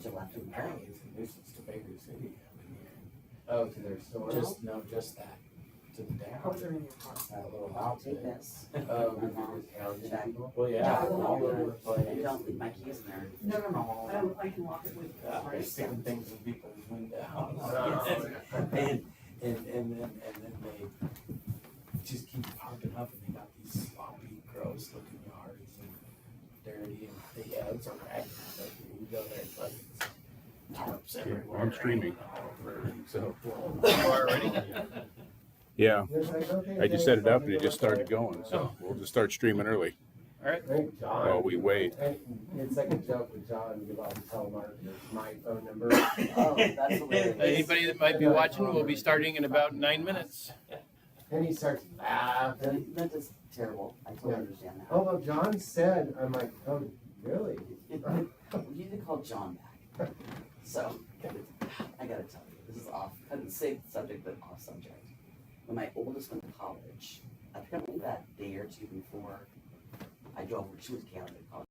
But you left them there. Apparently it's a nuisance to Baker City. Oh, to their store? Just that. To the Hope dam. they're in your car. That little I'll outfit. take this. Oh, because it's hounding Check. people? Well, yeah, Yeah, all over the And place. don't leave my keys in there. No, I can lock it with. They're sticking things in people's windows. Oh, And then they just keep popping up, and they got these sloppy, gross looking yards and dirty, and it's a wreck. Like, you go there, it's like tarps everywhere. I'm streaming. So. Yeah, It's like, okay, I just thanks, set it I'll up and be it just right started back. going, so we'll just start streaming early Thank John. while we wait. And it's like a joke with John, give out the telemarketers my phone number. Oh, that's hilarious. Anybody that might be watching, we'll be starting in about 9 minutes. And he starts laughing. That is terrible. I totally understand that. Oh, well, John said, I'm like, oh, really? We need to call John back. So, I gotta tell you, this is off, kind of the same subject, but off subject. When my oldest went to college, apparently that day or two before I drove her, she was Canada college.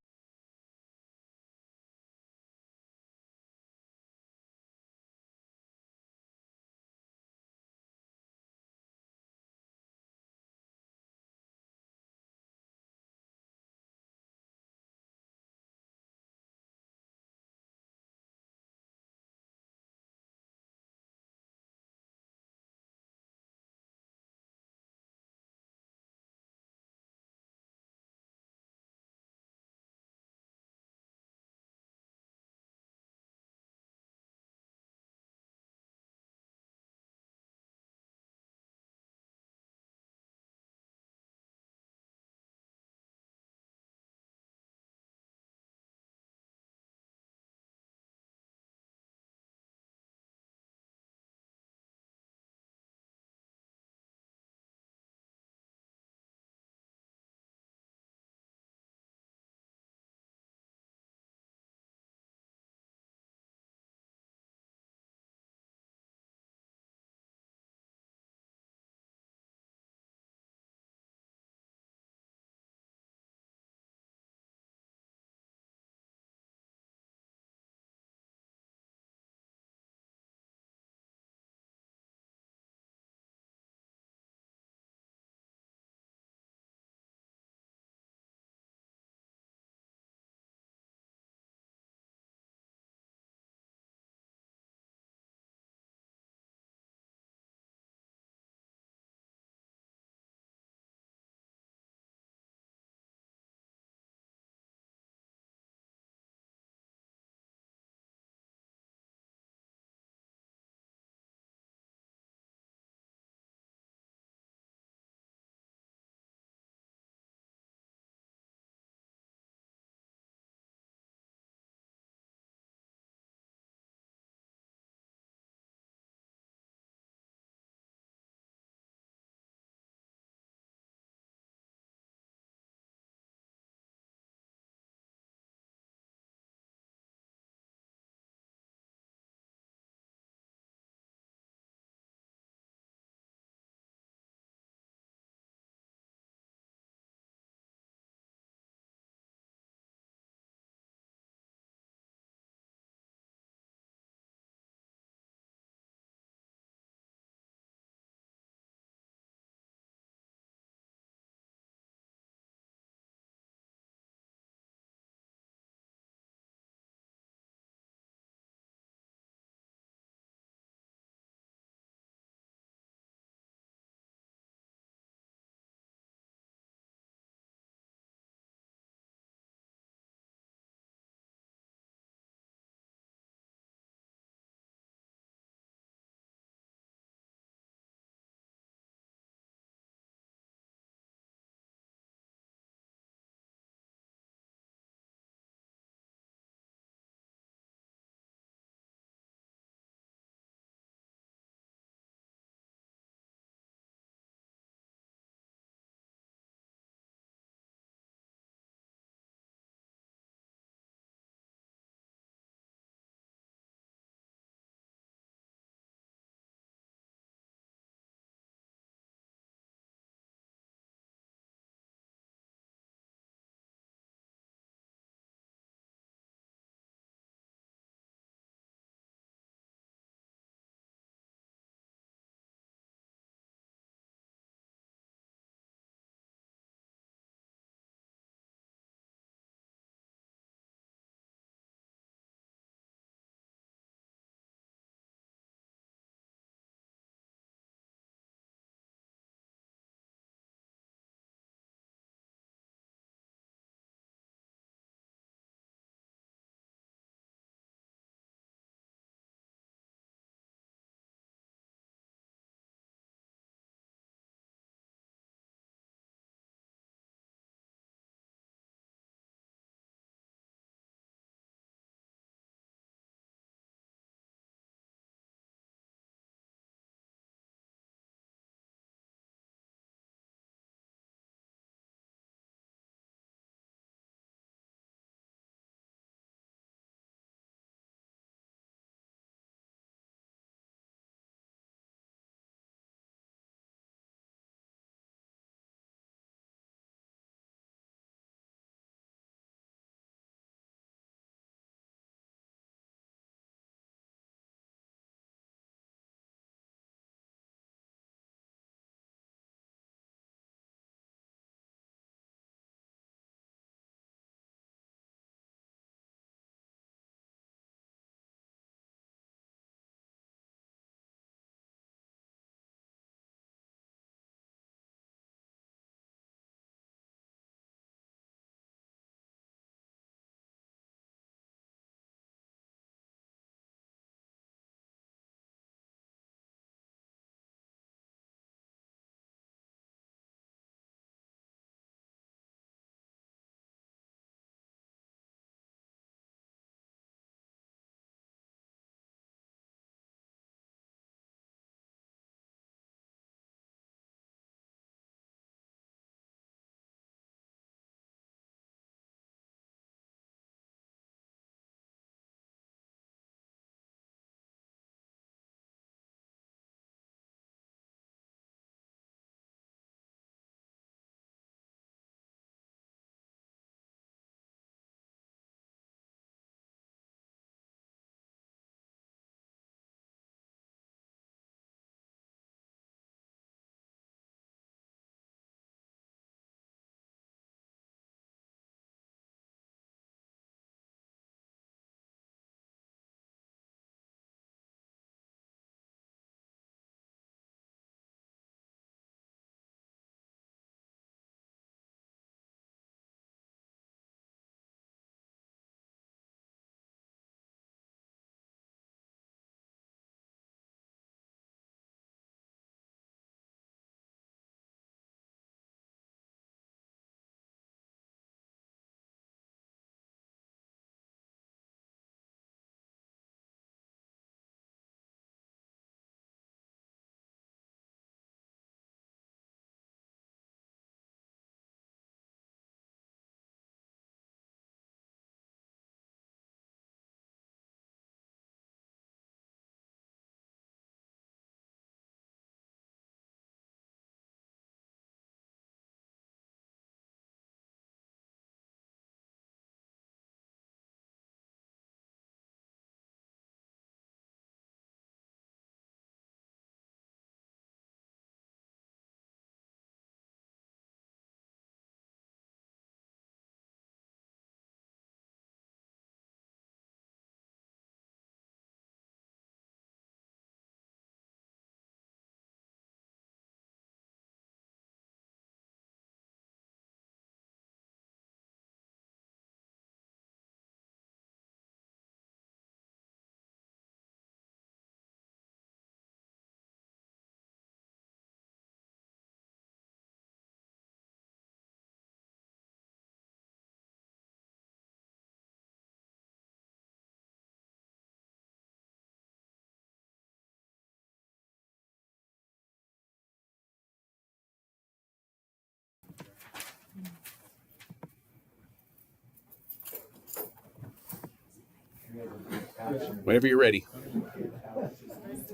Whenever you're ready.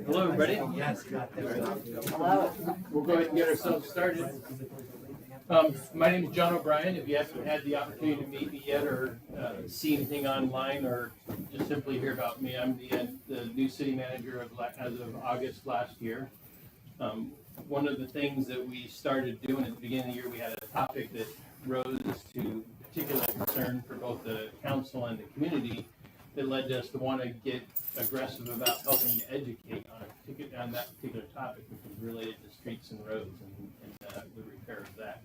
Hello, everybody. Hello. We'll go ahead and get ourselves started. My name is John O'Brien. If you haven't had the opportunity to meet me yet or see anything online or just simply hear about me, I'm the new city manager as of August last year. One of the things that we started doing at the beginning of the year, we had a topic that rose to particular concern for both the council and the community that led us to want to get aggressive about helping to educate on that particular topic, which was related to streets and roads and the repair of that.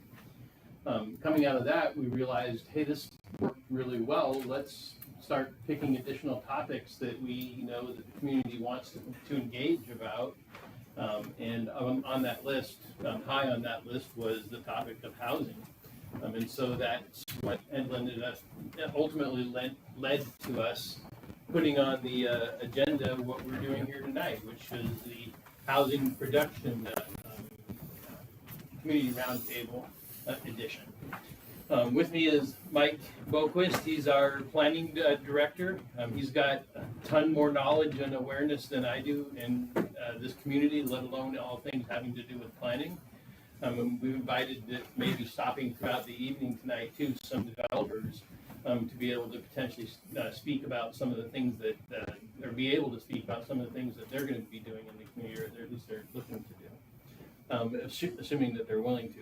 Coming out of that, we realized, hey, this worked really well. Let's start picking additional topics that we know that the community wants to engage about. And on that list, high on that list was the topic of housing. And so that's what ultimately led to us putting on the agenda what we're doing here tonight, which is the housing production community roundtable edition. With me is Mike Boquist. He's our planning director. He's got a ton more knowledge and awareness than I do in this community, let alone all things having to do with planning. We've invited, maybe stopping throughout the evening tonight too, some developers to be able to potentially speak about some of the things that, or be able to speak about some of the things that they're going to be doing in the community, or at least they're looking to do, assuming that they're willing to.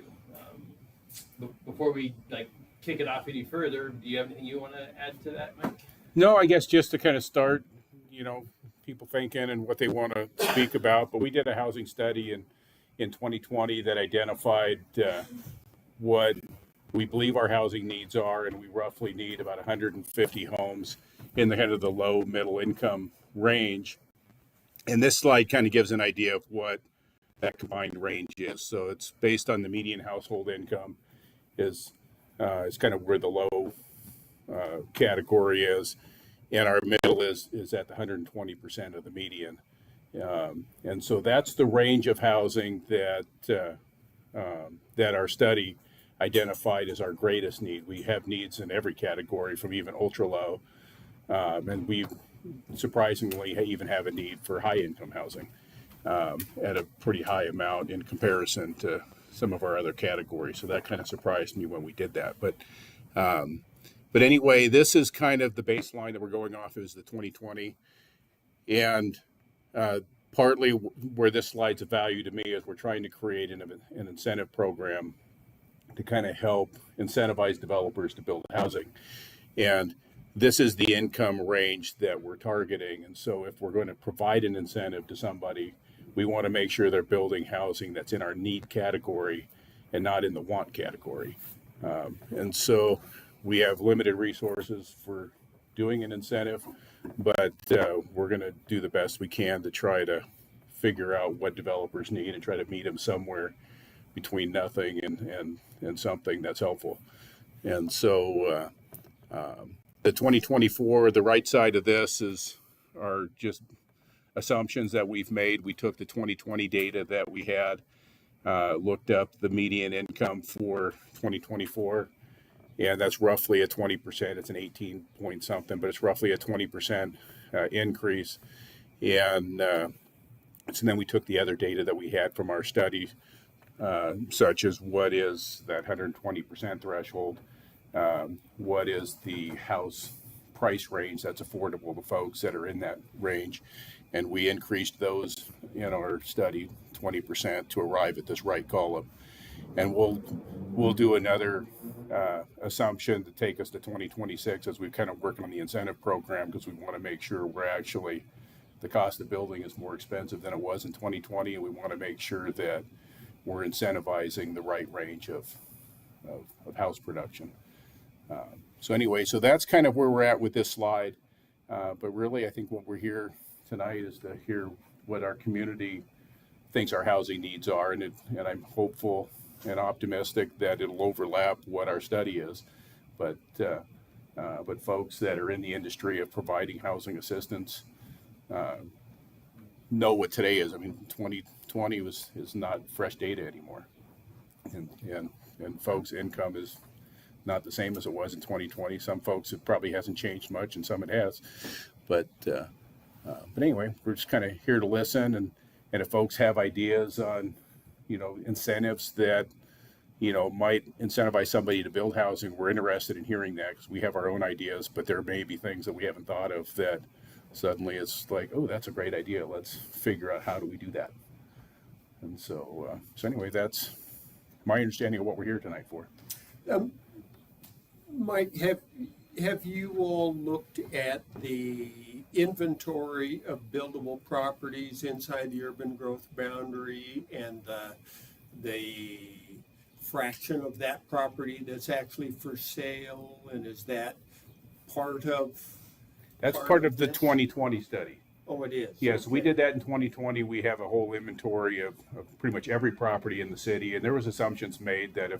Before we kick it off any further, do you have anything you want to add to that, Mike? No, I guess just to kind of start, people thinking and what they want to speak about. But we did a housing study in 2020 that identified what we believe our housing needs are, and we roughly need about 150 homes in the kind of the low middle income range. And this slide kind of gives an idea of what that combined range is. So it's based on the median household income is kind of where the low category is, and our middle is at the 120% of the median. And so that's the range of housing that our study identified as our greatest need. We have needs in every category, from even ultra low, and we surprisingly even have a need for high income housing at a pretty high amount in comparison to some of our other categories. So that kind of surprised me when we did that. But anyway, this is kind of the baseline that we're going off is the 2020. And partly where this slide's of value to me is we're trying to create an incentive program to kind of help incentivize developers to build housing. And this is the income range that we're targeting. And so if we're going to provide an incentive to somebody, we want to make sure they're building housing that's in our need category and not in the want category. And so we have limited resources for doing an incentive, but we're going to do the best we can to try to figure out what developers need and try to meet them somewhere between nothing and something that's helpful. And so the 2024, the right side of this are just assumptions that we've made. We took the 2020 data that we had, looked up the median income for 2024, and that's roughly a 20%. It's an 18 point something, but it's roughly a 20% increase. And so then we took the other data that we had from our study, such as what is that 120% threshold, what is the house price range that's affordable to folks that are in that range. And we increased those in our study 20% to arrive at this right column. And we'll do another assumption to take us to 2026 as we're kind of working on the incentive program, because we want to make sure the cost of building is more expensive than it was in 2020, and we want to make sure that we're incentivizing the right range of house production. So that's kind of where we're at with this slide. But really, I think what we're here tonight is to hear what our community thinks our housing needs are, and I'm hopeful and optimistic that it'll overlap what our study is. But folks that are in the industry of providing housing assistance know what today is. I mean, 2020 is not fresh data anymore, and folks' income is not the same as it was in 2020. Some folks, it probably hasn't changed much, and some it has. But anyway, we're just kind of here to listen, and if folks have ideas on, incentives that, might incentivize somebody to build housing, we're interested in hearing that because we have our own ideas, but there may be things that we haven't thought of that suddenly it's like, oh, that's a great idea. Let's figure out how do we do that. And so anyway, that's my understanding of what we're here tonight for. Mike, have you all looked at the inventory of buildable properties inside the urban growth boundary and the fraction of that property that's actually for sale? And is that part of? That's part of the this? 2020 study. Oh, it is? Yes, we Okay. did that in 2020. We have a whole inventory of pretty much every property in the city, and there was assumptions made that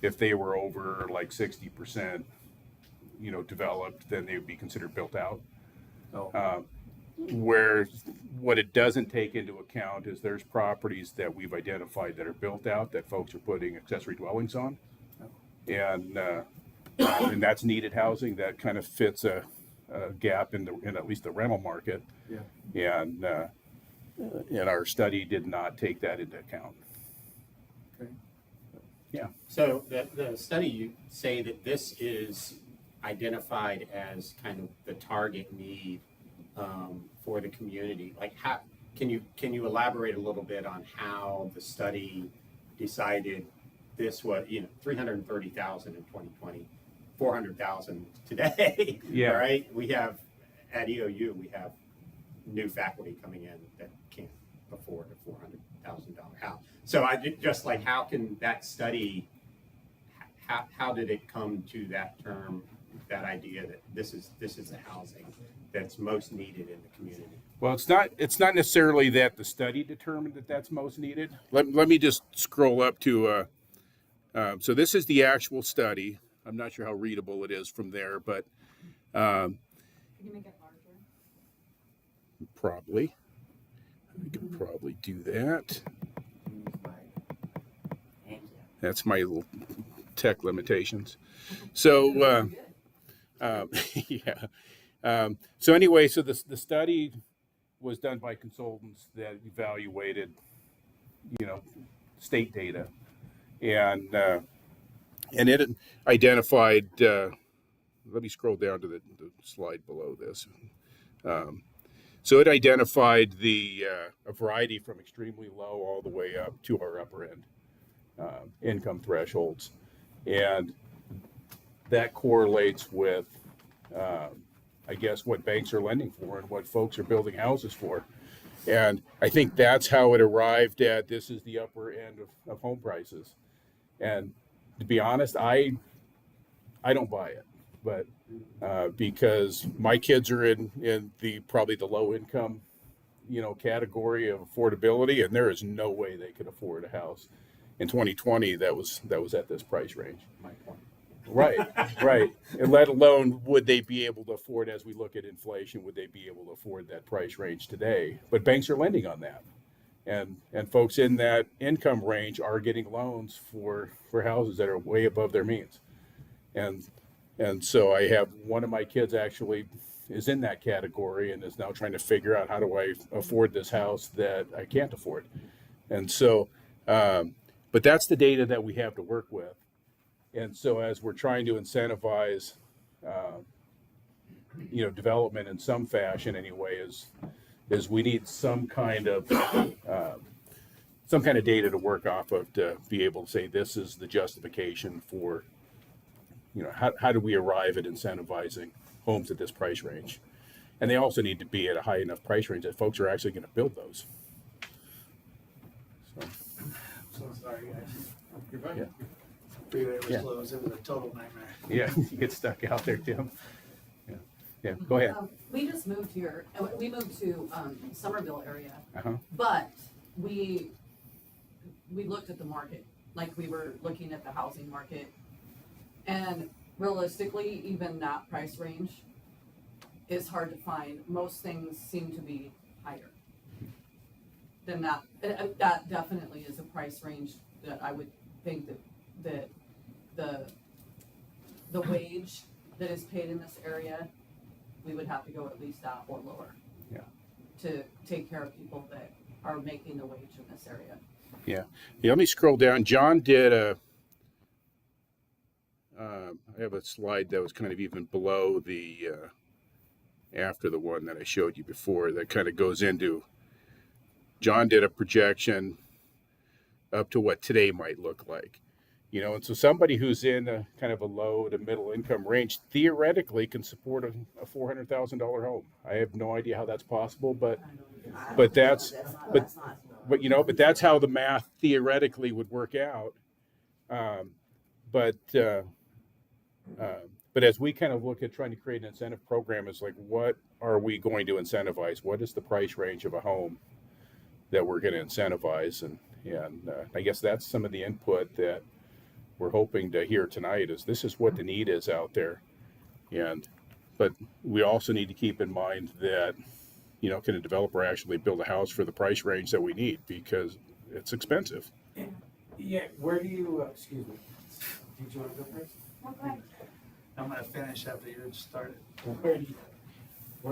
if they were over like 60%, developed, then they would be considered built out. Oh. Where what it doesn't take into account is there's properties that we've identified that are built out that folks are putting accessory dwellings on, and that's needed housing that kind of fits a gap in at least the rental market. Yeah. And our study did not take that into account. Okay. Yeah. So the study, you say that this is identified as kind of the target need for the community. Like, how can you elaborate a little bit on how the study decided this was 330,000 in 2020, 400,000 today? Yeah. Right. We have at EOU we have new faculty coming in that can't afford a $400,000 house. So just like, how can that study? How did it come to that term? That idea that this is the housing that's most needed in the community. Well, it's not necessarily that the study determined that that's most needed. Let me just scroll up to so this is the actual study. I'm not sure how readable it is from there, but Can you make it larger? probably I can probably do that. Thank you. That's my little tech limitations. So yeah. So anyway, so the study was done by consultants that evaluated, state data, and it identified. Let me scroll down to the slide below this. So it identified a variety from extremely low all the way up to our upper end income thresholds, and that correlates with, I guess, what banks are lending for and what folks are building houses for. And I think that's how it arrived at this is the upper end of home prices. And to be honest, I don't buy it, but because my kids are in the probably the low income, category of affordability, and there is no way they could afford a house in 2020 that was at this price range. My point. Right. And let alone would they be able to afford, as we look at inflation, would they be able to afford that price range today? But banks are lending on that. And folks in that income range are getting loans for houses that are way above their means. And so I have one of my kids actually is in that category and is now trying to figure out, how do I afford this house that I can't afford? And so, but that's the data that we have to work with. And so as we're trying to incentivize, development in some fashion anyway, is we need some kind of data to work off of to be able to say this is the justification for, how do we arrive at incentivizing homes at this price range? And they also need to be at a high enough price range that folks are actually going to build those. So sorry, guys. You're fine. Yeah. Freeway was Yeah. closed. It was a total nightmare. Yeah, you get stuck out there, Tim. Yeah, go ahead. We just moved here, we moved to, Somerville area, Uh-huh. but we looked at the market, like we were looking at the housing market. And realistically, even that price range is hard to find. Most things seem to be higher than that. That definitely is a price range that I would think that the wage that is paid in this area we would have to go at least that or lower. Yeah. To take care of people that are making the wage in this area. Yeah, let me scroll down. John did I have a slide that was kind of even below the, after the one that I showed you before that kind of goes into, John did a projection up to what today might look like. You know, and so somebody who's in a kind of a low to middle income range theoretically can support a $400,000 home. I have no idea how that's possible, but that's but that's how the math theoretically would work out. But as we kind of look at trying to create an incentive program, it's like, what are we going to incentivize? What is the price range of a home that we're going to incentivize? And I guess that's some of the input that we're hoping to hear tonight is this is what the need is out there. But we also need to keep in mind that, you know, can a developer actually build a house for the price range that we need, because it's expensive. Yeah, where do you, excuse me, did you want to go first? Okay. I'm gonna finish after yours started. Where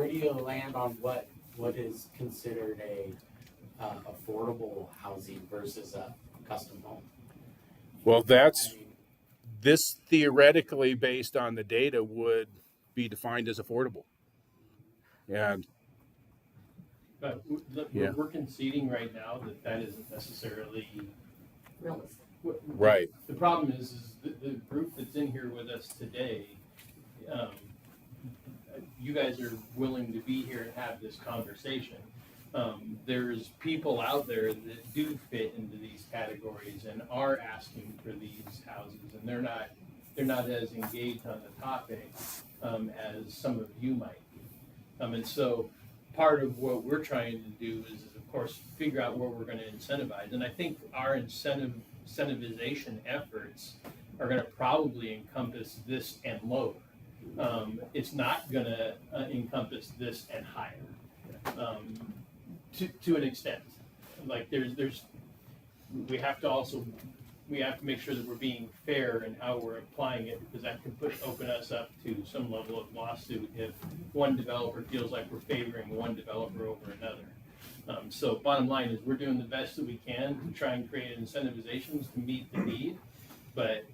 do you land on what is considered a affordable housing versus a custom home? Well, I mean, this theoretically, based on the data, would be defined as affordable. And But Yeah. we're conceding right now that that isn't necessarily Realistic. right, The problem is the group that's in here with us today, you guys are willing to be here and have this conversation. There's people out there that do fit into these categories and are asking for these houses, and they're not as engaged on the topic as some of you might be. And so part of what we're trying to do is of course figure out where we're going to incentivize, and I think our incentivization efforts are going to probably encompass this and lower. It's not going to encompass this and higher, to an extent. Like we have to make sure that we're being fair in how we're applying it, because that could open us up to some level of lawsuit if one developer feels like we're favoring one developer over another. So bottom line is we're doing the best that we can to try and create incentivizations to meet the need, but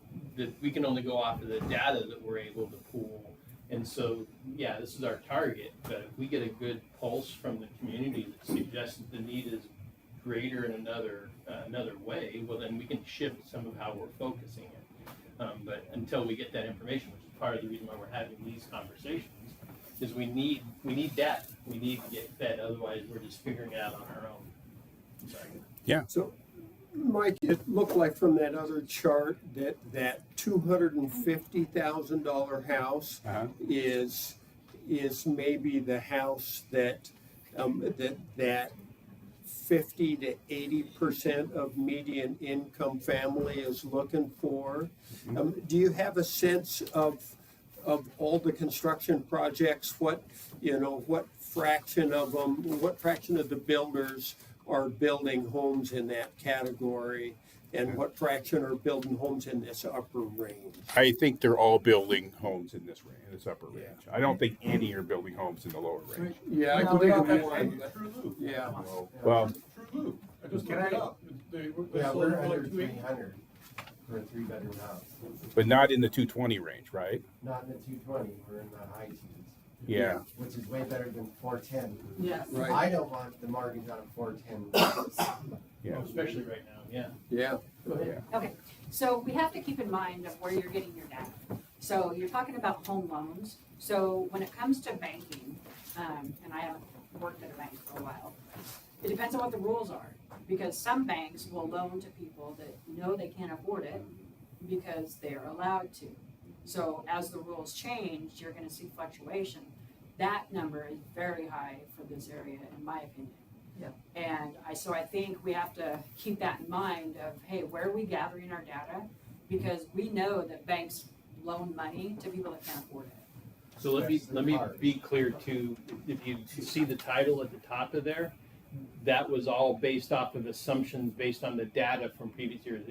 we can only go off of the data that we're able to pool. And so, yeah, this is our target, but if we get a good pulse from the community that suggests that the need is greater in another way, well, then we can shift some of how we're focusing it. But until we get that information, which is part of the reason why we're having these conversations, is we need data. We need to get fed, otherwise we're just figuring it out on our own. I'm sorry. So, Mike, it looked like from that other chart that $250,000 house Uh-huh. is maybe the house that 50 to 80% of median income family is looking for. Do you have a sense of all the construction projects, what fraction of them, what fraction of the builders are building homes in that category, and what fraction are building homes in this upper range? I think they're all building homes in this upper range. I don't think any are building homes in the lower range. Yeah, I can think of one. Yeah. Well, I just Can looked it I- up. Yeah, we're under 300 for a 3-bedroom house. but not in the 220 range, right? Not in the 220, we're in the high teens. Yeah. Which is way better than 410. Yes. Right. I don't want the mortgage on a 410. Yeah. Especially right now, yeah. Yeah. Go ahead. Okay, so we have to keep in mind of where you're getting your data. So you're talking about home loans. So when it comes to banking, and I haven't worked at a bank for a while, it depends on what the rules are. Because some banks will loan to people that know they can't afford it because they're allowed to. So as the rules change, you're gonna see fluctuation. That number is very high for this area, in my opinion. Yeah. And so I think we have to keep that in mind of, hey, where are we gathering our data? Because we know that banks loan money to people that can't afford it. So let me be clear too, if you see the title at the top of there, that was all based off of assumptions based on the data from previous years.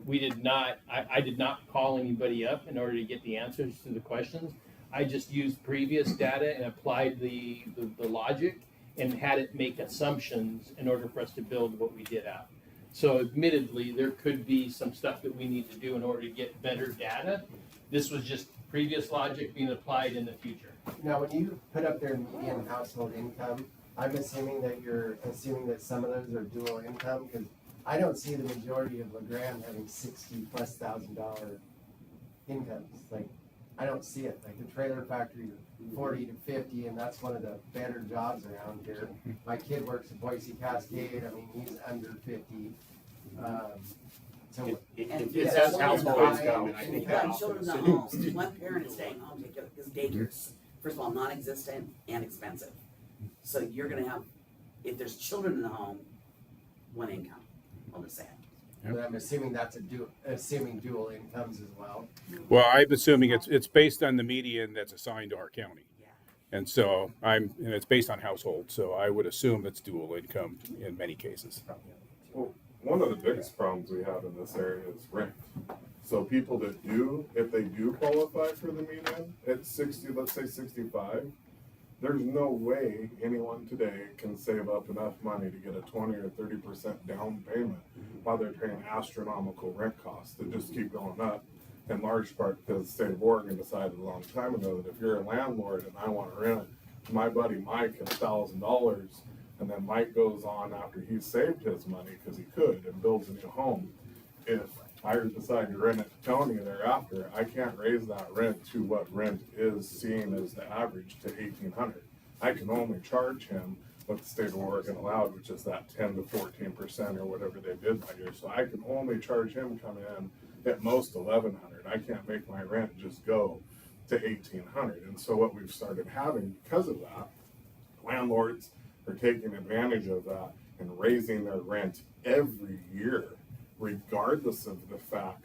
We did not, I did not call anybody up in order to get the answers to the questions. I just used previous data and applied the logic and had it make assumptions in order for us to build what we did out. So admittedly, there could be some stuff that we need to do in order to get better data. This was just previous logic being applied in the future. Now, when you put up their median household income, I'm assuming that you're assuming that some of those are dual income, because I don't see the majority of LeGrand having $60,000+ incomes. Like, I don't see it. Like the trailer factory, 40 to 50, and that's one of the better jobs around here. My kid works at Boise Cascade. I mean, he's under 50. So It says household income, and I If think you've that got children often at home, one parent is staying home because daycare's, first of all, non-existent and expensive. So you're gonna have, if there's children in the home, one income, I'll just say it. but I'm assuming that's assuming dual incomes as well. Well, I'm assuming it's based on the median that's assigned to our county. Yeah. And so and it's based on household, so I would assume it's dual income in many cases. Well, one of the biggest problems we have in this area is rent. So people that do, if they do qualify for the median at 60, let's say 65, there's no way anyone today can save up enough money to get a 20 or 30% down payment while they're paying astronomical rent costs that just keep going up. In large part because the state of Oregon decided a long time ago that if you're a landlord and I want to rent it, my buddy Mike at $1,000, and then Mike goes on after he's saved his money because he could and builds a new home. If I decide to rent it to Tony thereafter, I can't raise that rent to what rent is seen as the average to $1,800. I can only charge him what the state of Oregon allowed, which is that 10 to 14% or whatever they did that year. So I can only charge him coming in at most $1,100. I can't make my rent just go to $1,800. And so what we've started having because of that, landlords are taking advantage of that and raising their rent every year, regardless of the fact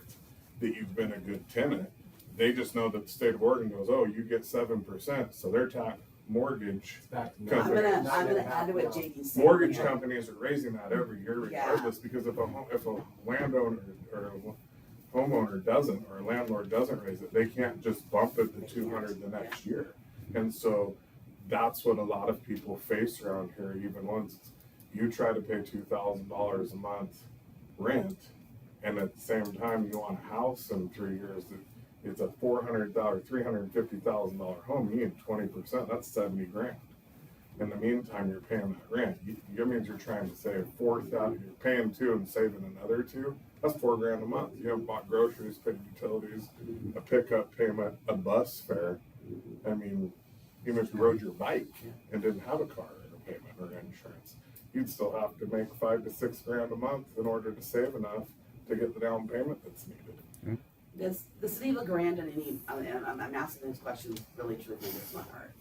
that you've been a good tenant. They just know that the state of Oregon goes, oh, you get 7%, so their tax mortgage Back to I'm I'm nine gonna and a half add to what now. JD's saying. mortgage here. companies are raising that every year Yeah. regardless, because if a landowner or a homeowner doesn't, or a landlord doesn't raise it, they can't just bump it to 200 the next year. And so that's what a lot of people face around here, even once you try to pay $2,000 a month rent, and at the same time you want a house in 3 years, it's a $400,000, $350,000 home, you need 20%, that's 70 grand. In the meantime, you're paying that rent. That means you're trying to save $4,000. You're paying $2,000 and saving another $2,000. That's $4,000 a month. You haven't bought groceries, paid utilities, a pickup payment, a bus fare. I mean, even if you rode your bike and didn't have a car or a payment or insurance, you'd still have to make $5,000 to $6,000 a month in order to save enough to get the down payment that's needed. Does the city of LeGrand and I'm asking this question really truthfully, it's my heart.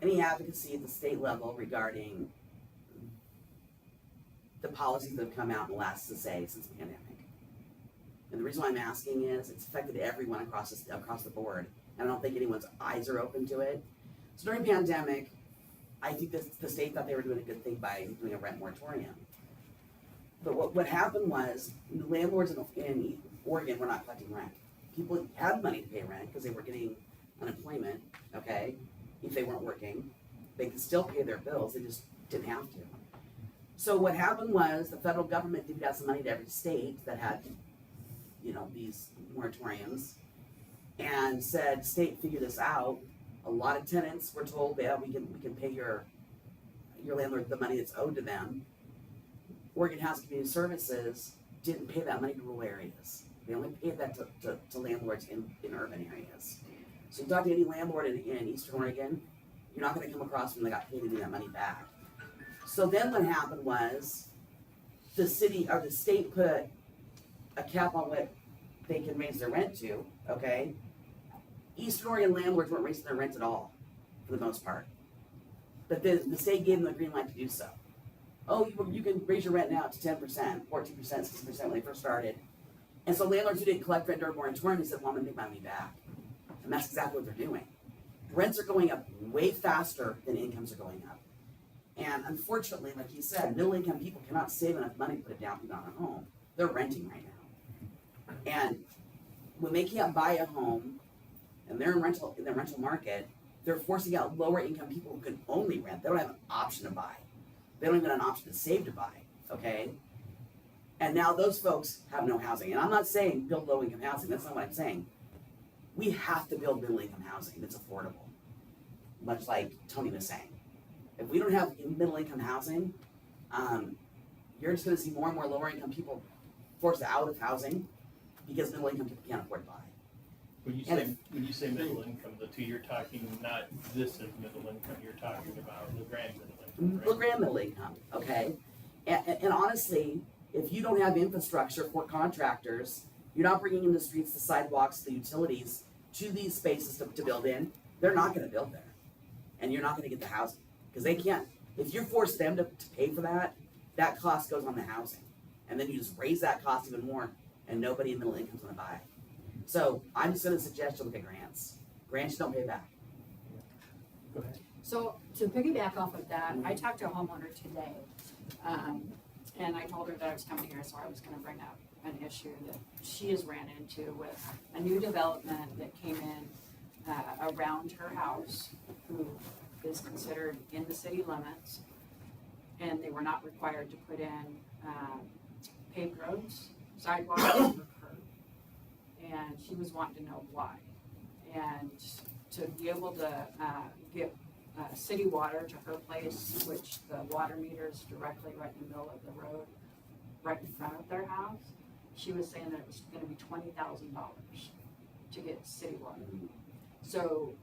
Any advocacy at the state level regarding the policies that have come out in the last, since the pandemic? And the reason why I'm asking is it's affected everyone across the board, and I don't think anyone's eyes are open to it. So during pandemic, I think the state thought they were doing a good thing by doing a rent moratorium. But what happened was landlords in Oregon were not collecting rent. People had money to pay rent because they were getting unemployment, okay? If they weren't working, they could still pay their bills, they just didn't have to. So what happened was the federal government divvied out some money to every state that had, these moratoriums, and said, state, figure this out. A lot of tenants were told, yeah, we can pay your landlord the money that's owed to them. Oregon House Community Services didn't pay that money to rural areas. They only paid that to landlords in urban areas. So you talk to any landlord in Eastern Oregon, you're not gonna come across when they got paid any of that money back. So then what happened was the city or the state put a cap on what they can raise their rent to, okay? Eastern Oregon landlords weren't raising their rent at all, for the most part. But the state gave them the green light to do so. Oh, you can raise your rent now to 10%, 14%, 16% when they first started. And so landlords who didn't collect rent during moratorium, they said, well, I'm gonna make my money back. And that's exactly what they're doing. Rents are going up way faster than incomes are going up. And unfortunately, like you said, middle income people cannot save enough money to put a down payment on a home. They're renting right now. And when they can't buy a home, and they're in the rental market, they're forcing out lower income people who can only rent. They don't have an option to buy. They don't even have an option to save to buy, okay? And now those folks have no housing. And I'm not saying build low income housing, that's not what I'm saying. We have to build middle income housing that's affordable, much like Tony was saying. If we don't have middle income housing, you're just gonna see more and more lower income people forced out of housing because middle income people can't afford to buy. When you say middle income, the two, you're talking not this is middle income, you're talking about LeGrand middle income, right? LeGrand middle income, okay? And honestly, if you don't have infrastructure for contractors, you're not bringing in the streets, the sidewalks, the utilities to these spaces to build in, they're not gonna build there. And you're not gonna get the housing, because they can't, if you force them to pay for that, that cost goes on the housing. And then you just raise that cost even more, and nobody in middle income's gonna buy it. So I'm just gonna suggest you look at grants. Grants don't pay back. Go ahead. So to piggyback off of that, I talked to a homeowner today, and I told her that I was coming here, so I was gonna bring up an issue that she has ran into with a new development that came in around her house, who is considered in the city limits, and they were not required to put in paved roads, sidewalks, or curb. And she was wanting to know why. And to be able to get city water to her place, which the water meter is directly right in the middle of the road, right in front of their house, she was saying that it was gonna be $20,000 to get city water. So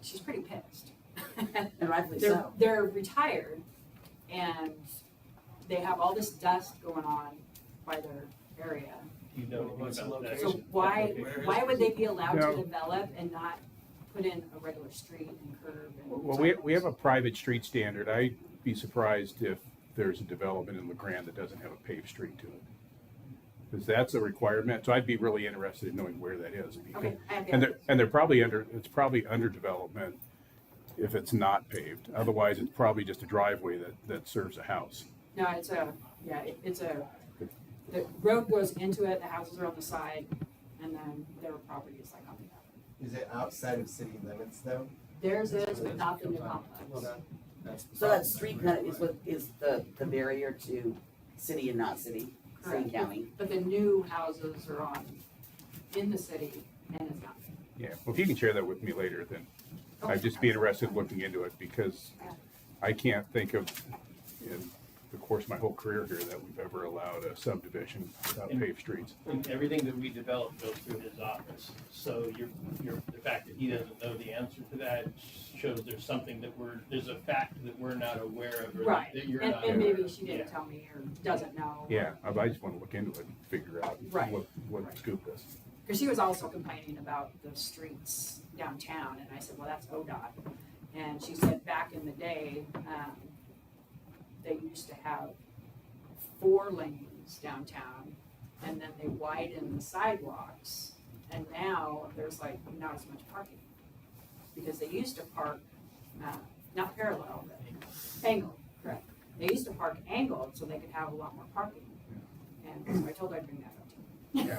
she's pretty pissed. And rightfully They're, so. they're retired and they have all this dust going on by their area. Do you know What's the anything about that? So location? why, Where is why it? would they be allowed No. to develop and not put in a regular street and curb and? Well, we have a private street standard. I'd be surprised if there's a development in LeGrand that doesn't have a paved street to it. Because that's a requirement, so I'd be really interested in knowing where that is. Okay, I have And the, they're probably it's probably under development if it's not paved. Otherwise, it's probably just a driveway that serves a house. no, it's a, the road goes into it, the houses are on the side, and then their property is like on the other. Is it outside of city limits though? Theirs is, but not the new complex. That's the So that problem. street kind of is what is the barrier to city and not city, city and Correct. county. But the new houses are in the city and it's not. Yeah, well, if you can share that with me later, then I'd just be interested in looking into it because I can't think of, in the course of my whole career here, that we've ever allowed a subdivision without paved streets. And everything that we develop goes through his office. So the fact that he doesn't know the answer to that shows there's something there's a fact that we're not aware of or Right, that you're and, not and aware maybe of. she didn't Yeah. tell me or doesn't know. Yeah, I just want to look into it and figure out Right. what the scoop is. Because she was also complaining about the streets downtown, and I said, well, that's ODOT. And she said back in the day, they used to have 4 lanes downtown, and then they widened the sidewalks, and now there's like not as much parking. Because they used to park, not parallel, but angled, correct. They used to park angled so they could have a lot more parking. And so I told her I'd bring that up to you.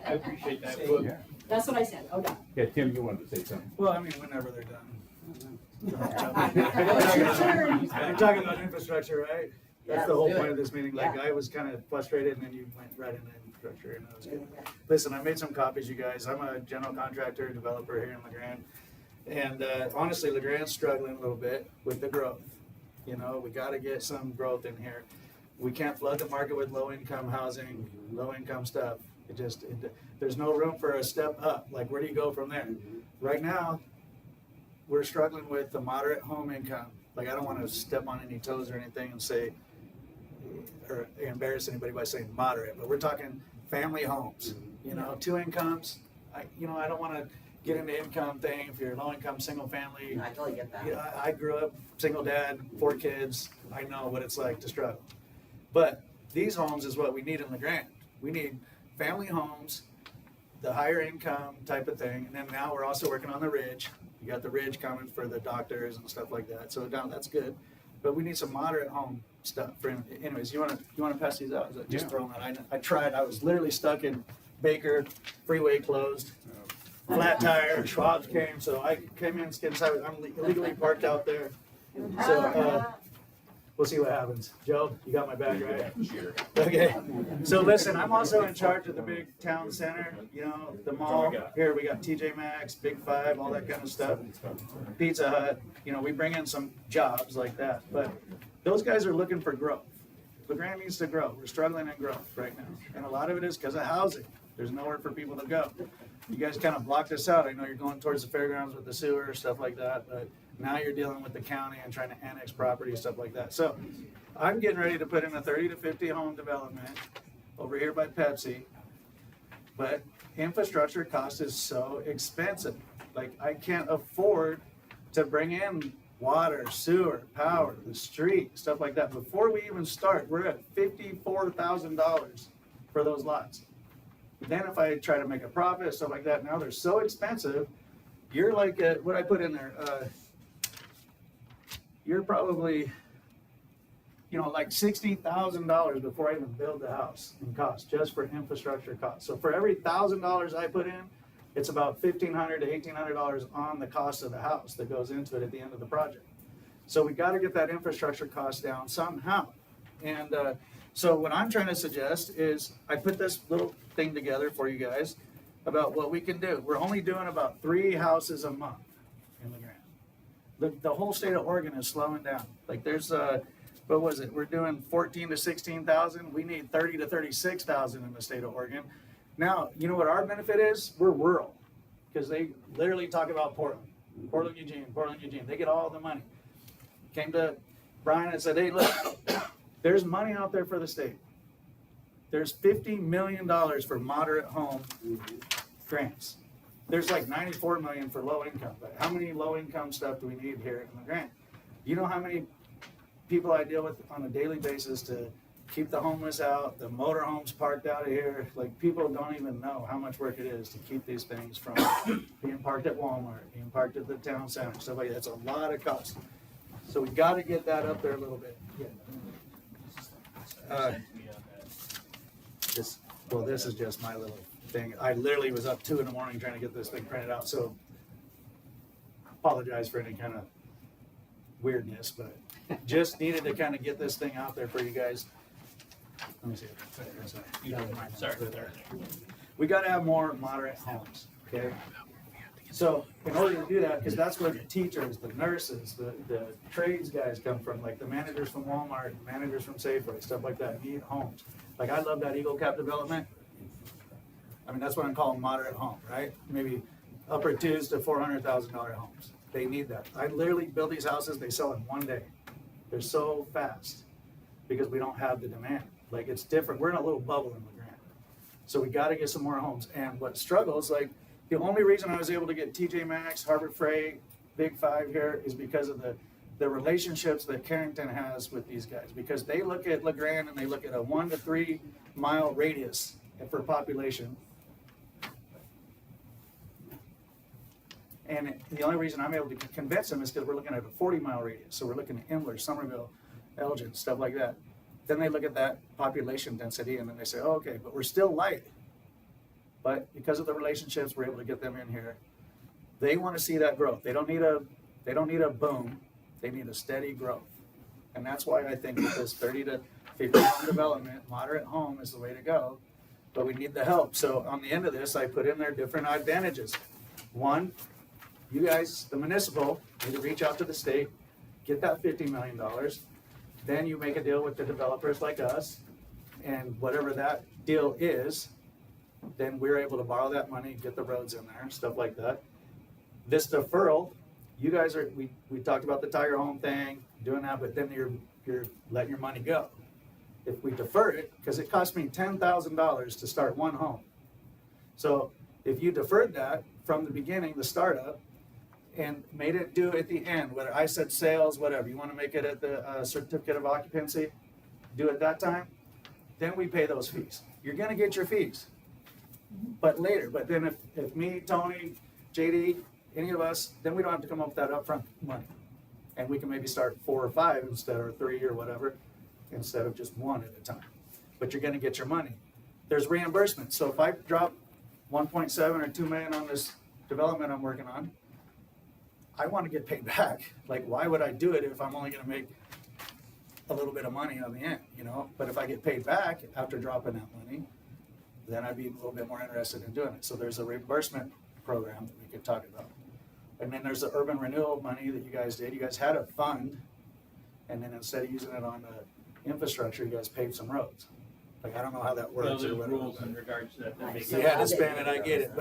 I appreciate that. Well, Yeah, That's what I said, ODOT. yeah, Tim, you wanted to say something? Well, I mean, whenever they're done. Sure. You're talking about infrastructure, right? That's the Yeah, whole let's do point it. of this meeting. Like, Yeah. I was kind of frustrated and then you went right into infrastructure and that was good. Listen, I made some copies, you guys. I'm a general contractor, developer here in LeGrand. And honestly, LeGrand's struggling a little bit with the growth. You know, we gotta get some growth in here. We can't flood the market with low-income housing, low-income stuff. There's no room for a step up. Like, where do you go from there? Right now, we're struggling with the moderate home income. Like, I don't want to step on any toes or anything and say, or embarrass anybody by saying moderate, but we're talking family homes, you know, 2 incomes. I don't want to get into income thing. If you're low income, single family, I totally get that. yeah, I grew up single dad, 4 kids. I know what it's like to struggle. But these homes is what we need in LeGrand. We need family homes, the higher income type of thing. And then now we're also working on the Ridge. You got the Ridge coming for the doctors and stuff like that. So down, that's good. But we need some moderate home stuff. Anyways, you wanna pass these out? Just Yeah. throwing that. I tried. I was literally stuck in Baker, freeway closed. flat tire, Schwab's came, so I came in, skid side, I'm illegally parked out there. So, we'll see what happens. Joe, you got my bag, right? Sure. Okay, so listen, I'm also in charge of the big town center, you know, the mall. Here, we got TJ Maxx, Big Five, all that kind of stuff. Pizza Hut, you know, we bring in some jobs like that, but those guys are looking for growth. LeGrand needs to grow. We're struggling in growth right now. And a lot of it is because of housing. There's nowhere for people to go. You guys kind of blocked this out. I know you're going towards the fairgrounds with the sewer, stuff like that, but now you're dealing with the county and trying to annex property, stuff like that. So I'm getting ready to put in a 30 to 50 home development over here by Pepsi. But infrastructure cost is so expensive. Like, I can't afford to bring in water, sewer, power, the street, stuff like that. Before we even start, we're at $54,000 for those lots. Then if I try to make a profit, stuff like that, now they're so expensive. You're like, what I put in there, you're probably, you know, like $60,000 before I even build the house in cost, just for infrastructure costs. So for every $1,000 I put in, it's about $1,500 to $1,800 on the cost of the house that goes into it at the end of the project. So we got to get that infrastructure cost down somehow. And so what I'm trying to suggest is I put this little thing together for you guys about what we can do. We're only doing about 3 houses a month in LeGrand. The whole state of Oregon is slowing down. Like, there's what was it? We're doing 14 to 16,000. We need 30 to 36,000 in the state of Oregon. Now, you know what our benefit is? We're rural, because they literally talk about Portland, Eugene. They get all the money. Came to Brian and said, hey, look, there's money out there for the state. There's $50 million for moderate home grants. There's like $94 million for low income. But how many low income stuff do we need here in LeGrand? You know how many people I deal with on a daily basis to keep the homeless out, the motor homes parked out of here. Like, people don't even know how much work it is to keep these things from being parked at Walmart, being parked at the town center, stuff like that. It's a lot of cost. So we got to get that up there a little bit. This is just my little thing. I literally was up 2 a.m. trying to get this thing printed out. So apologize for any kind of weirdness, but just needed to kind of get this thing out there for you guys. Let me see. Sorry. We got to have more moderate homes, okay? So in order to do that, because that's where the teachers, the nurses, the trades guys come from, like the managers from Walmart, managers from Safeway, stuff like that, need homes. Like, I love that Eagle Cap development. I mean, that's what I'm calling moderate home, right? Maybe upper 2s to $400,000 homes. They need that. I literally build these houses, they sell in 1 day. They're so fast because we don't have the demand. Like, it's different. We're in a little bubble in LeGrand. So we got to get some more homes. And what struggles, like, the only reason I was able to get TJ Maxx, Harbor Freight, Big Five here is because of the relationships that Carrington has with these guys. Because they look at LeGrand and they look at a 1 to 3 mile radius for population. And the only reason I'm able to convince them is because we're looking at a 40-mile radius. So we're looking at Imler, Somerville, Elgin, stuff like that. Then they look at that population density and then they say, oh, okay, but we're still light. But because of the relationships, we're able to get them in here. They want to see that growth. They don't need a boom. They need a steady growth. And that's why I think that this 30 to 50 home development, moderate home is the way to go. But we need the help. So on the end of this, I put in there different advantages. One, you guys, the municipal, need to reach out to the state, get that $50 million. Then you make a deal with the developers like us, and whatever that deal is, then we're able to borrow that money, get the roads in there, stuff like that. This deferral, you guys are, we talked about the Tiger Home thing, doing that, but then you're letting your money go. If we defer it, because it cost me $10,000 to start one home. So if you deferred that from the beginning, the startup, and made it due at the end, whether I said sales, whatever, you want to make it at the certificate of occupancy, do it that time, then we pay those fees. You're going to get your fees, but later. But then if me, Tony, JD, any of us, then we don't have to come up with that upfront money. And we can maybe start 4 or 5 instead, or 3 or whatever, instead of just 1 at a time. But you're going to get your money. There's reimbursement. So if I drop 1.7 or 2 million on this development I'm working on, I want to get paid back. Like, why would I do it if I'm only going to make a little bit of money on the end, you know? But if I get paid back after dropping that money, then I'd be a little bit more interested in doing it. So there's a reimbursement program that we could talk about. And then there's the urban renewal money that you guys did. You guys had a fund, and then instead of using it on the infrastructure, you guys paved some roads. Like, I don't know how that Well, works or there's whatever. rules in regards to that. Right. You had to spend it, I get it,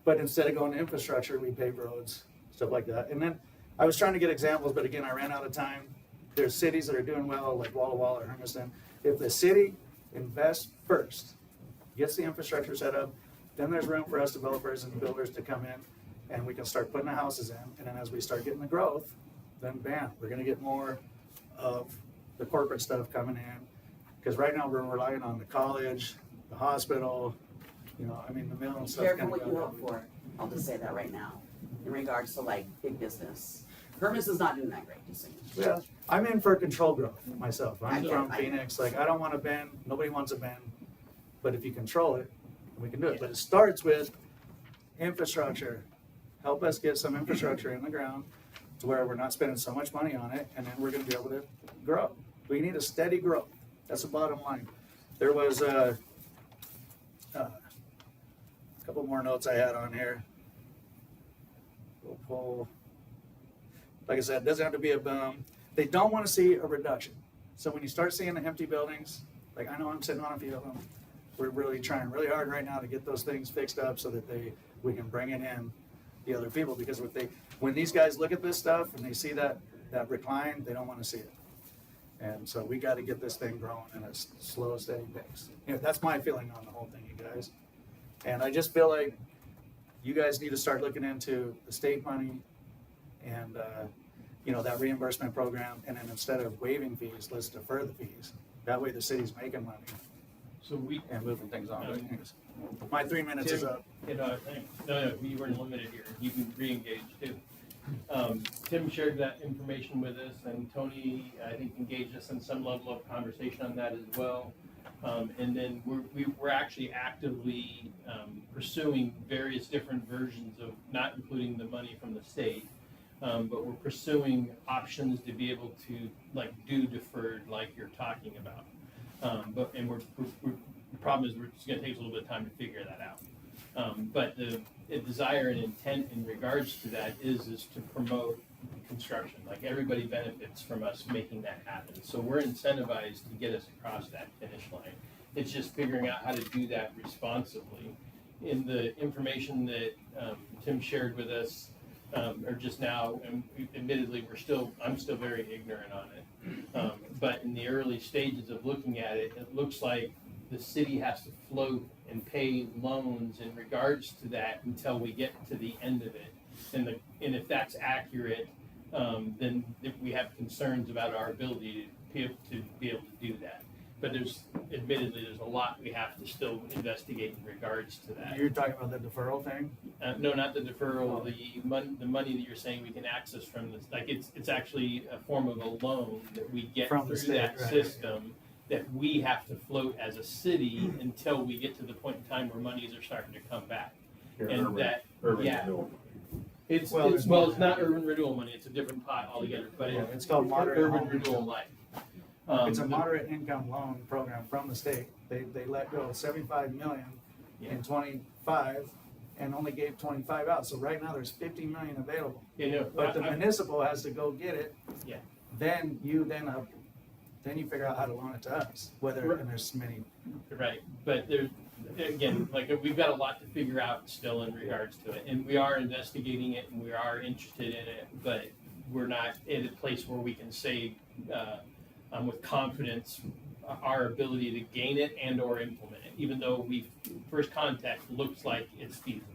but instead of going to infrastructure, we paved roads, stuff like that. And then I was trying to get examples, but again, I ran out of time. There's cities that are doing well, like Walla Walla or Hermiston. If the city invests first, gets the infrastructure set up, then there's room for us developers and builders to come in, and we can start putting the houses in. And then as we start getting the growth, then bam, we're gonna get more of the corporate stuff coming in. Because right now we're relying on the college, the hospital, you know, I mean, the mill and stuff. Careful kinda what you go hope for. I'll just say that right now, in regards to like big business. Hermes is not doing that great, just saying. Yeah, I'm in for control growth myself. I I'm get from it. Phoenix, like, I don't want to bend, nobody wants to bend, but if you control it, we can do it. But it starts with infrastructure. Help us get some infrastructure in the ground to where we're not spending so much money on it, and then we're gonna be able to grow. We need a steady growth. That's the bottom line. There was a couple more notes I had on here. We'll pull. Like I said, it doesn't have to be a boom. They don't want to see a reduction. So when you start seeing the empty buildings, like I know I'm sitting on a few of them, we're really trying really hard right now to get those things fixed up so that we can bring it in the other people, because when these guys look at this stuff and they see that recline, they don't want to see it. And so we got to get this thing growing in a slow, steady pace. You know, that's my feeling on the whole thing, you guys. And I just feel like you guys need to start looking into the state money and you know, that reimbursement program, and then instead of waiving fees, let's defer the fees. That way the city's making money So we, and moving things on. But anyways, my 3 minutes is up. you know, no, you weren't limited here. You can re-engage too. Tim shared that information with us, and Tony, I think, engaged us in some level of conversation on that as well. And then we're actually actively pursuing various different versions of, not including the money from the state, but we're pursuing options to be able to like do deferred, like you're talking about. And the problem is it's going to take us a little bit of time to figure that out. But the desire and intent in regards to that is to promote construction. Like, everybody benefits from us making that happen. So we're incentivized to get us across that finish line. It's just figuring out how to do that responsibly. In the information that Tim shared with us, or just now, and admittedly, I'm still very ignorant on it. But in the early stages of looking at it, it looks like the city has to float and pay loans in regards to that until we get to the end of it. And if that's accurate, then we have concerns about our ability to be able to do that. But there's a lot we have to still investigate in regards to that. You're talking about the deferral thing? No, not the deferral, the money that you're saying we can access from this, like, it's actually a form of a loan that we get From the through state, that right. system, that we have to float as a city until we get to the point in time where monies are starting to come back. And that, Urban yeah. renewal. It's there's it's not urban renewal money, it's a different pot altogether, but Yeah, it's called moderate urban home renewal life. It's a moderate income loan program from the state. They let go of 75 million in 25 and only gave 25 out. So right now there's 50 million available. You know, But the municipal has to go get it. Yeah. Then you figure out how to loan it to us, whether, and there's many. right, but there's, again, like, we've got a lot to figure out still in regards to it, and we are investigating it, and we are interested in it, but we're not in a place where we can say, with confidence, our ability to gain it and or implement it, even though first contact looks like it's feasible.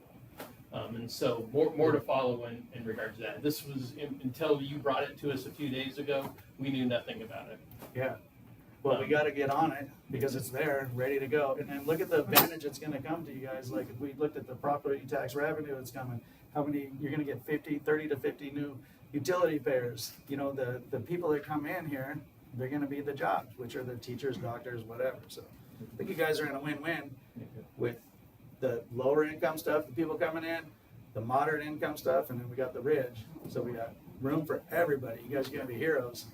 And so more to follow in regards to that. This was, until you brought it to us a few days ago, we knew nothing about it. Yeah. Well, we gotta get on it because it's there, ready to go. And then look at the advantage it's gonna come to you guys. Like, if we looked at the property tax revenue that's coming, how many, you're gonna get 30 to 50 new utility payers. You know, the people that come in here, they're gonna be the jobs, which are the teachers, doctors, whatever. So I think you guys are in a win-win with the lower income stuff, the people coming in, the moderate income stuff, and then we got the ridge. So we got room for everybody. You guys are gonna be heroes.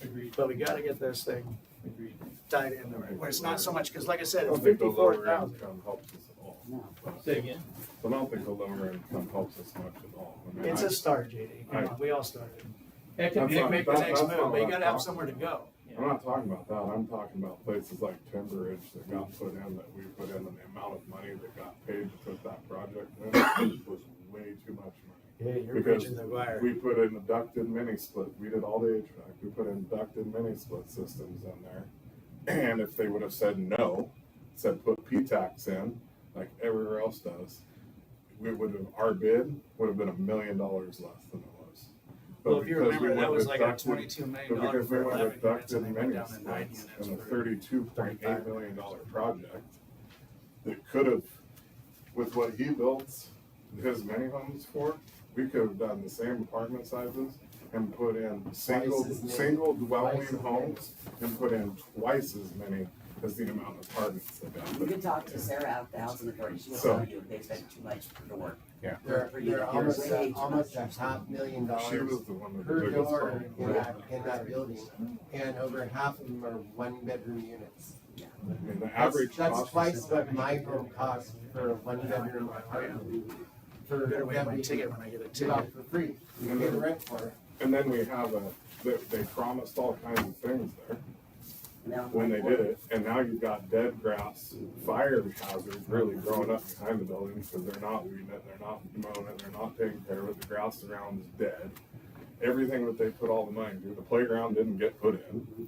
Agreed. But we gotta get this thing Agreed. tied in, where it's not so much, cause like I said, I it's don't think the 54,000. lower income helps us at all. No. Say again. I don't think the lower income helps us much at all. I mean, It's I- a start, JD. Come on, we all started. Heck, That's You not- can make the that- next that's move, not but you what gotta I'm have somewhere to go. I'm not talking about that, I'm talking about places like Timber Ridge that got put in, that we put in, and the amount of money that got paid to put that project in was way too much money. Yeah, you're Because preaching the choir. We put in a ducted mini split, we did all the HVAC, we put in ducted mini split systems in there. And if they would have said no, said put P-tax in, like everywhere else does, we would have, our bid would have been $1 million less than it was. But Well, if you because we remember, that went was with like a ducted- $22 million but because we for went 11 with units, and ducted they went mini down to 9 splits units and a for $32.8 million project that could have, with what he built his mini homes for, we could have done the same apartment sizes and put in single as many. single dwelling Twice as many. homes and put in twice as many as the amount of apartments that got You put in. can talk to Sarah at the housing authority, she will So- tell you, they spend too much for the work. They're, For you, they're you're almost, way too almost much. She $500,000 was the one with the per biggest door problem. in that building, and over half of them are one-bedroom units. I mean, the average That's cost. twice what my home costs for a one-bedroom apartment. For Better wait that my we ticket when I get a give out ticket. for free, you pay the rent for it. And then we have they promised all kinds of things there Now, when they did it, and now you've got dead grass, fire hazard really growing up behind the building because they're not weeding it, they're not mowing it, they're not taking care of it, the grass around is dead. Everything that they put all the money into, the playground didn't get put in,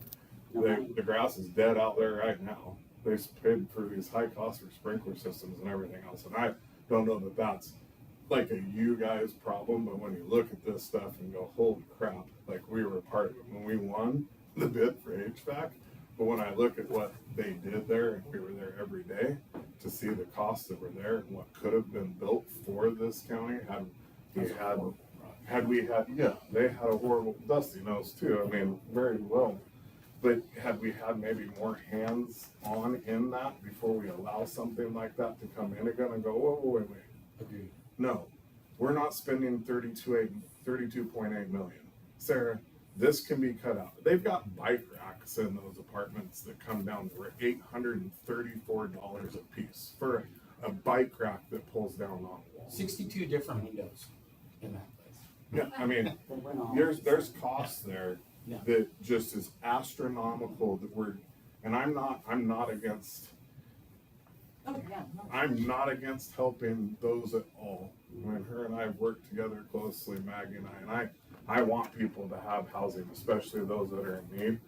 the grass is dead out there right now. They paid for these high costs for sprinkler systems and everything else, and I don't know that that's like a you guys problem, but when you look at this stuff and go, holy crap, like we were a part of it when we won the bid for HVAC. But when I look at what they did there, and we were there every day to see the costs that were there and what could have been built for this county, had we had, yeah, they had a horrible, Dusty knows too, I mean, very well. But had we had maybe more hands on in that before we allow something like that to come in again and go, whoa, wait. Agreed. No, we're not spending 32.8 million. Sarah, this can be cut out. They've got bike racks in those apartments that come down to $834 a piece for a bike rack that pulls down on a wall. 62 different windows in that place. Yeah, I mean, they went on. there's costs there Yeah. that just is astronomical that and I'm not against Oh, yeah, no. I'm not against helping those at all. When her and I have worked together closely, Maggie and I want people to have housing, especially those that are in need,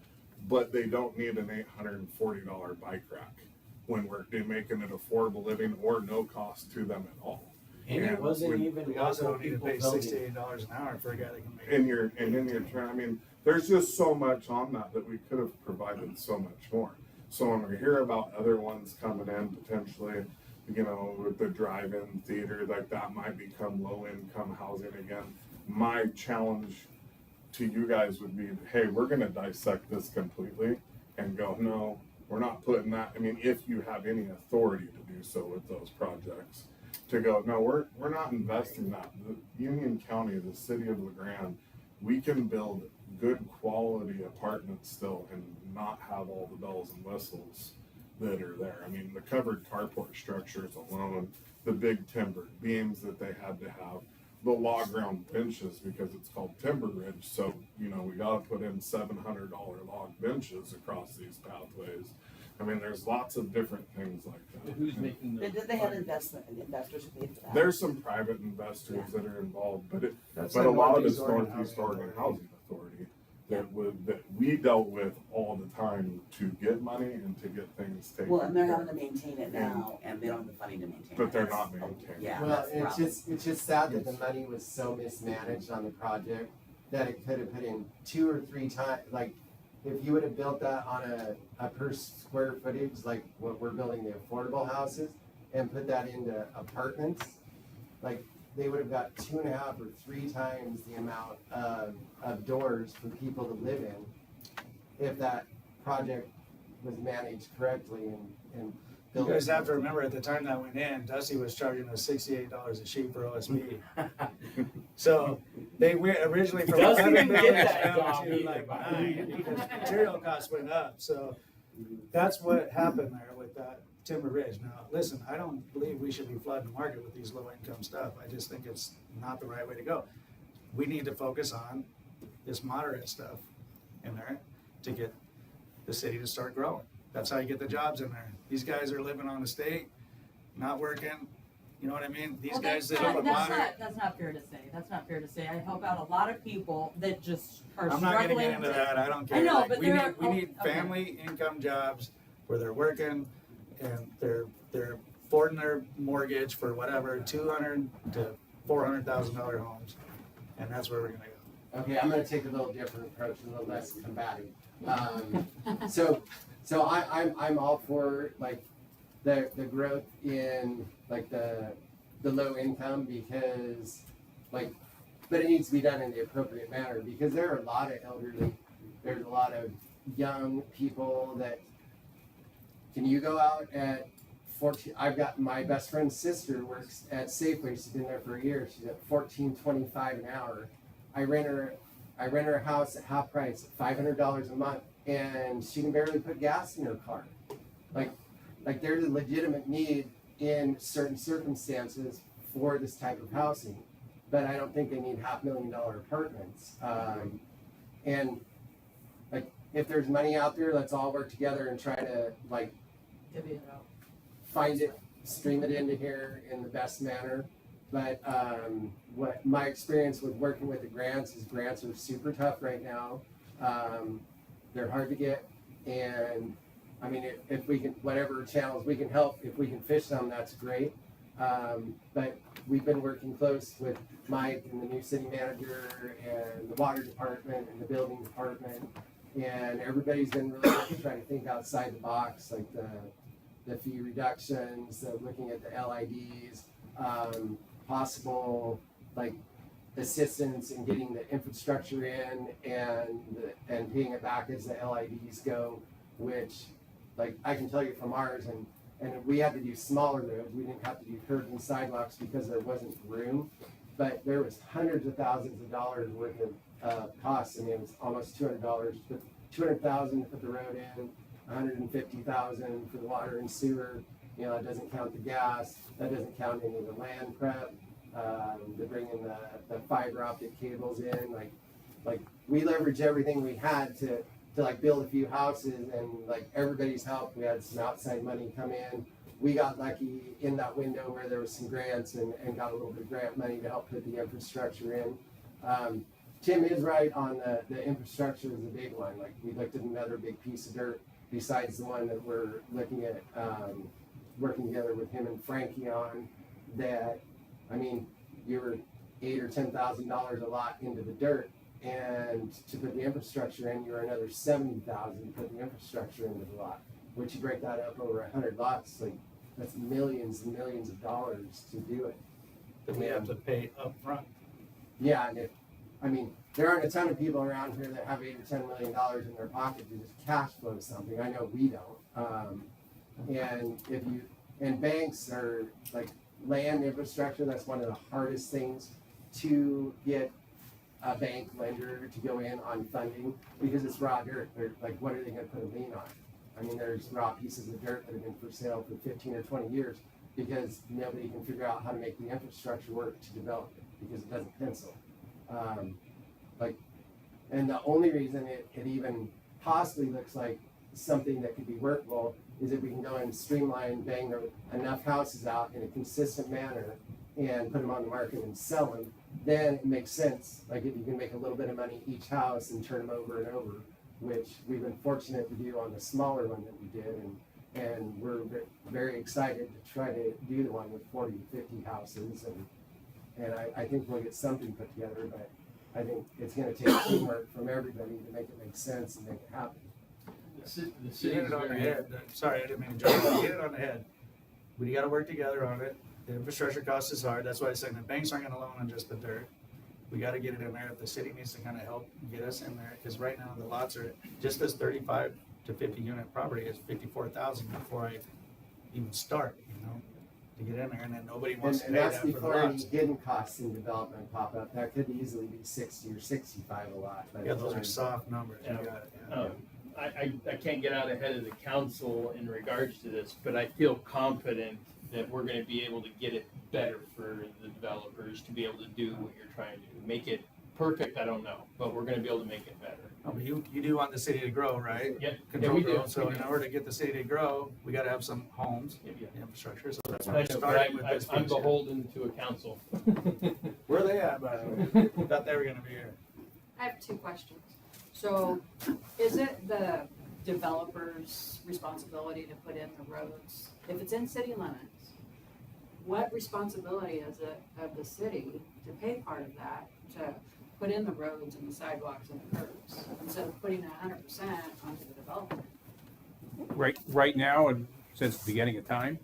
but they don't need an $840 bike rack when we're making it affordable living or no cost to them at all. And it wasn't when- even We also local don't need to people pay building. $68 an hour for a guy that can make. In your turn, I mean, there's just so much on that we could have provided so much more. So when we hear about other ones coming in potentially, with the drive-in theater, like that might become low-income housing again. My challenge to you guys would be, hey, we're gonna dissect this completely and go, no, we're not putting that, I mean, if you have any authority to do so with those projects, to go, no, we're not investing that. The Union County, the city of LeGrand, we can build good quality apartments still and not have all the bells and whistles that are there. I mean, the covered carport structures alone, the big timber beams that they had to have, the log ground benches because it's called Timber Ridge. So, we gotta put in $700 log benches across these pathways. I mean, there's lots of different things like that. Who's making the? Did they have investors who paid for that? There's some private investors that are involved, but That's a like lot of it's Northeast Northeast Oregon Oregon Housing Authority that we dealt with all the time to get money and to get things taken. Well, and they're care having of. to maintain it now, and they don't have the funding to maintain it. But they're That's- not maintaining it. Yeah, Well, that's the problem. it's just sad that the money was so mismanaged on the project that it could have put in 2 or 3 times, like, if you would have built that on a per square footage, like what we're building the affordable houses, and put that into apartments, like, they would have got 2.5 or 3 times the amount of doors for people to live in if that project was managed correctly and You guys have to remember, at the time that went in, Dusty was charging us $68 a sheet for OSB. So they went originally from Dusty 11 didn't get millage that down job to either, like but- 9 because material costs went up. So that's what happened there with that Timber Ridge. Now, listen, I don't believe we should be flooding the market with these low income stuff. I just think it's not the right way to go. We need to focus on this moderate stuff in there to get the city to start growing. That's how you get the jobs in there. These guys are living on the state, not working. You know what I mean? These Well, guys that's that not, live that's water. not, that's not fair to say. That's not fair to say. I help out a lot of people that just are I'm not gonna struggling. get into that. I don't care. I know, Like, but we there need, are- we need okay. family income jobs where they're working and they're affording their mortgage for whatever, $200,000 to $400,000 homes. And that's where we're gonna go. Okay, I'm gonna take a little different approach, a little less combative. So I'm all for like the growth in like the low income because like, but it needs to be done in the appropriate manner because there are a lot of elderly, there's a lot of young people that, can you go out at 14, I've got my best friend's sister works at Safeway, she's been there for a year, she's at $14.25 an hour. I rent her a house at half price, $500 a month, and she can barely put gas in her car. Like there's a legitimate need in certain circumstances for this type of housing, but I don't think they need $500,000 apartments. And like if there's money out there, let's all work together and try to like Divvy it out. find it, stream it into here in the best manner. But what my experience with working with the grants is grants are super tough right now. They're hard to get, and I mean, if we can, whatever channels we can help, if we can fish them, that's great. But we've been working close with Mike and the new city manager and the water department and the building department, and everybody's been really trying to think outside the box, like the fee reductions, looking at the LIDs, possible like assistance in getting the infrastructure in and paying it back as the LIDs go, which like I can tell you from ours, and we had to do smaller roads. We didn't have to do curbs and sidewalks because there wasn't room, but there was hundreds of thousands of dollars worth of costs. I mean, it was almost $200, but $200,000 to put the road in, $150,000 for the water and sewer. You know, that doesn't count the gas. That doesn't count any of the land prep. To bring in the fiber optic cables in, like we leveraged everything we had to like build a few houses, and like everybody's help. We had some outside money come in. We got lucky in that window where there was some grants and got a little bit of grant money to help put the infrastructure in. Tim is right on the infrastructure is a big one. Like we looked at another big piece of dirt besides the one that we're looking at working together with him and Frankie on that. I mean, you were $8,000 or $10,000 a lot into the dirt, and to put the infrastructure in, you're another $70,000 to put the infrastructure into the lot. Which you break that up over 100 lots, like that's millions and millions of dollars to do it. That we have to pay up front. Yeah, and I mean, there aren't a ton of people around here that have $8 or $10 million in their pocket to just cash flow something. I know we don't. And banks are like land infrastructure. That's one of the hardest things to get a bank lender to go in on funding because it's raw dirt. They're like, what are they going to put a lien on? I mean, there's raw pieces of dirt that have been for sale for 15 or 20 years because nobody can figure out how to make the infrastructure work to develop it because it doesn't pencil. And the only reason it even possibly looks like something that could be workable is if we can go and streamline, bang enough houses out in a consistent manner and put them on the market and sell them, then it makes sense. Like if you can make a little bit of money each house and turn them over and over, which we've been fortunate to do on the smaller one that we did, and we're very excited to try to do the one with 40 to 50 houses, and I think we'll get something put together, but I think it's gonna take teamwork from everybody to make it make sense and make it happen. You hit it on the head. Sorry, I didn't mean to jump. You hit it on the head. We gotta work together on it. The infrastructure cost is hard. That's why I said the banks aren't gonna loan on just the dirt. We gotta get it in there. If the city needs to kind of help get us in there, because right now the lots are, just this 35 to 50 unit property is $54,000 before I even start, to get in there, and then nobody wants to And pay that's that for the before any lots. hidden costs in development pop up. That could easily be 60 or 65 a lot. by the Yeah, those are time- soft numbers, you Yeah. got it, yeah. I can't get out ahead of the council in regards to this, but I feel confident that we're gonna be able to get it better for the developers to be able to do what you're trying to do. Make it perfect, I don't know, but we're gonna be able to make it better. Oh, but you do want the city to grow, right? Yep. Control we do. growth, so We in do. order to get the city to grow, we gotta have some homes, Yeah. infrastructure, so that's I why we're know, but starting with this. I'm piece here. beholden to a council. Where are they at, by the way? Thought they were gonna be here. I have two questions. So is it the developer's responsibility to put in the roads? If it's in city limits, what responsibility is it of the city to pay part of that, to put in the roads and the sidewalks and the curbs, instead of putting 100% onto the developer? Right now, and since the beginning of time,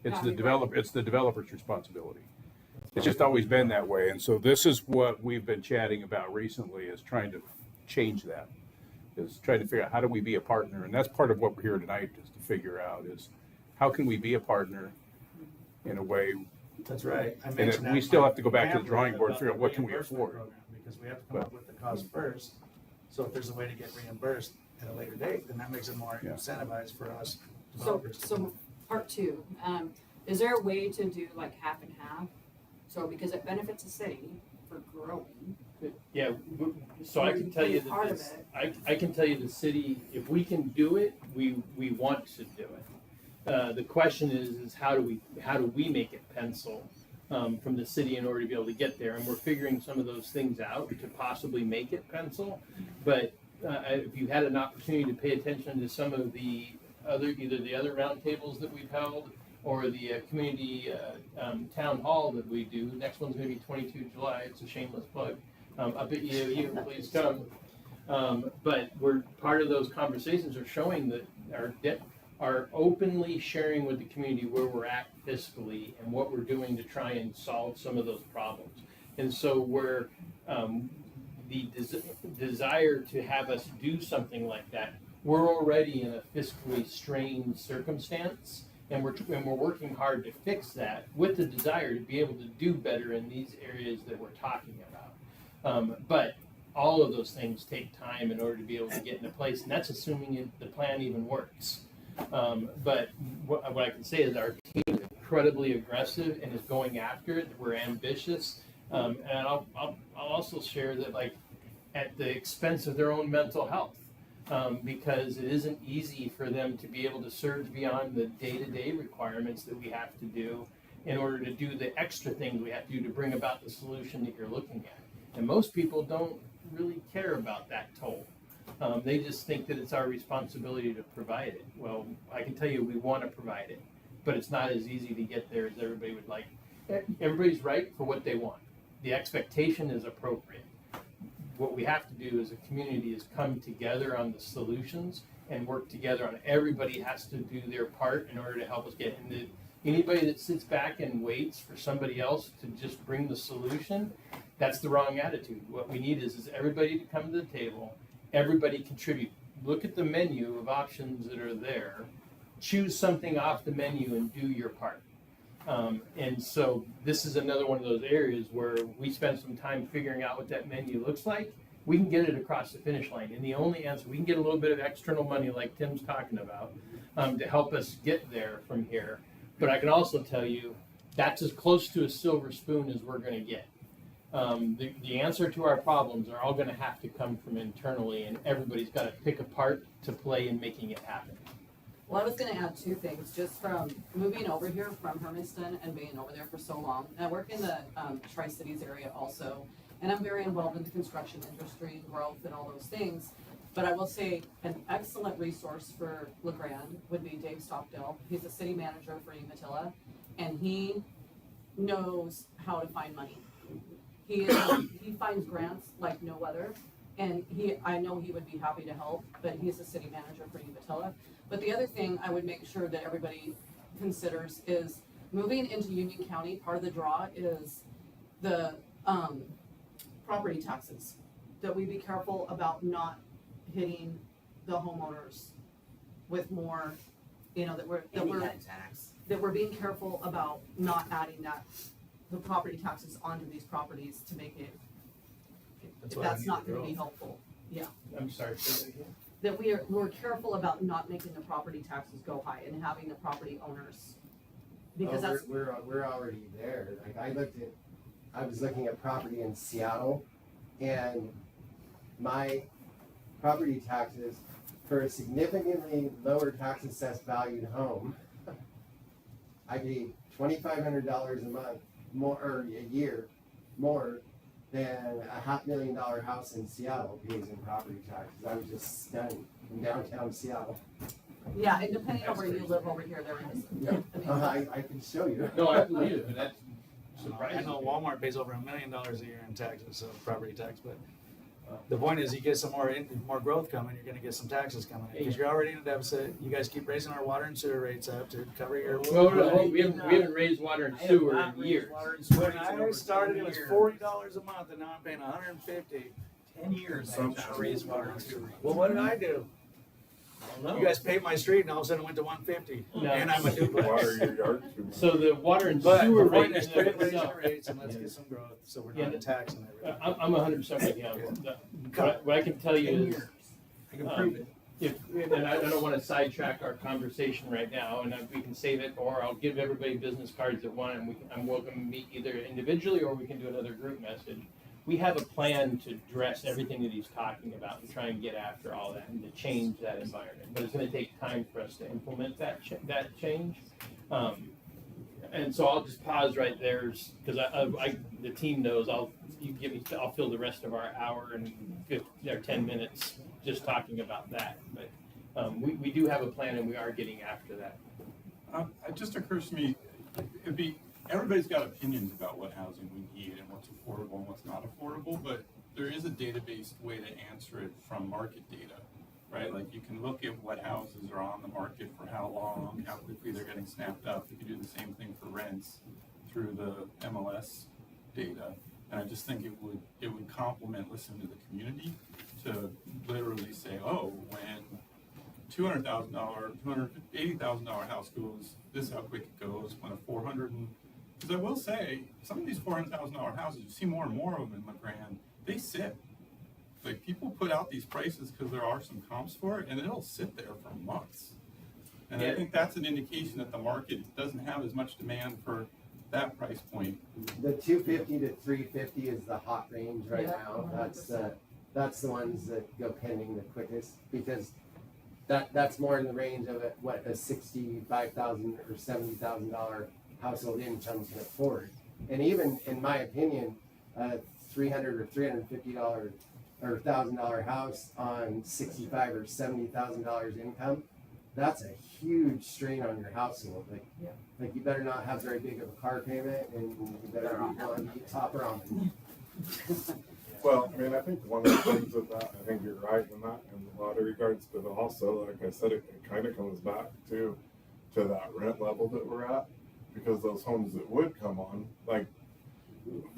it's Yeah, the you're developer's responsibility. It's just always been that way, and so this is what we've been chatting about recently, is trying to change that. Is trying to figure out how do we be a partner, and that's part of what we're here tonight, is to figure out is how can we be a partner in a way. That's right. I And mentioned then we that still in have to go back to the my drawing board and pamphlet figure out what can we about the afford. reimbursement program, because we have to come up with the cost first. So if there's a way to get reimbursed at a later date, then that makes it more Yeah. incentivized for us So, developers. so part two, is there a way to do like half and half? So because it benefits the city for growing. Yeah, so I can tell you that Part of this, it. I can tell you the city, if we can do it, we want to do it. The question is how do we make it pencil from the city in order to be able to get there? And we're figuring some of those things out to possibly make it pencil. But if you had an opportunity to pay attention to some of the either the other roundtables that we've held or the community town hall that we do, next one's gonna be 22 July, it's a shameless plug. Up at EOU, please come. But we're part of those conversations are showing that are openly sharing with the community where we're at fiscally and what we're doing to try and solve some of those problems. And so where the desire to have us do something like that, we're already in a fiscally strained circumstance, and we're working hard to fix that with the desire to be able to do better in these areas that we're talking about. But all of those things take time in order to be able to get into place, and that's assuming the plan even works. But what I can say is our team is incredibly aggressive and is going after it. We're ambitious, and I'll also share that like at the expense of their own mental health. Because it isn't easy for them to be able to surge beyond the day-to-day requirements that we have to do in order to do the extra things we have to do to bring about the solution that you're looking at. And most people don't really care about that toll. They just think that it's our responsibility to provide it. Well, I can tell you we want to provide it, but it's not as easy to get there as everybody would like. Everybody's right for what they want. The expectation is appropriate. What we have to do as a community is come together on the solutions and work together on it. Everybody has to do their part in order to help us get in. Anybody that sits back and waits for somebody else to just bring the solution, that's the wrong attitude. What we need is everybody to come to the table, everybody contribute. Look at the menu of options that are there, choose something off the menu and do your part. And so this is another one of those areas where we spend some time figuring out what that menu looks like. We can get it across the finish line. And the only answer, we can get a little bit of external money like Tim's talking about to help us get there from here. But I can also tell you that's as close to a silver spoon as we're going to get. The answer to our problems are all going to have to come from internally, and everybody's got to pick a part to play in making it happen. Well, I was gonna add two things, just from moving over here from Hermiston and being over there for so long. And I work in the Tri-Cities area also, and I'm very involved in the construction industry, growth and all those things. But I will say an excellent resource for LeGrand would be Dave Stockdale. He's the city manager for Umatilla, and he knows how to find money. He finds grants like no other, and I know he would be happy to help, but he's the city manager for Umatilla. But the other thing I would make sure that everybody considers is moving into Union County, part of the draw is the property taxes. That we be careful about not hitting the homeowners with more you know, that we're, And we had a tax. that we're being careful about not adding the property taxes onto these properties to make it, if why we that's need not the gonna be growth. helpful. I'm sorry, say that again. That we're careful about not making the property taxes go high and having the property owners. Because Oh, that's, we're already there. Like I was looking at property in Seattle, and my property taxes for a significantly lower tax assessed valued home, I paid $2,500 a month more, or a year more than a $500,000 house in Seattle pays in property taxes. I was just stunned in downtown Seattle. yeah, and depending on where you live over here, there is. Yeah. I can show you. No, I believe it, but that's I surprising. know Walmart pays over $1 million a year in taxes, so property tax, but the point is you get some more growth coming, you're gonna get some taxes coming in, because you're already in a deficit. You guys keep raising our water and sewer rates up to cover your. Well, no, we haven't raised water and sewer in years. When I started, it was $40 a month, and now I'm paying $150. 10 years I've not raised water and sewer. Well, what did I do? You guys paid my street, and all of a sudden it went to $150, No. and I'm a Water duplex. your yard too much. So the water and But sewer the rate point is, in quit and of raising itself. the rates and let's get some growth, so we're not taxing everything. I'm 100% with you on that. What I can tell you 10 is, years. I can prove it. and I don't want to sidetrack our conversation right now, and we can save it, or I'll give everybody business cards that want, and I'm welcome to meet either individually or we can do another group message. We have a plan to address everything that he's talking about and try and get after all that and to change that environment. But it's going to take time for us to implement that change. And so I'll just pause right there because the team knows I'll fill the rest of our hour and 10 minutes just talking about that. But we do have a plan and we are getting after that. It just occurs to me, everybody's got opinions about what housing we need and what's affordable and what's not affordable, but there is a database way to answer it from market data, right? Like you can look at what houses are on the market for how long, how quickly they're getting snapped up. You can do the same thing for rents through the MLS data. And I just think it would complement listening to the community to literally say, oh, when $200,000, $280,000 house goes, this is how quick it goes. When a because I will say, some of these $400,000 houses, you see more and more of them in LeGrand, they sit. Like people put out these prices because there are some comps for it, and it'll sit there for months. And I think that's an indication that the market doesn't have as much demand for that price point. The 250 to 350 is the hot range right now. That's the ones that go pending the quickest, because that's more in the range of what a $65,000 or $70,000 household income can afford. And even in my opinion, $300 or $350 or $1,000 house on $65,000 or $70,000 income, that's a huge strain on your household. Like you better not have very big of a car payment, and you better be willing to eat top ramen. Well, I mean, I think one of the things with that, I think you're right in that in a lot of regards, but also, like I said, it kind of comes back to that rent level that we're at, because those homes that would come on, like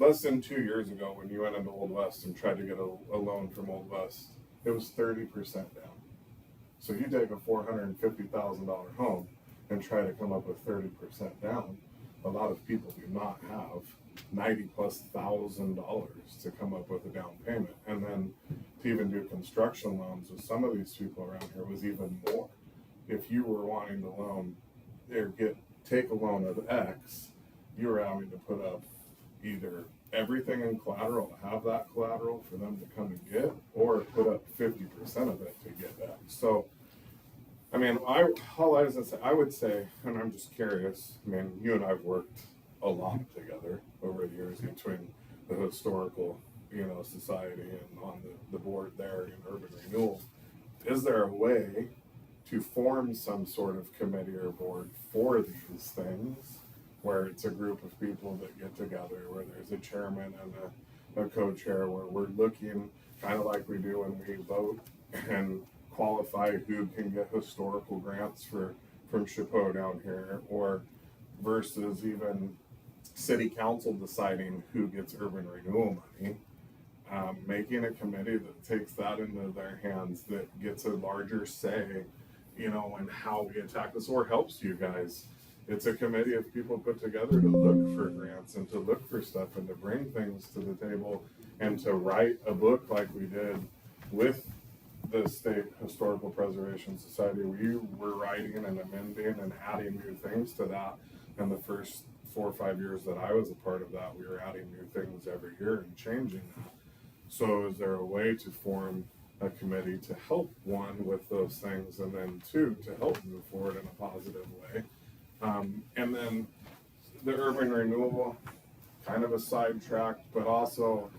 less than 2 years ago when you went into Old West and tried to get a loan from Old West, it was 30% down. So you take a $450,000 home and try to come up with 30% down. A lot of people do not have $90,000+ to come up with a down payment, and then to even do construction loans with some of these people around here was even more. If you were wanting to loan or take a loan of X, you were having to put up either everything in collateral to have that collateral for them to come and get, or put up 50% of it to get X. So, I mean, I would say, and I'm just curious, I mean, you and I've worked a lot together over the years between the historical, society and on the board there in urban renewal. Is there a way to form some sort of committee or board for these things, where it's a group of people that get together, where there's a chairman and a co-chair, where we're looking kind of like we do when we vote and qualify who can get historical grants from Chapeau down here, or versus even city council deciding who gets urban renewal money, making a committee that takes that into their hands, that gets a larger say you know, and how we attack this, or helps you guys. It's a committee of people put together to look for grants and to look for stuff and to bring things to the table and to write a book like we did with the State Historical Preservation Society. We were writing and amending and adding new things to that. And the first 4 or 5 years that I was a part of that, we were adding new things every year and changing that. So is there a way to form a committee to help, one, with those things, and then two, to help move forward in a positive way? And then the urban renewal, kind of a sidetrack, but also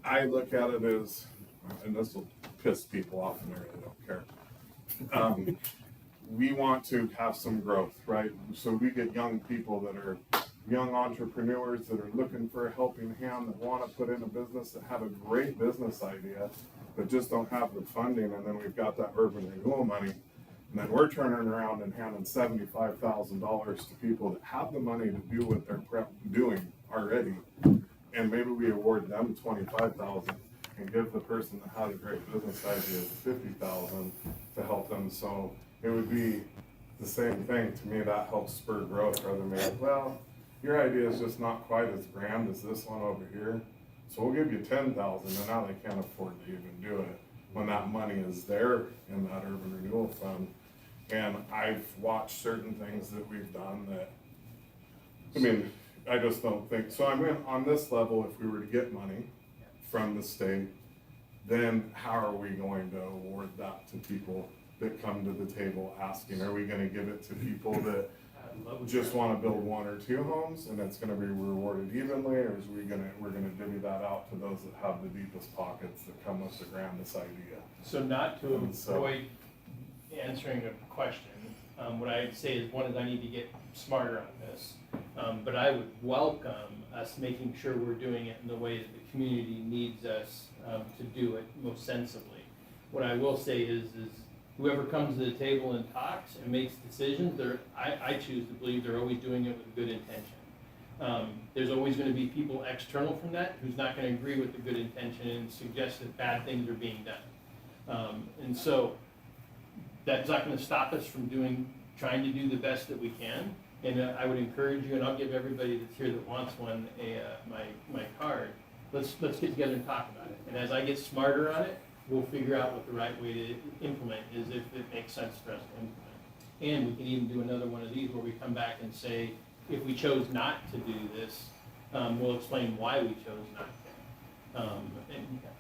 I look at it as, and this will piss people off and I really don't care. We want to have some growth, right? So we get young people that are young entrepreneurs that are looking for a helping hand, that want to put in a business, that have a great business idea, but just don't have the funding. And then we've got that urban renewal money. And then we're turning around and handing $75,000 to people that have the money to do what they're doing already. And maybe we award them $25,000 and give the person that had a great business idea $50,000 to help them. So it would be the same thing. To me, that helps spur growth rather than maybe, well, your idea is just not quite as grand as this one over here. So we'll give you $10,000, and now they can't afford to even do it when that money is there in that urban renewal fund. And I've watched certain things that we've done that, I mean, I just don't think, so I mean, on this level, if we were to get money from the state, then how are we going to award that to people that come to the table asking? Are we gonna give it to people that just wanna build 1 or 2 homes and it's gonna be rewarded evenly, or is we're gonna divvy that out to those that have the deepest pockets that come with the grandest idea? So not to And so- avoid answering a question, what I'd say is, one is I need to get smarter on this. But I would welcome us making sure we're doing it in the way that the community needs us to do it most sensibly. What I will say is whoever comes to the table and talks and makes decisions, I choose to believe they're always doing it with good intention. There's always going to be people external from that who's not going to agree with the good intention and suggest that bad things are being done. And so that's not going to stop us from trying to do the best that we can. And I would encourage you, and I'll give everybody that's here that wants one my card. Let's get together and talk about it. And as I get smarter on it, we'll figure out what the right way to implement is, if it makes sense for us to implement. And we can even do another one of these where we come back and say, if we chose not to do this, we'll explain why we chose not to.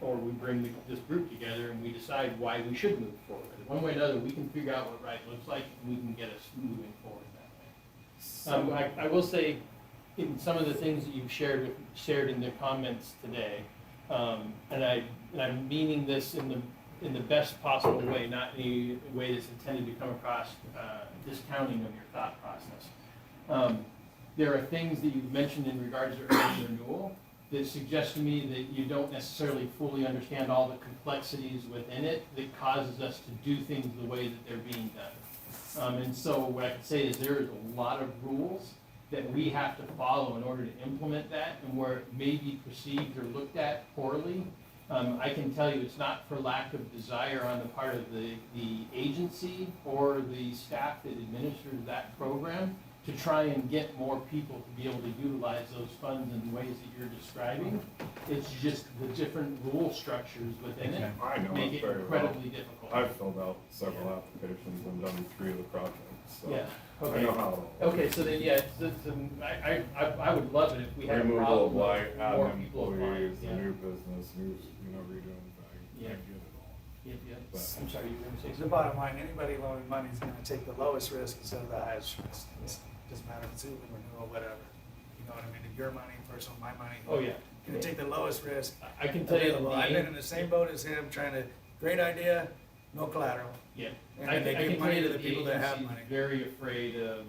Or we bring this group together and we decide why we should move forward. One way or another, we can figure out what right looks like, and we can get us moving forward that way. I will say, in some of the things that you've shared in the comments today, and I'm meaning this in the best possible way, not in a way that's intended to come across discounting of your thought process. There are things that you've mentioned in regards to urban renewal that suggest to me that you don't necessarily fully understand all the complexities within it that causes us to do things the way that they're being done. And so what I can say is there is a lot of rules that we have to follow in order to implement that, and where it may be perceived or looked at poorly. I can tell you it's not for lack of desire on the part of the agency or the staff that administers that program to try and get more people to be able to utilize those funds in the ways that you're describing. It's just the different rule structures within it I know make it it very incredibly well. difficult. I've filled out several applications and done 3 of the projects, so Yeah, I okay. know how. Okay, so then, yeah, I would love it if we had a Removal problem of light, with add more people applying. employees, Yeah. new business, new, redoing, I Yeah. get it all. Yep, yep. But- I'm sorry, you were gonna say The something? bottom line, anybody loaning money is gonna take the lowest risk instead of the highest risk. It doesn't matter if it's urban renewal, whatever. You know what I mean? If your money, personal, my money. Oh, yeah. Gonna take the lowest risk I can tell you, available. I've been in the the same boat as him, trying to, great idea, no collateral. yeah. And I then they can give tell money you to the people that have agency's money. very afraid of,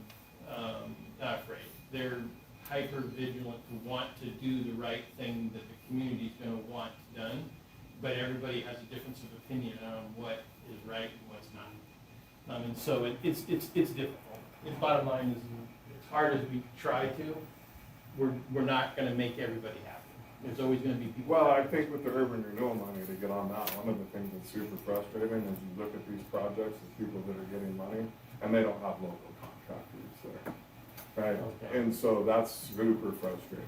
not afraid, they're hyper vigilant to want to do the right thing that the community's gonna want done, but everybody has a difference of opinion on what is right and what's not. And so it's difficult. The bottom line is, as hard as we try to, we're not gonna make everybody happy. There's always gonna be people. Well, I think with the urban renewal money, to get on that, one of the things that's super frustrating is you look at these projects with people that are getting money, and they don't have local contractors there. Right, Okay. and so that's super frustrating.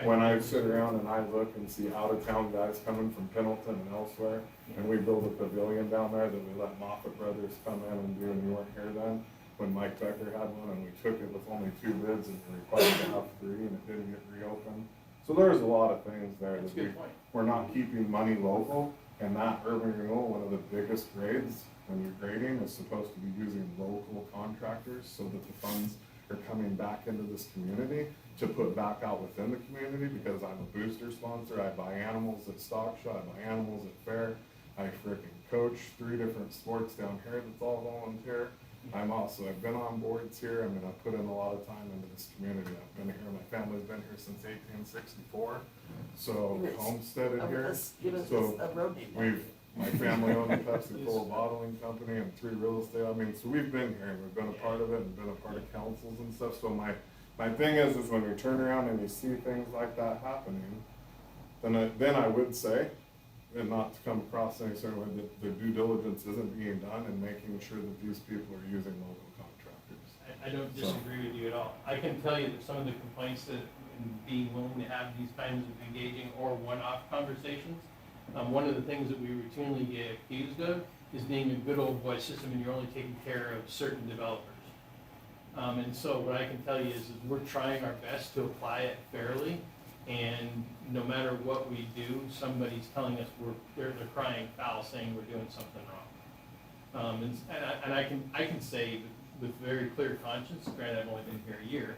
When I sit around and I look and see out-of-town guys coming from Pendleton and elsewhere, and we build a pavilion down there that we let Moffett Brothers come in and do, and you weren't here then, when Mike Becker had one, and we took it with only 2 bids and we required to have 3, and it didn't get reopened. So there's a lot of things there That's a that good point. we're not keeping money local, and that urban renewal, one of the biggest grades when you're grading is supposed to be using local contractors so that the funds are coming back into this community to put back out within the community, because I'm a booster sponsor, I buy animals at Stock Show, I buy animals at Fair, I frickin' coach 3 different sports down here that's all volunteer. I've been on boards here, I mean, I put in a lot of time into this community, I've been here, my family's been here since 1864, so Give us- homesteaded here. Give us So a road name. My family owns a Pepsi-Cola bottling company and 3 real estate, I mean, so we've been here, we've been a part of it, and been a part of councils and stuff, so my thing is when you turn around and you see things like that happening, then I would say, and not to come across any certain way, that the due diligence isn't being done and making sure that these people are using local contractors. I don't disagree with you at all. I can tell you that some of the complaints that, and being willing to have these kinds of engaging or one-off conversations, one of the things that we routinely get accused of is being a good old boy system and you're only taking care of certain developers. And so what I can tell you is we're trying our best to apply it fairly, and no matter what we do, somebody's telling us they're crying foul, saying we're doing something wrong. And I can say with very clear conscience, granted I've only been here a year,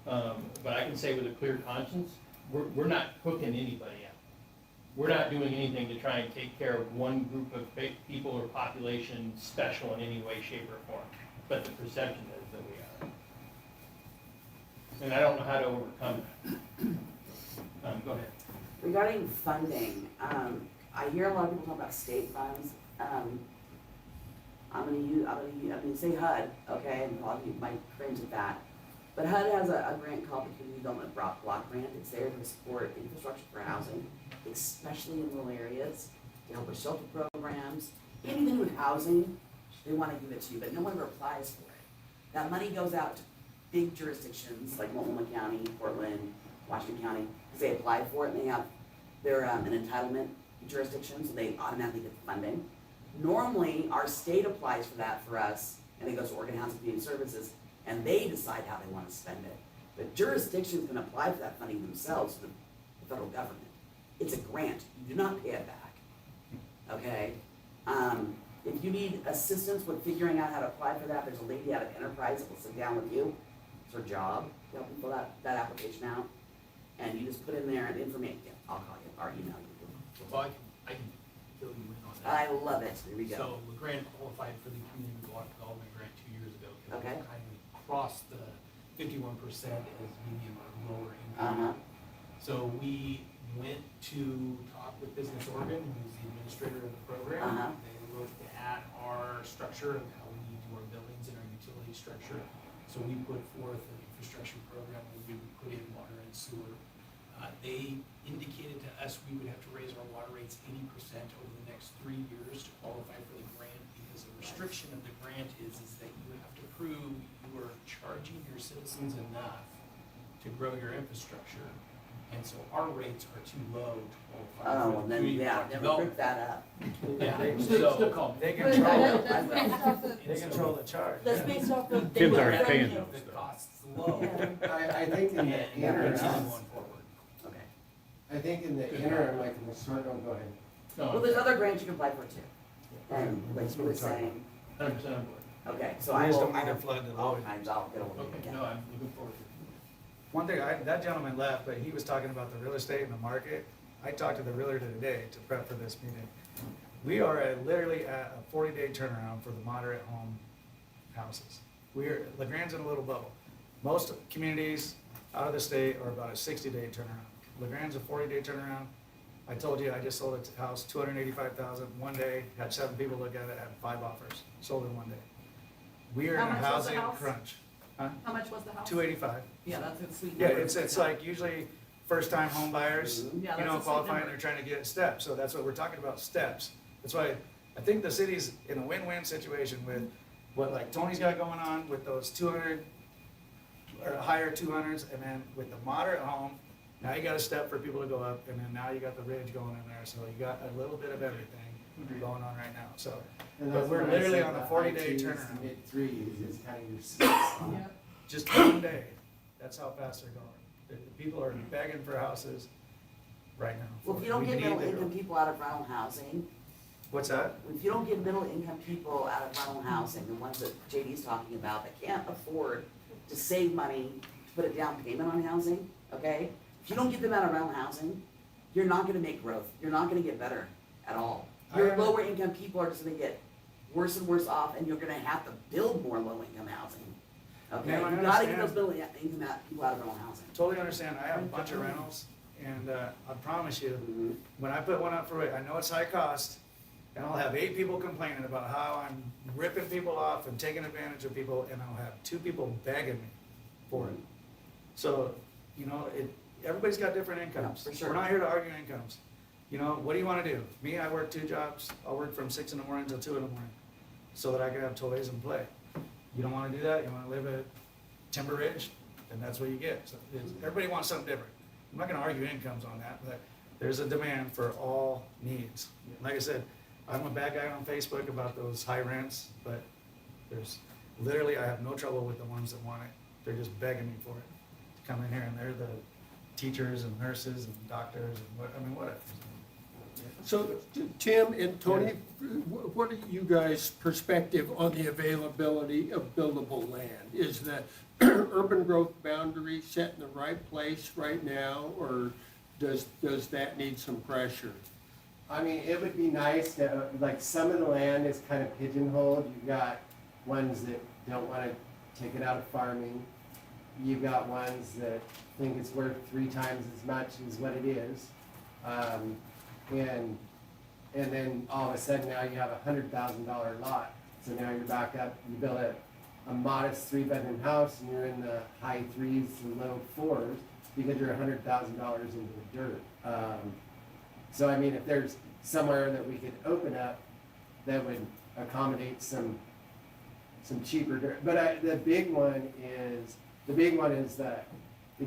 but I can say with a clear conscience, we're not hooking anybody out. We're not doing anything to try and take care of one group of people or population special in any way, shape, or form, but the perception is that we are. And I don't know how to overcome that. Go ahead. Regarding funding, I hear a lot of people talk about state funds. I'm gonna say HUD, okay, and a lot of you might cringe at that. But HUD has a grant called the Community Development Block Grant. It's there to support infrastructure for housing, especially in rural areas, to help with shelter programs, anything with housing, they wanna give it to you, but no one ever applies for it. That money goes out to big jurisdictions like Multnomah County, Portland, Washington County, because they apply for it and they have, they're an entitlement jurisdiction, so they automatically get the funding. Normally, our state applies for that for us, and it goes to Oregon Housing and Community Services, and they decide how they want to spend it. But jurisdictions can apply for that funding themselves to the federal government. It's a grant, you do not pay it back, okay? If you need assistance with figuring out how to apply for that, there's a lady out of Enterprise that will sit down with you. It's her job, to help you fill that application out. And you just put in there and information, yeah, I'll call you, or email you. So I can fill you in on that. I love it, here we go. So LeGrand qualified for the community development grant 2 years ago. 'Cause we Okay. kind of crossed the 51% as medium or lower Uh-huh, income. So we went to talk with Business Oregon, who's the administrator of the program. Uh-huh. They looked at our structure of how we do our buildings and our utility structure. So we put forth an infrastructure program where we would put in water and sewer. They indicated to us we would have to raise our water rates 80% over the next 3 years to qualify for the grant, because the restriction of the grant is that you have to prove you are charging your citizens enough to grow your infrastructure. And so our rates are too low to qualify. oh, for well, the then, community yeah, never development. pick that up. Yeah, Still so, call me. They I control, will, I will. they control the charge. That's based off of. Kids aren't paying the those. cost's low. I think in And the that's interim, going forward. Okay, I think in the interim, like in the short, go ahead. well, there's other grants you can apply for too. And like you were saying, 100% on board. okay, so We I just will, don't need to flood the all load. kinds, I'll get a hold of Okay, you no, again. I'm looking forward to it. One thing, that gentleman left, but he was talking about the real estate and the market. I talked to the realtor today to prep for this meeting. We are literally at a 40-day turnaround for the moderate home houses. LeGrand's in a little bubble. Most communities out of the state are about a 60-day turnaround. LeGrand's a 40-day turnaround. I told you, I just sold a house, $285,000, one day, had 7 people look at it, had 5 offers, sold in one day. We are in How a much was the housing house? crunch. How much was the house? 285. Yeah, that's a sweet Yeah, number. it's like usually first-time home buyers, Yeah, you know, that's a sweet qualifying, number. they're trying to get steps, so that's what we're talking about, steps. That's why I think the city's in a win-win situation with what like Tony's got going on with those 200 or higher 200s, and then with the moderate home, now you got a step for people to go up, and then now you got the ridge going in there, so you got a little bit of everything going on right now, so. And But that's we're when I literally said on a the 40-day high twos to turnaround. Mid threes is kind of your sweet spot. Yep. Just one day, that's how fast they're going. The people are begging for houses right now. Well, if you don't We get need middle the income growth. people out of rental housing, What's that? if you don't get middle income people out of rental housing, the ones that JD's talking about, that can't afford to save money to put a down payment on housing, okay? If you don't get them out of rental housing, you're not gonna make growth, you're not gonna get better at all. Your lower income people are just gonna get worse and worse off, and you're gonna have to build more low income housing. Okay, Ma'am, I you gotta get understand. those middle income people out of rental housing. Totally understand. I have a bunch of rentals, and I promise you, when I put one up for rent, I know it's high cost, and I'll have 8 people complaining about how I'm ripping people off and taking advantage of people, and I'll have 2 people begging me for it. So, you know, everybody's got different incomes. Yeah, for sure. We're not here to argue incomes. You know, what do you wanna do? Me, I work 2 jobs. I'll work from 6 in the morning till 2 in the morning, so that I can have toys and play. You don't wanna do that? You wanna live at Timber Ridge? Then that's what you get. So everybody wants something different. I'm not gonna argue incomes on that, but there's a demand for all needs. Like I said, I'm a bad guy on Facebook about those high rents, but there's, literally, I have no trouble with the ones that want it. They're just begging me for it, to come in here, and they're the teachers and nurses and doctors and whatever. So, Tim and Tony, what are you guys' perspective on the availability of buildable land? Is the urban growth boundary set in the right place right now, or does that need some pressure? I mean, it would be nice to, like, some of the land is kind of pigeonholed. You've got ones that don't want to take it out of farming. You've got ones that think it's worth 3 times as much as what it is. And then all of a sudden now you have a $100,000 lot. So now you're back up, you build a modest 3-bedroom house and you're in the high 3s and low 4s because you're $100,000 into the dirt. So I mean, if there's somewhere that we could open up that would accommodate some cheaper dirt. But the big one is the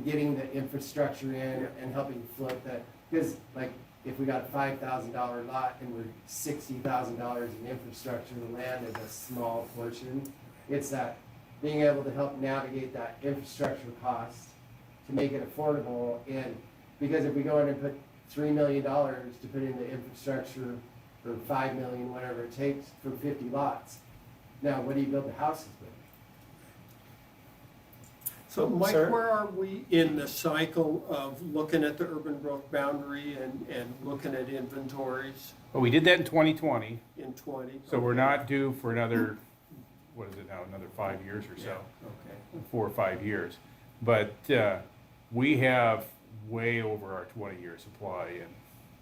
getting the infrastructure in and helping float that. Because like if we got a $5,000 lot and we're $60,000 in infrastructure, the land is a small portion. It's that being able to help navigate that infrastructure cost to make it affordable. And because if we go in and put $3 million to put in the infrastructure, or $5 million, whatever it takes, for 50 lots. Now, what do you build the houses with? So Mike, Sir? where are we in the cycle of looking at the urban growth boundary and looking at inventories Well, we did that in 2020, in 20? so we're not due for another, what is it now, another 5 years or so, Okay. 4 or 5 years. But we have way over our 20-year supply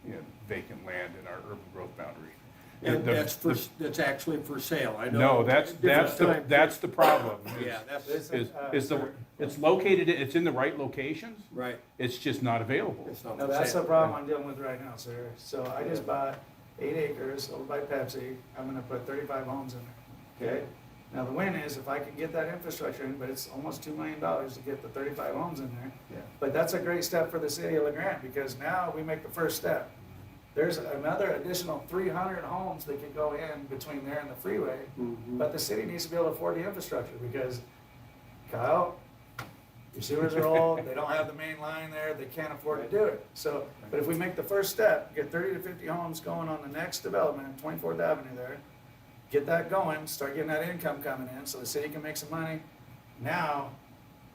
in vacant land in our urban growth boundary. And The- that's actually for sale, I know. No, different time- that's the problem. Yeah, that's, It's located, it's in the right locations, right, it's just not available. it's not No, for that's sale. the problem I'm dealing with right now, sir. So I just bought 8 acres over by Pepsi. I'm gonna put 35 homes in there, okay? Now, the win is if I can get that infrastructure in, but it's almost $2 million to get the 35 homes in there. Yeah. But that's a great step for the city of LeGrand, because now we make the first step. There's another additional 300 homes that could go in between there and the freeway, Mhm. but the city needs to be able to afford the infrastructure, because Kyle, your sewers are old, they don't have the main line there, they can't afford to do it. So, but if we make the first step, get 30 to 50 homes going on the next development, 24th Avenue there, get that going, start getting that income coming in, so the city can make some money. Now,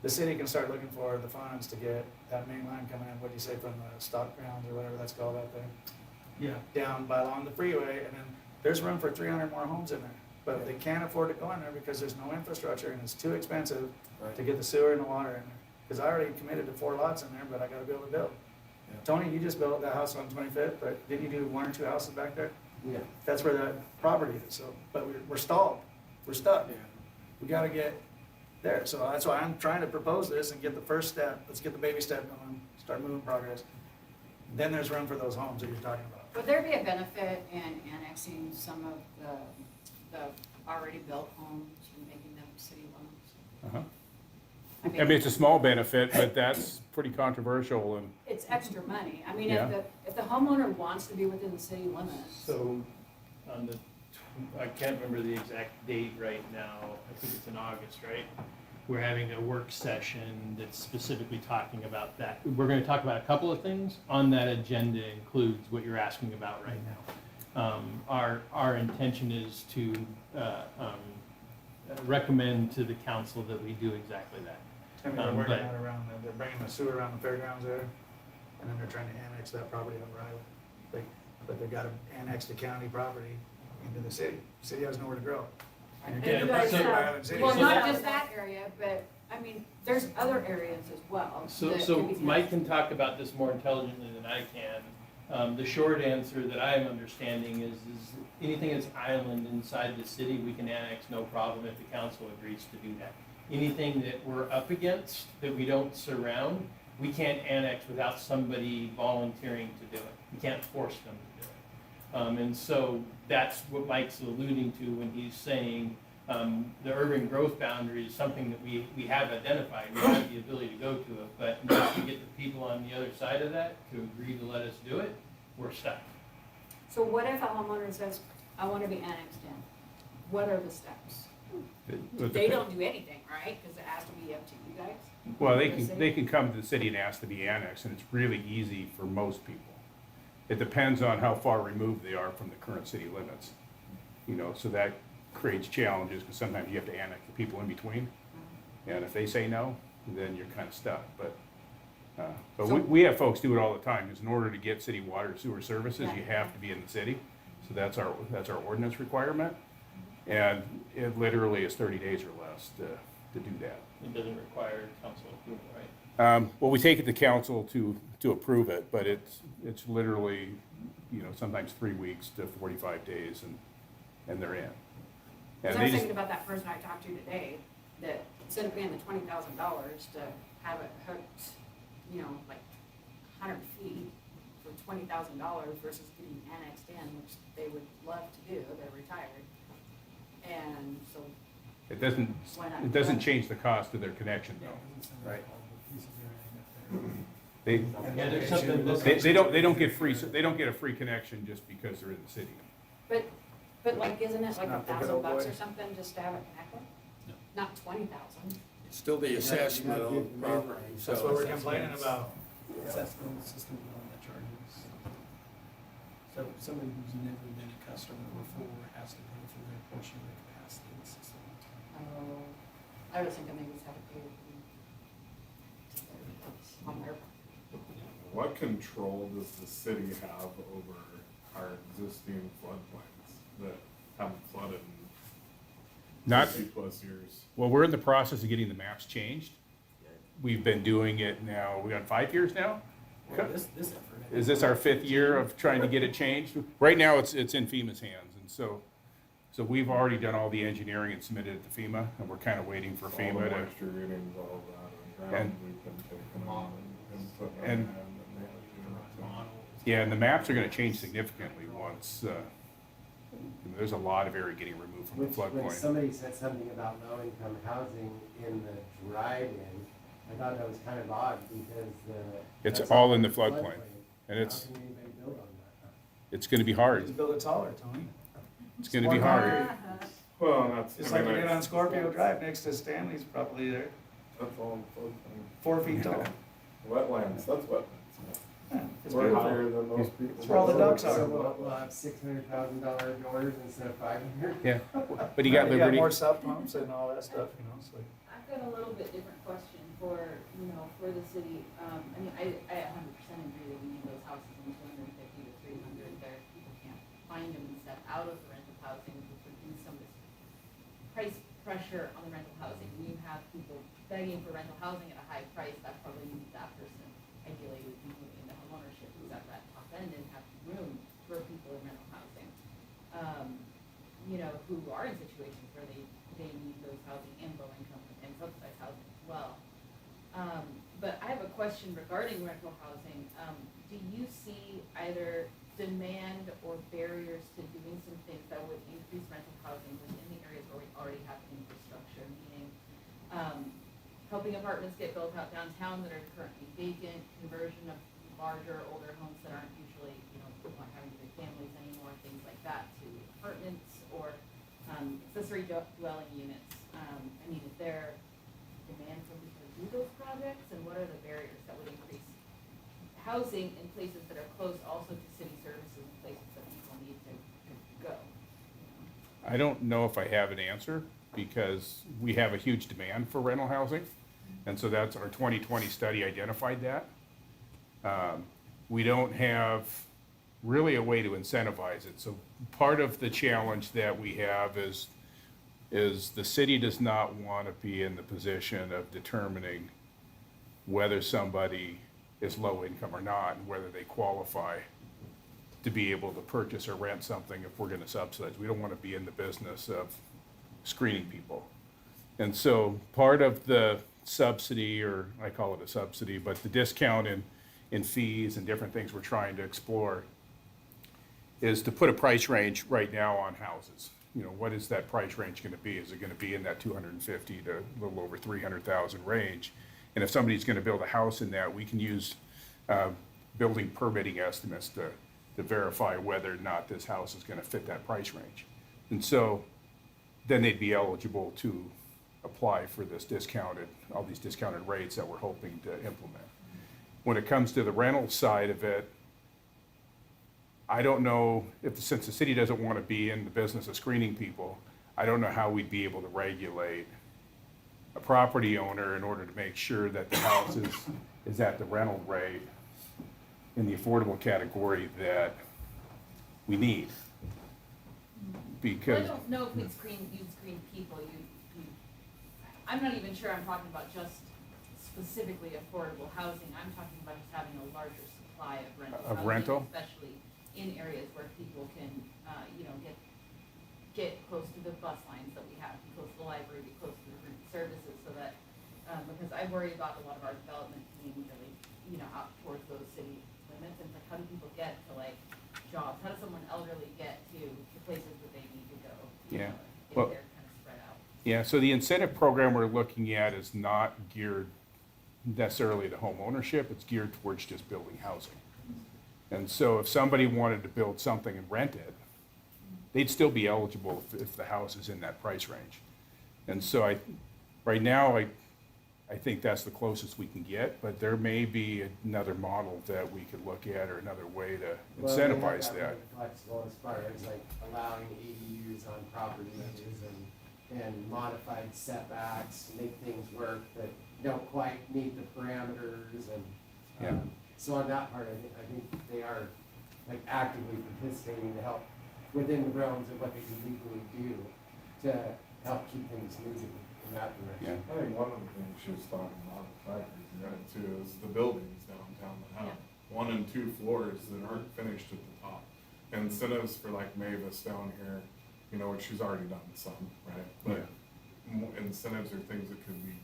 the city can start looking for the funds to get that main line coming in, what'd you say, from the stock grounds or whatever that's called out there? Yeah. Down by along the freeway, and then there's room for 300 more homes in there. But they can't afford to go in there because there's no infrastructure and it's too expensive to get the sewer and the water in there. Because I already committed to 4 lots in there, but I gotta be able to build. Yeah. Tony, you just built that house on 25th, but didn't you do 1 or 2 houses back there? Yeah. That's where that property is, so, but we're stalled, we're stuck. Yeah. We gotta get there. So that's why I'm trying to propose this and get the first step. Let's get the baby step going, start moving progress. Then there's room for those homes that you're talking about. Would there be a benefit in annexing some of the already built homes and making them city limits? Uh-huh. I I mean, it's a small benefit, but that's pretty controversial and, it's extra money. I mean, Yeah. if the homeowner wants to be within the city limits. So, on the, I can't remember the exact date right now, I think it's in August, right? We're having a work session that's specifically talking about that. We're gonna talk about a couple of things. On that agenda includes what you're asking about right now. Our intention is to, recommend to the council that we do exactly that. And they're working but- out around, they're bringing the sewer around the fairgrounds there, and then they're trying to annex that property on Riley. But they gotta annex the county property into the city. The city has nowhere to grow. And And you're getting you guys affected by have- Island City. Well, So not that- just that area, but, I mean, there's other areas as well. So, that so could be Mike can talk about this more intelligently than I can. The short answer that I am understanding is anything that's island inside the city, we can annex no problem if the council agrees to do that. Anything that we're up against, that we don't surround, we can't annex without somebody volunteering to do it. We can't force them to do it. And so that's what Mike's alluding to when he's saying, the urban growth boundary is something that we have identified, we have the ability to go to it, but unless we get the people on the other side of that to agree to let us do it, we're stuck. So what if a homeowner says, I want to be annexed in? What are the steps? They don't do anything, right? Because it has to be up to you guys? well, The city? they can come to the city and ask to be annexed, and it's really easy for most people. It depends on how far removed they are from the current city limits. You know, so that creates challenges, because sometimes you have to annex the people in between. And if they say no, then you're kind of stuck, but we have folks do it all the time, because in order to get city water and sewer services, you have to be in the city. So that's our ordinance requirement. And it literally is 30 days or less to do that. It doesn't require council approval, right? Well, we take it to council to approve it, but it's literally, you know, sometimes 3 weeks to 45 days and they're in. Because And I they was just, thinking about that person I talked to today, that instead of paying the $20,000 to have it hooked, you know, like 100 feet for $20,000 versus getting annexed in, which they would love to do, they're retired. And so, it doesn't, Why not? it doesn't change the cost of their connection though. Right. They, Yeah, there's something that's. they don't get a free connection just because they're in the city. but like, isn't it like Not the good $1,000 old or boy. something just to have it connected? Not 20,000. Still the assessment on the property, so. That's what we're complaining about. Assessment system on the charges. So somebody who's never been a customer before has to pay for their portion of the capacity of the system. I was thinking they just have to pay on their. What control does the city have over our existing floodplains that haven't flooded in Not, 50+ years? well, we're in the process of getting the maps changed. We've been doing it now, we got 5 years now? Well, this effort. Is this our 5th year of trying to get it changed? Right now, it's in FEMA's hands, and so we've already done all the engineering and submitted it to FEMA, and we're kind of waiting for All the FEMA to, moisture readings, all of that on ground, And- we've been taking on and putting on and- and managing it. yeah, and the maps are gonna change significantly once, there's a lot of area getting removed from the When floodplain. somebody said something about low-income housing in the drive-in, I thought that was kind of odd because It's that's all in the floodplain, and How it's, can anybody build on that? it's gonna be hard. Just build it taller, Tony. It's gonna be hard. Uh-huh. Well, that's. Just I like mean, you did on that's- Scorpio Drive next to Stanley's probably there, That's all in the floodplain. 4 feet tall. Wetlands, that's wetlands. Yeah, it's We're beautiful. higher than those people. It's where all the ducks are. So we'll have $600,000 doors instead of $500? Yeah, but you got You Liberty, more sub pumps and all that stuff, you know, so. I've got a little bit different question for, you know, for the city. I mean, I 100% agree that we need those houses in 250 to 300 there. People can't find them and step out of the rental housing, which would be some of this price pressure on the rental housing. When you have people begging for rental housing at a high price, that probably means that person ideally would be moving into homeownership who's at that top end and have room for people in rental housing. You know, who are in situations where they need those housing and low income and subsidized But I have a question regarding rental housing. Do you see either demand or barriers to doing some things that would increase rental housing within the areas where we already have infrastructure, meaning helping apartments get built out downtown that are currently vacant, conversion of larger, older homes that aren't usually, not having big families anymore, things like that, to apartments or accessory dwelling units. I mean, is there demand for people to do those projects, and what are the barriers that would increase housing in places that are close also to city services and places that people need to go? I don't know if I have an answer, because we have a huge demand for rental housing. And so that's our 2020 study identified that. We don't have really a way to incentivize it. So part of the challenge that we have is the city does not want to be in the position of determining whether somebody is low income or not, and whether they qualify to be able to purchase or rent something if we're going to subsidize. We don't want to be in the business of screening people. And so part of the subsidy, or I call it a subsidy, but the discount in fees and different things we're trying to explore is to put a price range right now on houses. What is that price range going to be? Is it going to be in that 250 to a little over 300,000 range? And if somebody's going to build a house in that, we can use building permitting estimates to verify whether or not this house is going to fit that price range. And so then they'd be eligible to apply for all these discounted rates that we're hoping to implement. When it comes to the rental side of it, I don't know since the city doesn't want to be in the business of screening people, I don't know how we'd be able to regulate a property owner in order to make sure that the house is at the rental rate in the affordable category that we need. Because I don't know if you'd screen people. I'm not even sure I'm talking about just specifically affordable housing. I'm talking about just having a larger supply of rental housing, rental? especially in areas where people can, get close to the bus lines that we have, be close to the library, be close to different services, so that because I worry about a lot of our development being really, out towards those city limits. And it's like, how do people get to jobs? How does someone elderly get to the places that they need to go? Yeah. If Well, they're kind of spread out. Yeah, so the incentive program we're looking at is not geared necessarily to home ownership, it's geared towards just building housing. And so if somebody wanted to build something and rent it, they'd still be eligible if the house is in that price range. And so right now, I think that's the closest we can get, but there may be another model that we could look at, or another way to incentivize that. Flexible as far as allowing ADUs on properties and modified setbacks, make things work that don't quite meet the parameters, and Yeah. so on that part, I think they are actively participating to help within the realms of what they can legally do to help keep things moving in that direction. I think one of the things she was talking about, factors, right, too, is the buildings downtown that have 1 and 2 floors that aren't finished at the top. Incentives for Mavis down here, which she's already done some, right? But incentives are things that could be,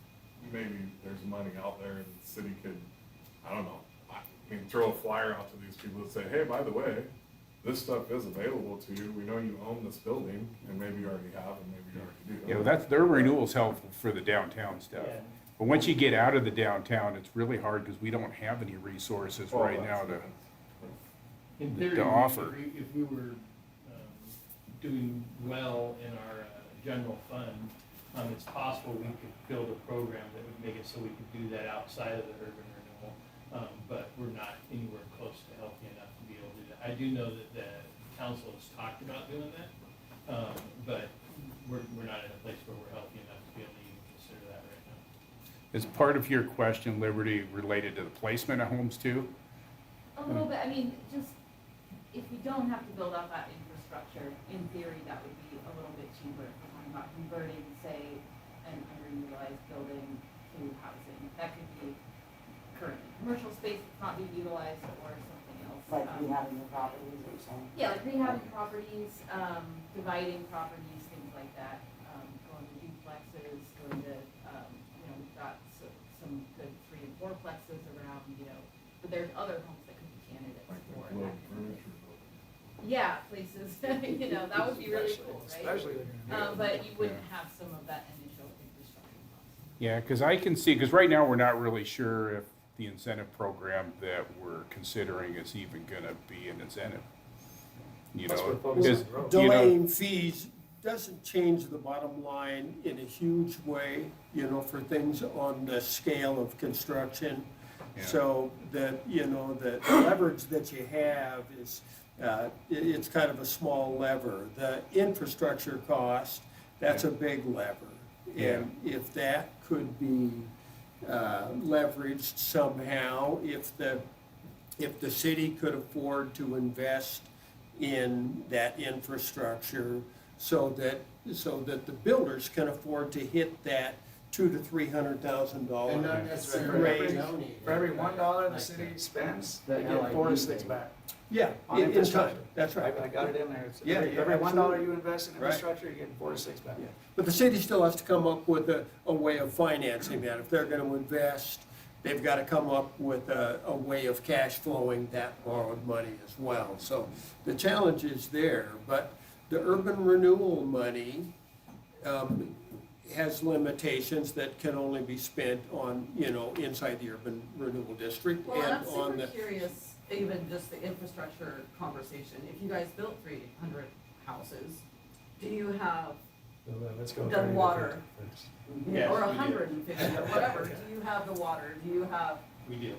maybe there's money out there and the city could, I don't know, throw a flyer out to these people that say, hey, by the way, this stuff is available to you. We know you own this building, and maybe you already have, and maybe you already do. That's their renewal's helpful for the downtown stuff. Yeah. But once you get out of the downtown, it's really hard because we don't have any resources right now In theory, to offer. if we were doing well in our general fund, it's possible we could build a program that would make it so we could do that outside of the urban renewal. But we're not anywhere close to healthy enough to be able to do that. I do know that the council has talked about doing that, but we're not in a place where we're healthy enough to be able to even consider that right now. Is part of your question, Liberty, related to the placement of homes too? A little bit, just, if we don't have to build out that infrastructure, in theory, that would be a little bit cheaper. If we're talking about converting, say, an underutilized building to housing, that could be currently commercial space that's not being utilized, or something else. Like rehabbing the properties or something. Yeah, like rehabbing properties, dividing properties, things like that, going to duplexes, going to, we've got some good yeah, places, you know, that would be really cool, right? Especially But you wouldn't have some of that initial infrastructure cost. Yeah, because I can see, because right now we're not really sure if the incentive program that we're considering is even gonna be an incentive. You That's know, what folks because, on the road. you know, Delaying fees doesn't change the bottom line in a huge way, you know, for things on the scale of construction. Yeah. So that, you know, the leverage that you have is, it's kind of a small lever. The infrastructure cost, that's a big lever. And if that could be leveraged somehow, if the city could afford to invest in that infrastructure so that the builders can afford to hit that $200,000 to $300,000 And not For necessarily every, zoning. for every $1 the city spends, they get 4 to 6 back. Yeah, On in time, infrastructure. that's right. I got it in there. It's Yeah, every, yeah, every $1 absolutely. you invest in Right. infrastructure, you're getting 4 to 6 back. Yeah. But the city still has to come up with a way of financing that. If they're gonna invest, they've gotta come up with a way of cash flowing that borrowed money as well. So the challenge is there, but the urban renewal money has limitations that can only be spent on, you know, inside the urban renewal district Well, and I'm on super the. curious, even just the infrastructure conversation, if you guys built 300 houses, do you have, Let's go. The 30 to water. 50 first. Yes, or we do. 150, or whatever, do you have the water, do you have We do.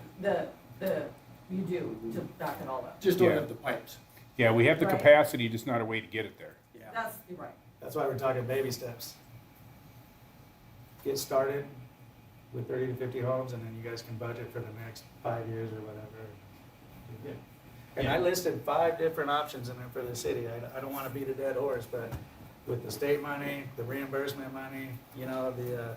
you do to back it all up? Just don't Yeah. have the pipes. yeah, we have the Right. capacity, just not a way to get it there. That's, you're right. That's why we're talking baby steps. Get started with 30 to 50 homes, and then you guys can budget for the next 5 years or whatever. Yeah. And I listed 5 different options in there for the city. I don't wanna beat a dead horse, but with the state money, the reimbursement money, you know, the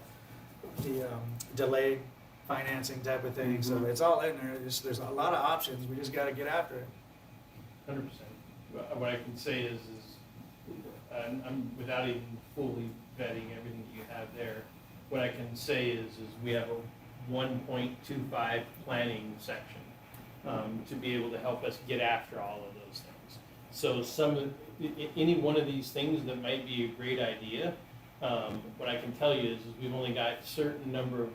delayed financing type of thing, so it's all in there. There's a lot of options. We just gotta get after it. 100%. What I can say is I'm without even fully vetting everything that you have there, what I can say is we have a 1.25 planning section to be able to help us get after all of those things. So any one of these things that might be a great idea, what I can tell you is we've only got a certain number of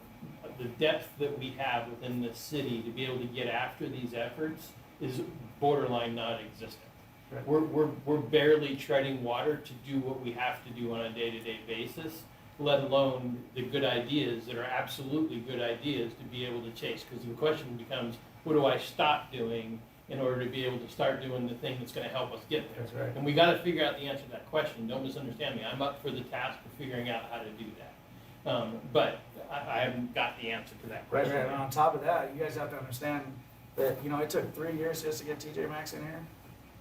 the depth that we have within the city to be able to get after these efforts is borderline non-existent. Right. We're barely treading water to do what we have to do on a day-to-day basis, let alone the good ideas that are absolutely good ideas to be able to chase. Because the question becomes, what do I stop doing in order to be able to start doing the thing that's gonna help us get there? That's right. And we gotta figure out the answer to that question. Don't misunderstand me. I'm up for the task of figuring out how to do that. But I haven't got the answer to that Right, question. right. And on top of that, you guys have to understand that, you know, it took 3 years just to get TJ Maxx in here.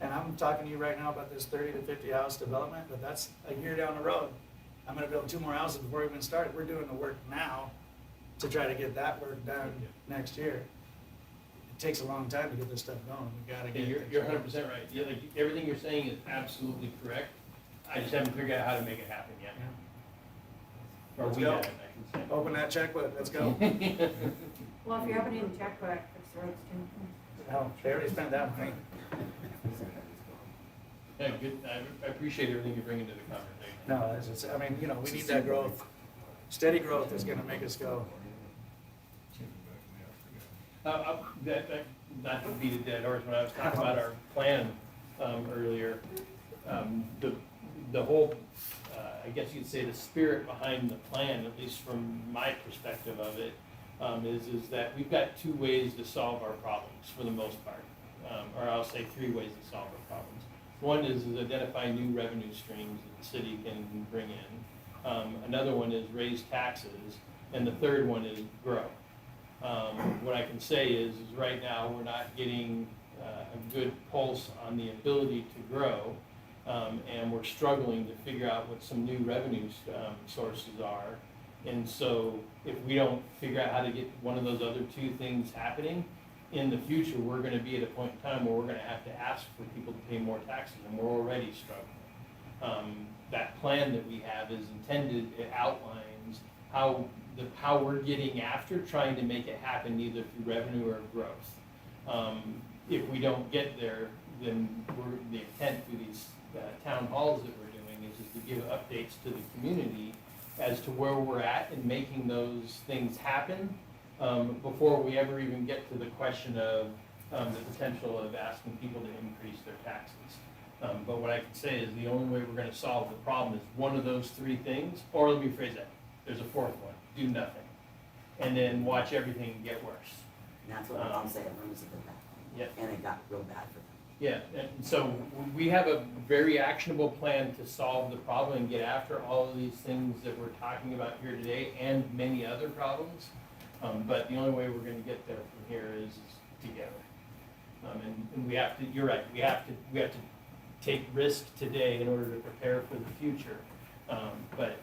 And I'm talking to you right now about this 30 to 50 house development, but that's a year down the road. I'm gonna build 2 more houses before we even start. We're doing the work now to try to get that work done next year. It takes a long time to get this stuff going. We gotta Yeah, get. you're 100% right. Yeah, like, everything you're saying is absolutely correct. I just haven't figured out how to make it happen yet. Or Let's we go. haven't, I can say. Open that checkbook, let's go. Well, if you're opening the checkbook, it's the right thing. No, they already spent that money. Yeah, good. I appreciate everything you're bringing to the conversation. No, it's just, I mean, you know, we need that growth. Steady growth is gonna make us go. Not to beat a dead horse, when I was talking about our plan earlier, the whole, I guess you'd say the spirit behind the plan, at least from my perspective of it, is that we've got 2 ways to solve our problems for the most part. Or I'll say 3 ways to solve our problems. One is identify new revenue streams that the city can bring in. Another one is raise taxes, and the third one is grow. What I can say is right now, we're not getting a good pulse on the ability to grow, and we're struggling to figure out what some new revenue sources are. And so if we don't figure out how to get one of those other 2 things happening, in the future, we're gonna be at a point in time where we're gonna have to ask for people to pay more taxes, and we're already struggling. That plan that we have is intended, it outlines how we're getting after trying to make it happen either through revenue or growth. If we don't get there, then the intent through these town halls that we're doing is to give updates to the community as to where we're at in making those things happen, before we ever even get to the question of the potential of asking people to increase their taxes. But what I can say is the only way we're gonna solve the problem is one of those three things, or let me phrase that, there's a fourth one, do nothing. And then watch everything get worse. And that's what my mom said, when was it that? Yep. And it got real bad for them. Yeah, and so we have a very actionable plan to solve the problem and get after all of these things that we're talking about here today and many other problems. But the only way we're gonna get there from here is together. And we have to, you're right, we have to take risk today in order to prepare for the future. But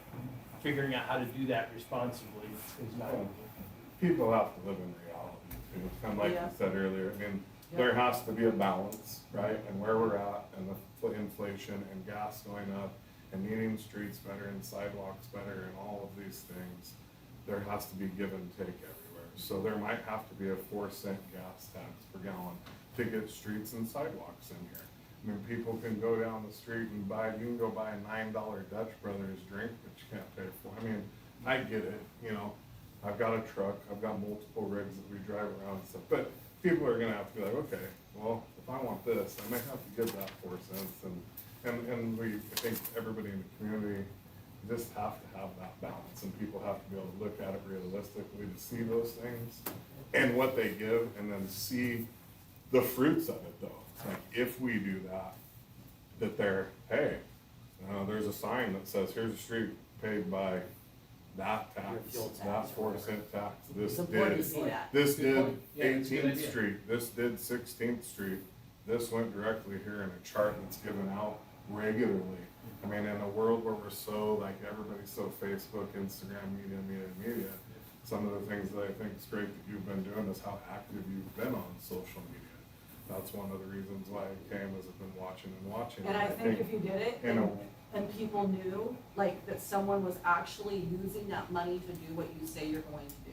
figuring out how to do that responsibly is not easy. People have to live in reality too, and like Yeah. you said earlier, I mean, there has to be a balance, right? And where we're at and the inflation and gas going up and needing streets better and sidewalks better and all of these things, there has to be give and take everywhere. So there might have to be a 4-cent gas tax per gallon to get streets and sidewalks in here. I mean, people can go down the street and you can go buy a $9 Dutch Brothers drink, but you can't pay for it. I mean, I get it, you know, I've got a truck, I've got multiple rigs that we drive around and stuff, but people are gonna have to be like, okay, well, if I want this, I may have to give that 4 cents, and I think everybody in the community just have to have that balance, and people have to be able to look at it realistically to see those things, and what they give, and then see the fruits of it though. Like, if we do that they're, hey, there's a sign that says, here's a street paid by that Your tax, fuel tax that or 4-cent tax, this It's important to did, see that. this Good did point. Yeah, that's a good 18th idea. Street, this did 16th Street, this went directly here in a chart that's given out regularly. I mean, in a world where we're so, like, everybody's so Facebook, Instagram, media, some of the things that I think is great that you've been doing is how active you've been on social media. That's one of the reasons why I came, is I've been watching. And I think if you did it, you know, and people knew, like, that someone was actually using that money to do what you say you're going to do.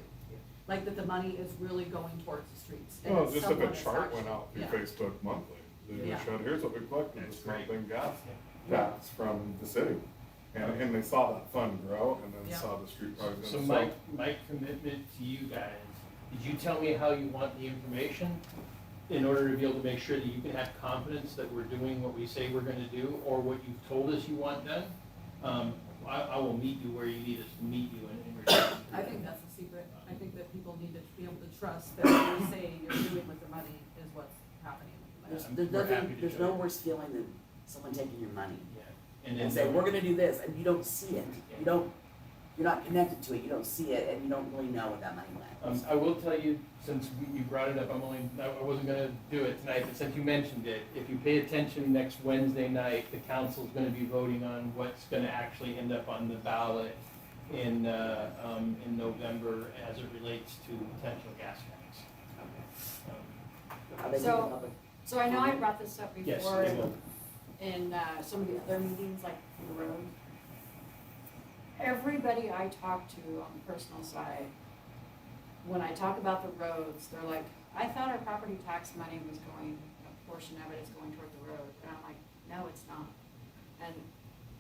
Like, that the money is really going towards the streets. and well, it's just if someone a that's chart went actually- out through yeah. Facebook monthly, they Yeah. just showed, here's what we collected That's this month great. in gas tax from the city. And they saw that fund grow, and then Yeah. saw the street project. So my commitment to you guys, did you tell me how you want the information in order to be able to make sure that you can have confidence that we're doing what we say we're gonna do, or what you've told us you want done? I will meet you where you need us to meet you in regards to I that. think that's the secret. I think that people need to be able to trust that what you say you're doing with the money is what's happening. There's, I'm- there's we're happy nothing, to there's do no it. worse feeling than someone taking your money Yeah. and then say, we're gonna do this, and you don't see it. You're not connected to it, you don't see it, and you don't really know what that money went. I will tell you, since you brought it up, I wasn't gonna do it tonight, but since you mentioned it, if you pay attention next Wednesday night, the council's gonna be voting on what's gonna actually end up on the ballot in November as it relates to potential gas tax. Are they So- giving public- So I know I brought this up Yes, before they will. in some of the other meetings, like the road. Everybody I talk to on the personal side, when I talk about the roads, they're like, I thought our property tax money was going, a portion of it is going toward the road. And I'm like, no, it's not. And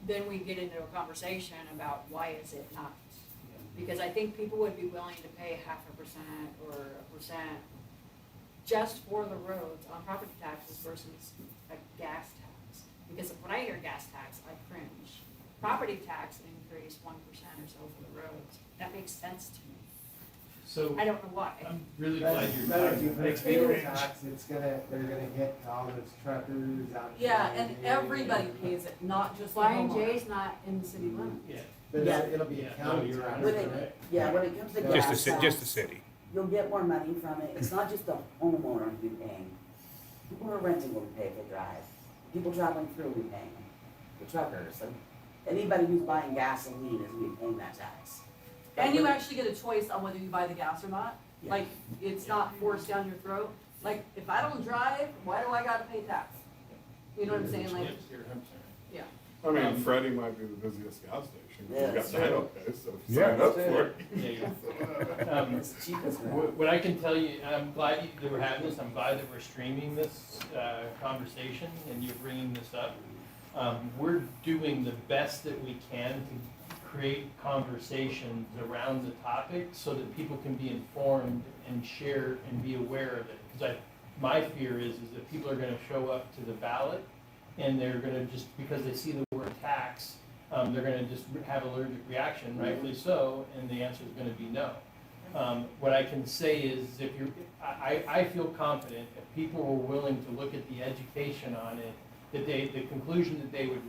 then we get into a conversation about why is it not? Because I think people would be willing to pay 0.5% or 1% just for the roads on property taxes versus a gas tax. Because when I hear gas tax, I cringe. Property tax increase 1% or so for the roads. That makes sense to me. So, I don't know why. I'm really glad you're But if you talking, put makes me fuel cringe. tax, they're gonna hit all those truckers out. Yeah, there. and everybody pays it, not just the Flying homeowner. J's not in the city limits. Yeah. But Yeah. it'll be a Yeah, no, county you're tax. When right. it, yeah, when it comes to Just gas Just the tax, city. you'll get more money from it. It's not just the homeowner who'll be paying. People who are renting will pay if they drive. People traveling through will be paying. The truckers, and anybody who's buying gasoline is gonna be paying that tax. And you actually get a choice on whether you buy the gas or not. Yeah. Like, it's not forced down your throat. Like, if I don't drive, why do I gotta pay tax? You know what I'm saying? Like, Yep, you're 100% right. I mean, Freddie might be the busiest gas station, Yeah, you've got true. 9 okay, so if you Yeah. sign up for it. Yeah, It's cheap as crap. What I can tell you, and I'm glad that we're having this, I'm glad that we're streaming this conversation and you're bringing this up. We're doing the best that we can to create conversations around the topic so that people can be informed and share and be aware of it. Because my fear is that people are gonna show up to the ballot and they're gonna just, because they see the word tax, they're gonna just have allergic reaction, rightfully so, and the answer is gonna be no. What I can say is if I feel confident if people were willing to look at the education on it, that the conclusion that they would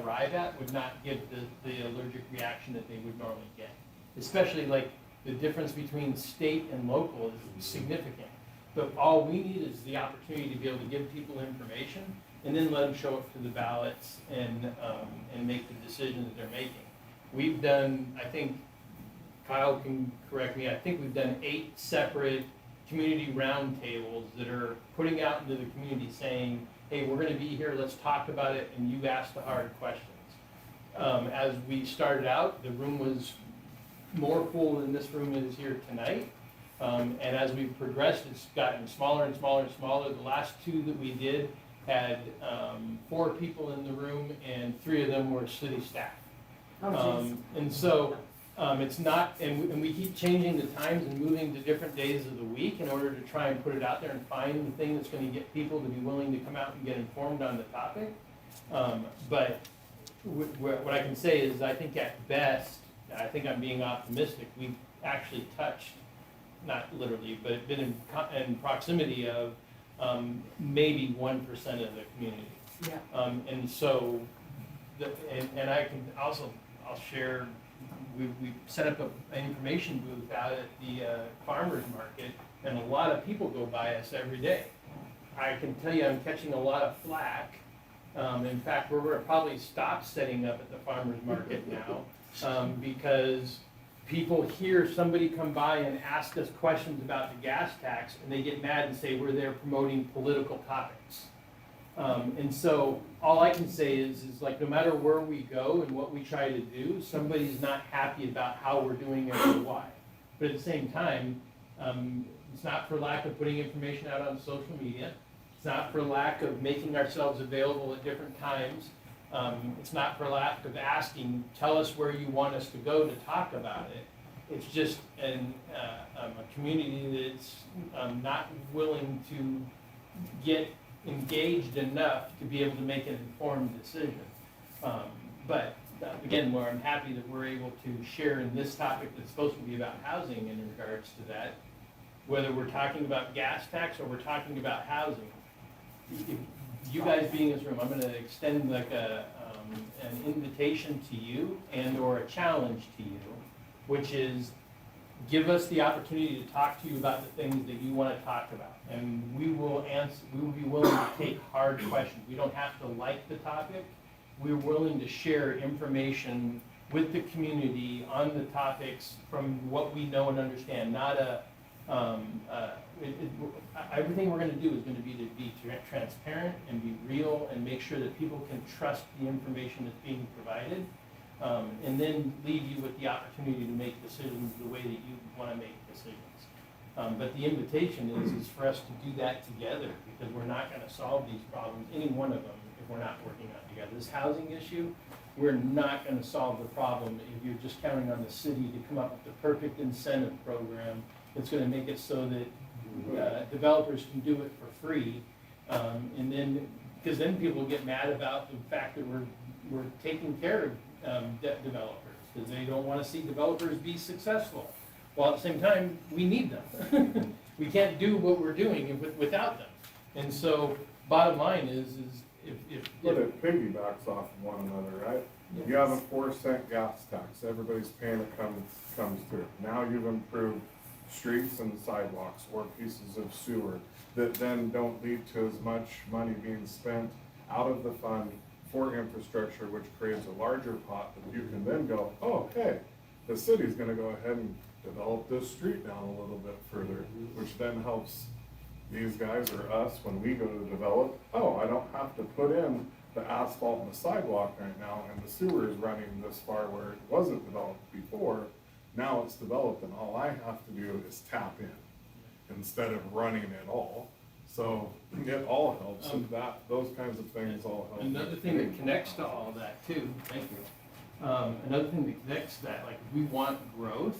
arrive at would not give the allergic reaction that they would normally get. Especially like the difference between state and local is significant. But all we need is the opportunity to be able to give people information and then let them show up to the ballots and make the decision that they're making. We've done, I think, Kyle can correct me, I think we've done 8 separate community roundtables that are putting out into the community saying, hey, we're gonna be here, let's talk about it, and you ask the hard questions. As we started out, the room was more full than this room is here tonight. And as we've progressed, it's gotten smaller and smaller and smaller. The last 2 that we did had 4 people in the room, and 3 of them were city staff. And so it's not, and we keep changing the times and moving to different days of the week in order to try and put it out there and find the thing that's going to get people to be willing to come out and get informed on the topic. But what I can say is I think at best, I think I'm being optimistic, we've actually touched, not literally, but been in proximity of maybe 1% of the community. Yeah. And so, and I can also, I'll share, we set up an information booth out at the farmer's market, and a lot of people go by us every day. I can tell you I'm catching a lot of flack. In fact, we're going to probably stop setting up at the farmer's market now because people hear somebody come by and ask us questions about the gas tax, and they get mad and say we're there promoting political topics. And so all I can say is like no matter where we go and what we try to do, somebody's not happy about how we're doing it or why. But at the same time, it's not for lack of putting information out on social media. It's not for lack of making ourselves available at different times. It's not for lack of asking, tell us where you want us to go to talk about it. It's just a community that's not willing to get engaged enough to be able to make an informed decision. But again, where I'm happy that we're able to share in this topic that's supposed to be about housing in regards to that, whether we're talking about gas tax or we're talking about housing. If you guys being in this room, I'm going to extend like an invitation to you and or a challenge to you, which is give us the opportunity to talk to you about the things that you want to talk about. And we will answer, we will be willing to take hard questions. We don't have to like the topic. We're willing to share information with the community on the topics from what we know and understand, not everything we're going to do is going to be transparent and be real and make sure that people can trust the information that's being provided, and then leave you with the opportunity to make decisions the way that you want to make decisions. But the invitation is for us to do that together, because we're not going to solve these problems, any one of them, if we're not working on it together. This housing issue, we're not going to solve the problem if you're just counting on the city to come up with the perfect incentive program that's going to make it so that developers can do it for free, and then because then people get mad about the fact that we're taking care of developers because they don't want to see developers be successful. While at the same time, we need them. We can't do what we're doing without them. And so, bottom line is But it piggybacks off of one another, right? Yes. You have a 4-cent gas tax, everybody's paying it comes through. Now you've improved streets and sidewalks or pieces of sewer that then don't lead to as much money being spent out of the fund for infrastructure, which creates a larger pot that you can then go, oh, okay, the city's gonna go ahead and develop this street down a little bit further, which then helps these guys or us when we go to develop. Oh, I don't have to put in the asphalt and the sidewalk right now, and the sewer is running this far where it wasn't developed before. Now it's developed and all I have to do is tap in instead of running it all. So it all helps and those kinds of things all help. Another thing that connects to all that too, thank you. Another thing that connects to that, like we want growth.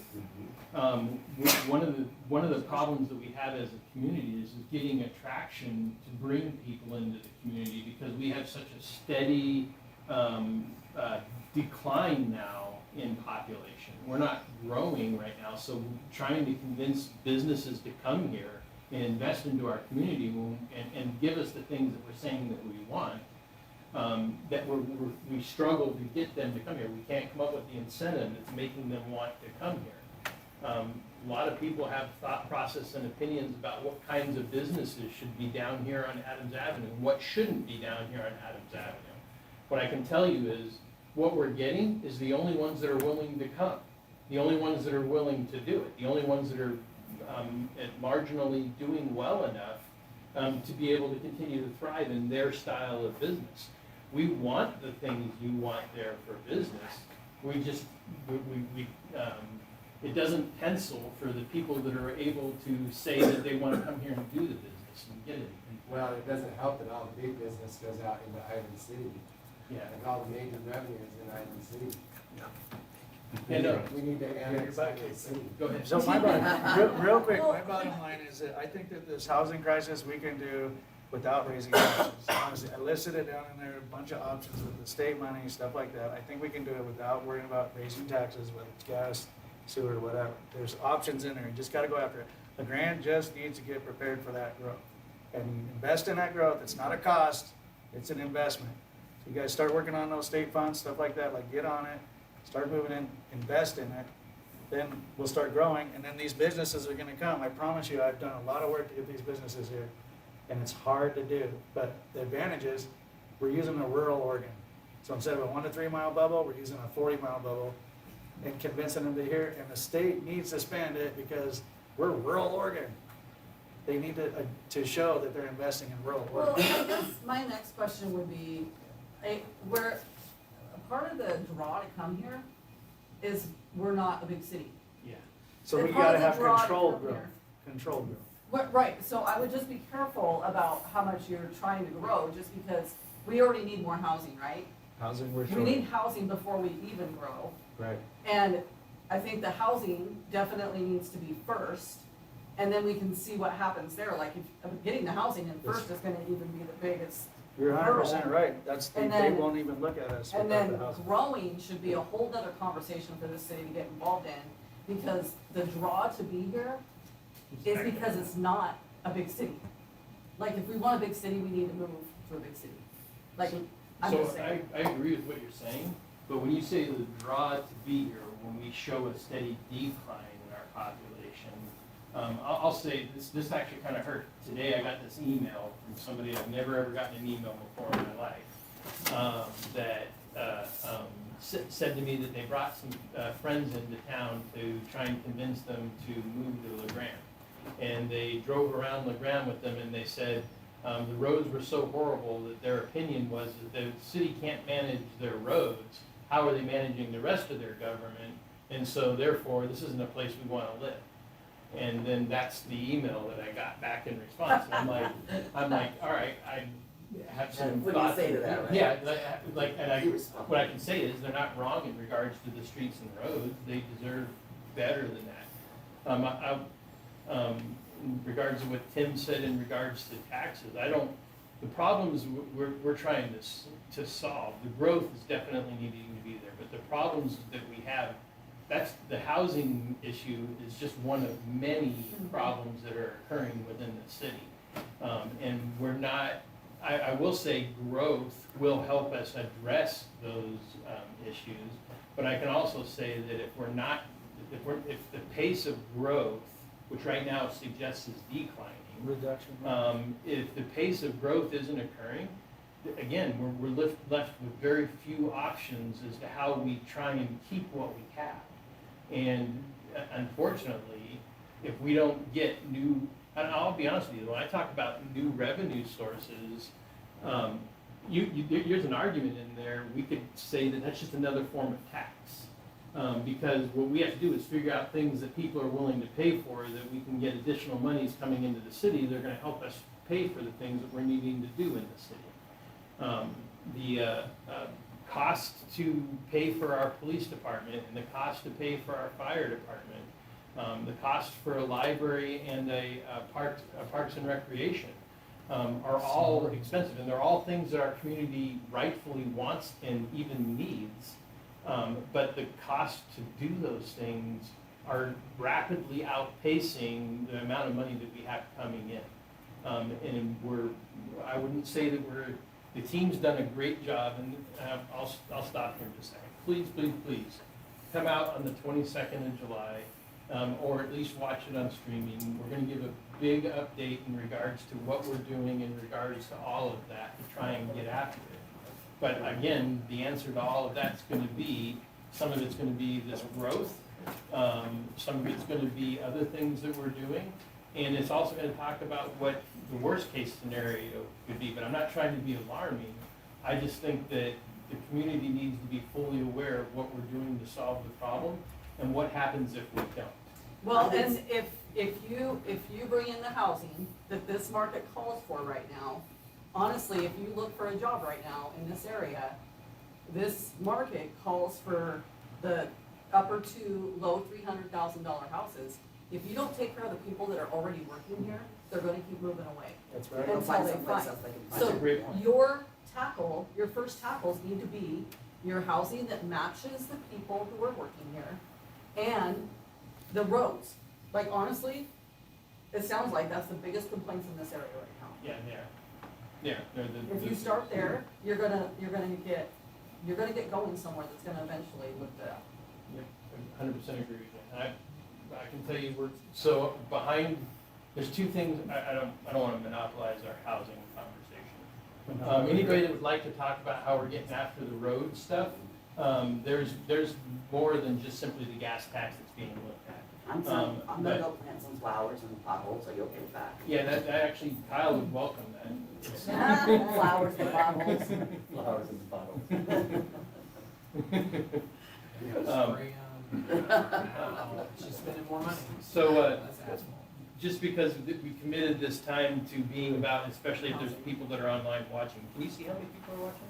One of the problems that we have as a community is getting attraction to bring people into the community because we have such a steady decline now in population. We're not growing right now, so trying to convince businesses to come here and invest into our community and give us the things that we're saying that we want, that we struggle to get them to come here. We can't come up with the incentive that's making them want to come here. A lot of people have thought process and opinions about what kinds of businesses should be down here on Adams Avenue and what shouldn't be down here on Adams Avenue. What I can tell you is what we're getting is the only ones that are willing to come, the only ones that are willing to do it, the only ones that are marginally doing well enough to be able to continue to thrive in their style of business. We want the things you want there for business. We just, it doesn't pencil for the people that are able to say that they want to come here and do the business and get it. Well, it doesn't help that all the big business goes out into Island City. Yeah. And all the major revenue is in Island City. And, We need to annex Island City. go ahead. So my bottom, real quick, my bottom line is that I think that this housing crisis we can do without raising taxes. Honestly, I listed it down in there, a bunch of options with the state money, stuff like that. I think we can do it without worrying about raising taxes, whether it's gas, sewer, whatever. There's options in there, you just gotta go after it. LeGrand just needs to get prepared for that growth. And invest in that growth, it's not a cost, it's an investment. So you guys start working on those state funds, stuff like that, like get on it, start moving in, invest in it, then we'll start growing, and then these businesses are gonna come. I promise you, I've done a lot of work to get these businesses here, and it's hard to do, but the advantage is, we're using a rural Oregon. So instead of a 1 to 3 mile bubble, we're using a 40-mile bubble, and convincing them to hear, and the state needs to spend it because we're rural Oregon. They need to show that they're investing in rural Well, Oregon. I guess my next question would be, where a part of the draw to come here is we're not a big city. Yeah. So we And part gotta of the have draw to controlled come growth, here- controlled growth. Right, so I would just be careful about how much you're trying to grow, just because we already need more housing, right? Housing, we're We short. need housing before we even grow. Right. And I think the housing definitely needs to be first, and then we can see what happens there. Like, if getting the housing in first is gonna even be the biggest. You're 100% right, they And then- won't even look at us And without then the housing. growing should be a whole nother conversation for the city to get involved in, because the draw to be here is because it's not a big city. Like, if we want a big city, we need to move to a big city. Like, I'm So just saying. I agree with what you're saying, but when you say the draw to be here, when we show a steady decline in our population, I'll say this actually kind of hurt. Today I got this email from somebody I've never ever gotten an email before in my life, that said to me that they brought some friends into town to try and convince them to move to LeGrand. And they drove around LeGrand with them, and they said the roads were so horrible that their opinion was that the city can't manage their roads. How are they managing the rest of their government? And so therefore, this isn't a place we want to live. And then that's the email that I got back in response. And I'm like, all right, I have some What do you thoughts. say to that, right? Yeah, what I can say is they're not wrong in regards to the streets and roads. They deserve better than that. In regards to what Tim said in regards to taxes, the problems we're trying to solve, the growth is definitely needing to be there, but the problems that we have, that's the housing issue is just one of many problems that are occurring within the city. And we're not, I will say growth will help us address those issues, but I can also say that if the pace of growth, which right now suggests is declining, Reduction. if the pace of growth isn't occurring, again, we're left with very few options as to how we try and keep what we have. And unfortunately, if we don't get new, and I'll be honest with you, when I talk about new revenue sources, there's an argument in there, we could say that that's just another form of tax. Because what we have to do is figure out things that people are willing to pay for, that we can get additional monies coming into the city, they're gonna help us pay for the things that we're needing to do in the city. The cost to pay for our police department and the cost to pay for our fire department, the cost for a library and a parks and recreation, are all expensive, and they're all things that our community rightfully wants and even needs. But the cost to do those things are rapidly outpacing the amount of money that we have coming in. And I wouldn't say that the team's done a great job, and I'll stop here in just a second. Please, please, please, come out on the 22nd of July, or at least watch it on streaming. We're gonna give a big update in regards to what we're doing in regards to all of that, to try and get after it. But again, the answer to all of that's gonna be, some of it's gonna be this growth, some of it's gonna be other things that we're doing, and it's also gonna talk about what the worst case scenario could be, but I'm not trying to be alarming. I just think that the community needs to be fully aware of what we're doing to solve the problem, and what happens if we don't. Well, and if you bring in the housing that this market calls for right now, honestly, if you look for a job right now in this area, this market calls for the upper to low $300,000 houses. If you don't take care of the people that are already working here, they're gonna keep moving away. That's right. They'll Until find they someplace find. else they can find. That's a So great point. your first tackles need to be your housing that matches the people who are working here and the roads. Like honestly, it sounds like that's the biggest complaints in this area right now. Yeah, they're If you start there, you're gonna get going somewhere that's gonna eventually lift it up. Yep, 100% agree with you. And I can tell you, so behind, there's two things, I don't want to monopolize our housing conversation. Anybody that would like to talk about how we're getting after the road stuff, there's more than just simply the gas tax that's being looked at. I'm gonna go plant some flowers in the potholes, are you okay with that? Yeah, that actually, Kyle would welcome that. Flowers in the potholes. Flowers in the bottle. She's spending more money. So, That's asphalt. just because we committed this time to being about, especially if there's people that are online watching, can you see how many people are watching?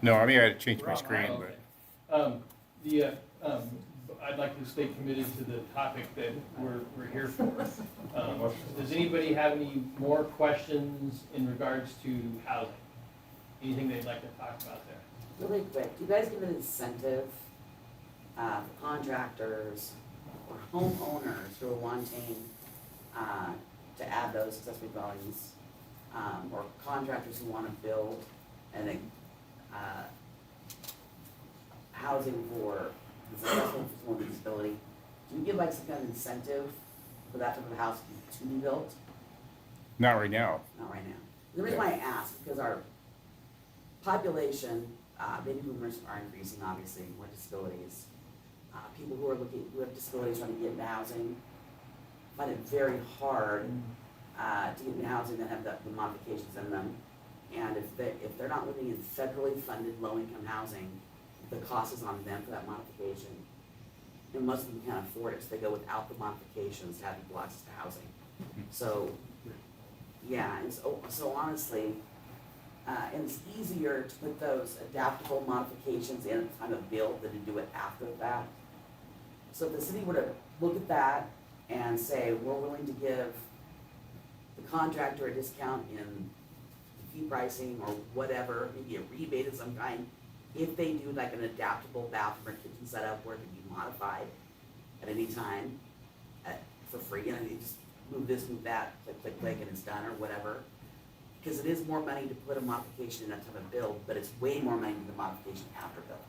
No, I mean, I had to change my screen, but. I'd like to stay committed to the topic that we're here for. Does anybody have any more questions in regards to housing? Anything they'd like to talk about there? Really quick, do you guys give an incentive, for contractors or homeowners who are wanting, to add those accessory dwellings, or contractors who wanna build and, housing for someone with a disability? Do you give like some kind of incentive for that type of house to be built? Not right now. Not right now. The reason why I ask, because our population, baby boomers are increasing, obviously, more disabilities. People who have disabilities trying to get into housing find it very hard, to get into housing that have the modifications in them. And if they're not living in federally funded low-income housing, the cost is on them for that modification. And most of them can't afford it, so they go without the modifications to have equal access to housing. So, yeah, and so honestly, and it's easier to put those adaptable modifications in at the time of build than to do it after the fact. So if the city were to look at that and say, we're willing to give the contractor a discount in fee pricing or whatever, maybe a rebate of some kind, if they do like an adaptable bathroom or kitchen setup where it can be modified at any time for free, and you just move this, move that, click, click, click, and it's done or whatever. Because it is more money to put a modification in that type of build, but it's way more money than the modification after built.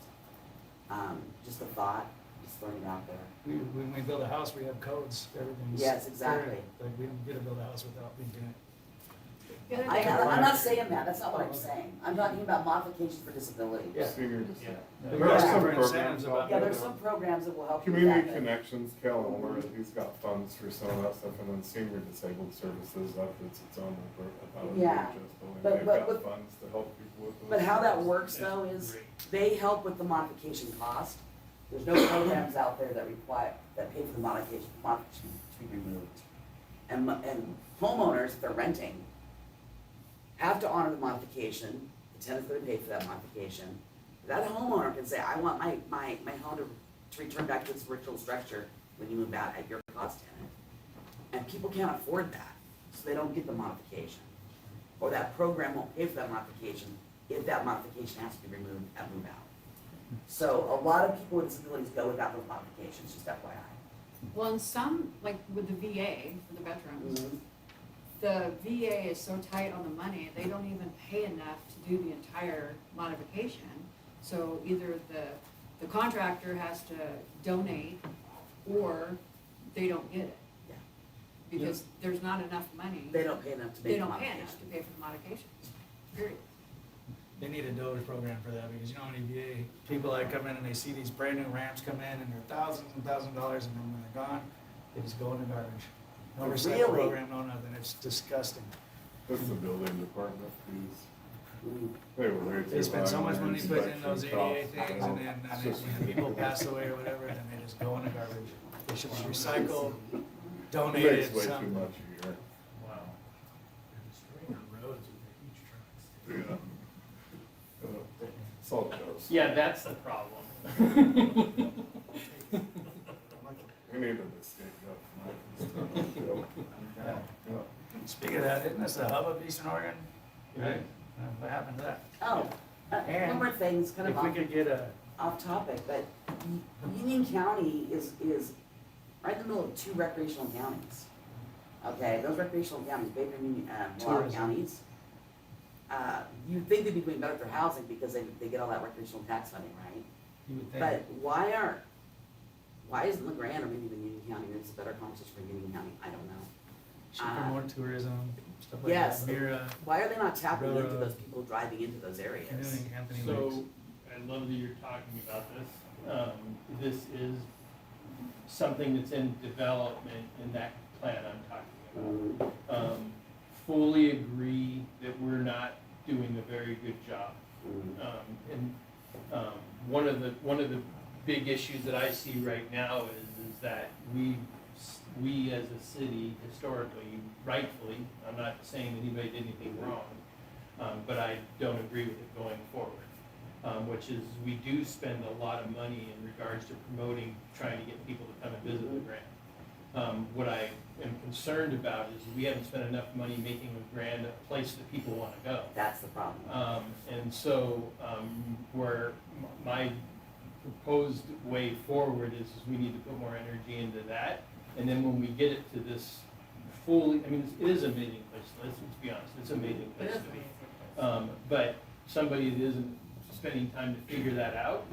Just a thought, just throwing it out there. When we build a house, we have codes, everything's. Yes, exactly. Like, we don't get to build a house without being doing it. I'm not saying that, that's not what I'm saying. I'm talking about modifications for disability. Seniors. Yeah. There are some Different programs incentives out about Yeah, there. there's some programs that will help you with Community that. Connections, Cal Elmer, he's got funds for some of that stuff, and then Senior Disabled Services, it's its own, about Yeah, but- they've but- got funds to help people with those. But how that works though is they help with the modification cost, There's no programs out there that pay for the modification to be removed. And homeowners, if they're renting, have to honor the modification, the tenant's gonna pay for that modification. That homeowner can say, I want my home to return back to its original structure when you move out at your cost, tenant. And people can't afford that, so they don't get the modification. Or that program won't pay for that modification if that modification has to be removed at move out. So a lot of people with disabilities go without those modifications, just FYI. Well, and some, like with the VA for the veterans, the VA is so tight on the money, they don't even pay enough to do the entire modification. So either the contractor has to donate or they don't get it. Yeah. Because there's not enough money. They don't pay enough to They make the don't pay modification. enough to pay for the modifications, period. They need a DOGE program for that, because you know how many VA people that come in and they see these brand new ramps come in and they're thousands and thousands of dollars, and then when they're gone, they just go in the garbage. No recycle Really? program, no nothing, it's disgusting. That's the building department fees. They were way too They spend so high much on money their putting in those inspection ADA costs. things, and then when people pass away or whatever, then they just go in the garbage. They should be recycled, It donated, makes way too something. much a year. Wow. Roads with the huge trucks. Yeah. It's all jokes. Yeah, that's the problem. We needed to state Yeah. up. Speaking of that, isn't this the hub of Eastern Oregon? Right. What happened to that? Oh, And one more thing, it's kind of If we could get a, off topic, but Union County is right in the middle of two recreational counties. Okay, those recreational counties, Baker and Union, Mohawk Tourism. counties. You'd think they'd be doing better with their housing because they get all that recreational tax funding, right? you would think. But why isn't LeGrand or maybe even Union County, maybe it's a better conversation for Union County, I don't know. Should promote tourism, stuff like Yes. that. Mira, Why are they not tapping into Railroad. those people driving into those areas? canoeing, Anthony Lakes. So, I love that you're talking about this. This is something that's in development in that plan I'm talking about. Fully agree that we're not doing a very good job. One of the big issues that I see right now is that we as a city historically, rightfully, I'm not saying that anybody did anything wrong, but I don't agree with it going forward. Which is, we do spend a lot of money in regards to promoting, trying to get people to come and visit LeGrand. What I am concerned about is we haven't spent enough money making LeGrand a place that people wanna go. That's the problem. And so, where my proposed way forward is we need to put more energy into that. And then when we get it to this fully, I mean, it is an amazing place, let's be honest, it's an amazing place to be. But somebody that isn't spending time to figure that out,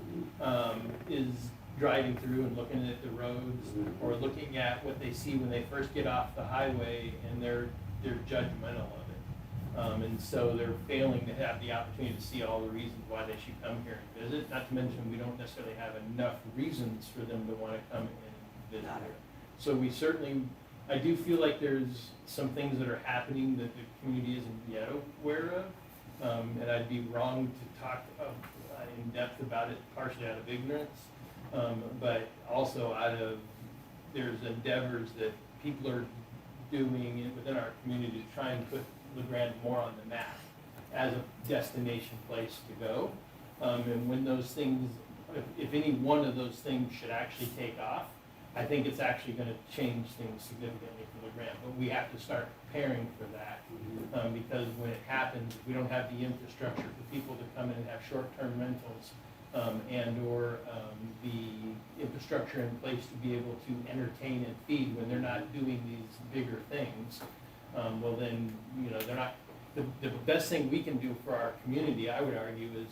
is driving through and looking at the roads, or looking at what they see when they first get off the highway, and they're judgmental of it. And so they're failing to have the opportunity to see all the reasons why they should come here and visit, not to mention we don't necessarily have enough reasons for them to wanna come and visit here. So we certainly, I do feel like there's some things that are happening that the community isn't yet aware of. And I'd be wrong to talk in depth about it partially out of ignorance, but also there's endeavors that people are doing within our community to try and put LeGrand more on the map as a destination place to go. And when those things, if any one of those things should actually take off, I think it's actually gonna change things significantly for LeGrand, but we have to start preparing for that. Because when it happens, if we don't have the infrastructure for people to come in and have short-term rentals, and/or the infrastructure in place to be able to entertain and feed when they're not doing these bigger things, well then, they're not, the best thing we can do for our community, I would argue, is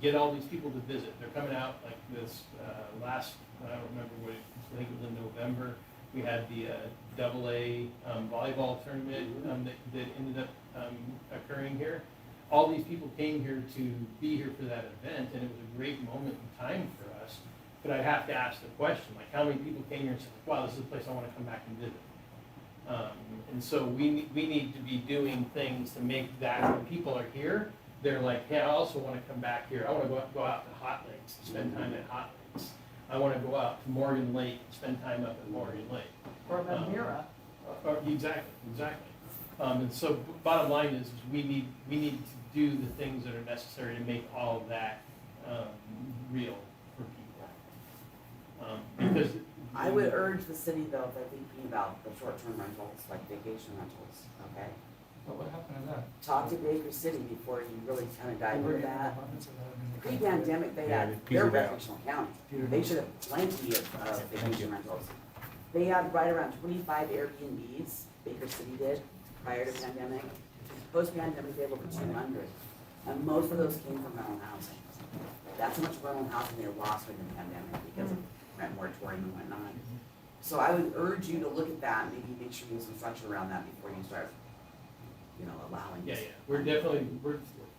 get all these people to visit. They're coming out like this, I don't remember what I think it was in November, we had the AA volleyball tournament that ended up occurring here. All these people came here to be here for that event, and it was a great moment in time for us. But I have to ask the question, like, how many people came here and said, wow, this is a place I want to come back and visit? And so we need to be doing things to make that, when people are here, they're like, hey, I also want to come back here. I want to go out to Hot Lakes, spend time at Hot Lakes. I wanna go out to Morgan Lake, spend time up at Morgan Lake. Or Bandera. Exactly. And so bottom line is we need to do the things that are necessary to make all of that, real for people. Because. I would urge the city though, if they're thinking about the short-term rentals, like vacation rentals, okay? But what happened to that? Talk to Baker City before you really kind of dive We're into getting that. abundance of that in the- Pre-pandemic, they Yeah, had, it they're petered out. recreational county. Petered They out. should have plenty of vacation rentals. They had right around 25 Airbnbs, Baker City did, prior to pandemic. Post-pandemic, they had over 200. And most of those came from rental housing. That's how much rental housing they lost during the pandemic because of rent moratorium and whatnot. So I would urge you to look at that, maybe make sure you have some structure around that before you start, allowing. Yeah, we're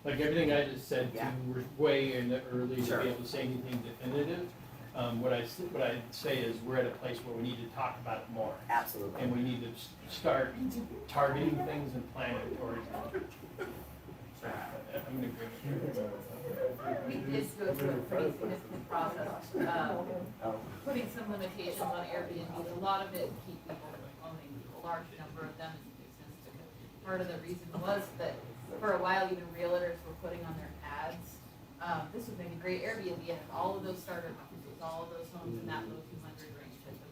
like everything I just said, Yeah. we're way in the early to Sure. be able to say anything definitive. What I'd say is we're at a place where we need to talk about it more. Absolutely. And we need to start targeting things and planning towards them. I'm gonna agree. We did go through a pretty significant process, Oh. putting some limitations on Airbnb. A lot of it to keep people from owning a large number of them in existence. Part of the reason was that for a while, even realtors were putting on their ads, this would make a great Airbnb, and all of those starter homes, it was all of those homes in that low 200 range at the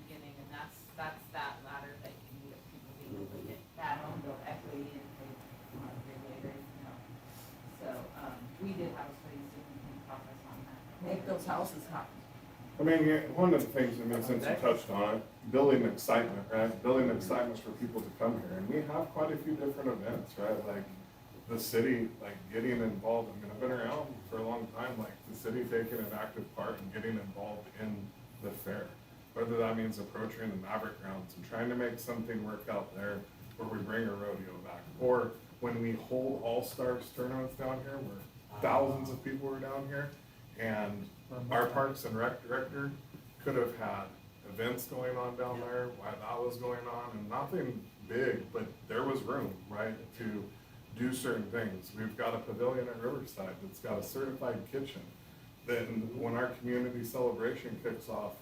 beginning, and that's that ladder that you need of people being able to get that home built equity and pay regulators, So, we did have a pretty significant progress on that. Make those houses happen. I mean, yeah, one of the things, since you touched on it, building excitement, right? Building excitement for people to come here, and we have quite a few different events, right? Like the city, like getting involved. I mean, I've been around for a long time, like the city taking an active part and getting involved in the fair. Whether that means approaching the Maverick grounds and trying to make something work out there, where we bring a rodeo back, or when we hold all-stars tournaments down here, where thousands of people were down here, and our Parks and Rec director could have had events going on down there while that was going on, and nothing big, but there was room, right, to do certain things. We've got a pavilion at Riverside that's got a certified kitchen. Then when our community celebration kicks off,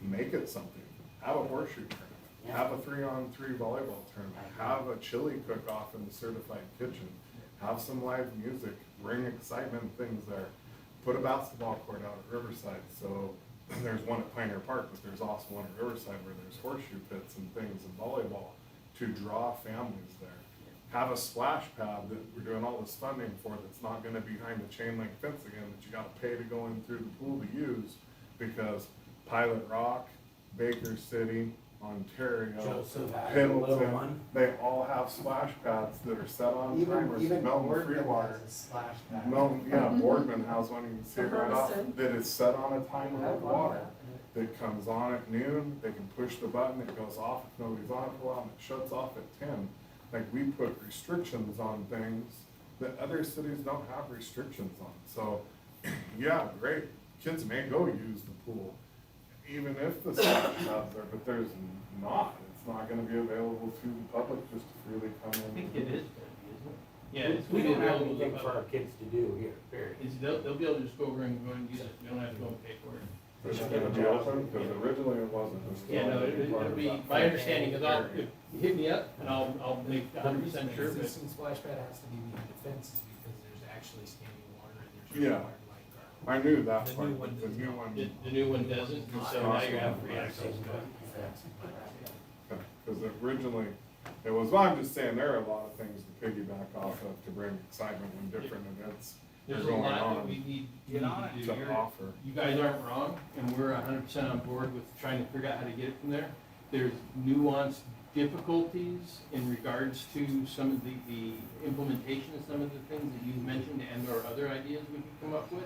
make it something. Have a horseshoe tournament, have a 3-on-3 volleyball tournament, have a chili cook-off in the certified kitchen, have some live music, bring excitement and things there. Put a basketball court out at Riverside, so there's one at Pioneer Park, but there's also one at Riverside where there's horseshoe pits and things and volleyball to draw families there. Have a splash pad that we're doing all this funding for that's not gonna be behind the chain link fence again, that you gotta pay to go in through the pool to use, because Pilot Rock, Baker City, Ontario, Joseph had a little Pendleton, one. they all have splash pads that are set on timers, Even Melton Boardman Freewater. has a splash pad. Boardman has one, you can see it right off, Hermiston. that is set on a timer with water. That comes on at noon, they can push the button, it goes off if nobody's on it for a while, and it shuts off at 10. Like, we put restrictions on things that other cities don't have restrictions on. So, yeah, great, kids may go use the pool, even if the splash pads are, but there's not. It's not gonna be available to the public just to freely come in. I think it is gonna be, isn't it? Yeah, it's We gonna be don't have available to anything the for our public. kids to do here, period. They'll be able to just go over and go and use it, you don't have to go and pay for it. Is it gonna be open? Because originally it wasn't. It was still Yeah, no, gonna be part it'll of be, that. my understanding is if you hit me up, and I'll make 100% sure, The but existing splash pad has to be behind the fences because there's actually standing water and there's Yeah. required lifeguard. I knew that The part, new one but the does new not. one. the new one doesn't, and so now you have free access to it. Because originally, it was, well, I'm just saying, there are a lot of things to piggyback off of to bring excitement when different events are There's a going lot that on we need Get on it. to do. to You're- offer. You guys aren't wrong, and we're 100% on board with trying to figure out how to get it from there. There's nuanced difficulties in regards to some of the implementation of some of the things that you've mentioned and or other ideas we could come up with,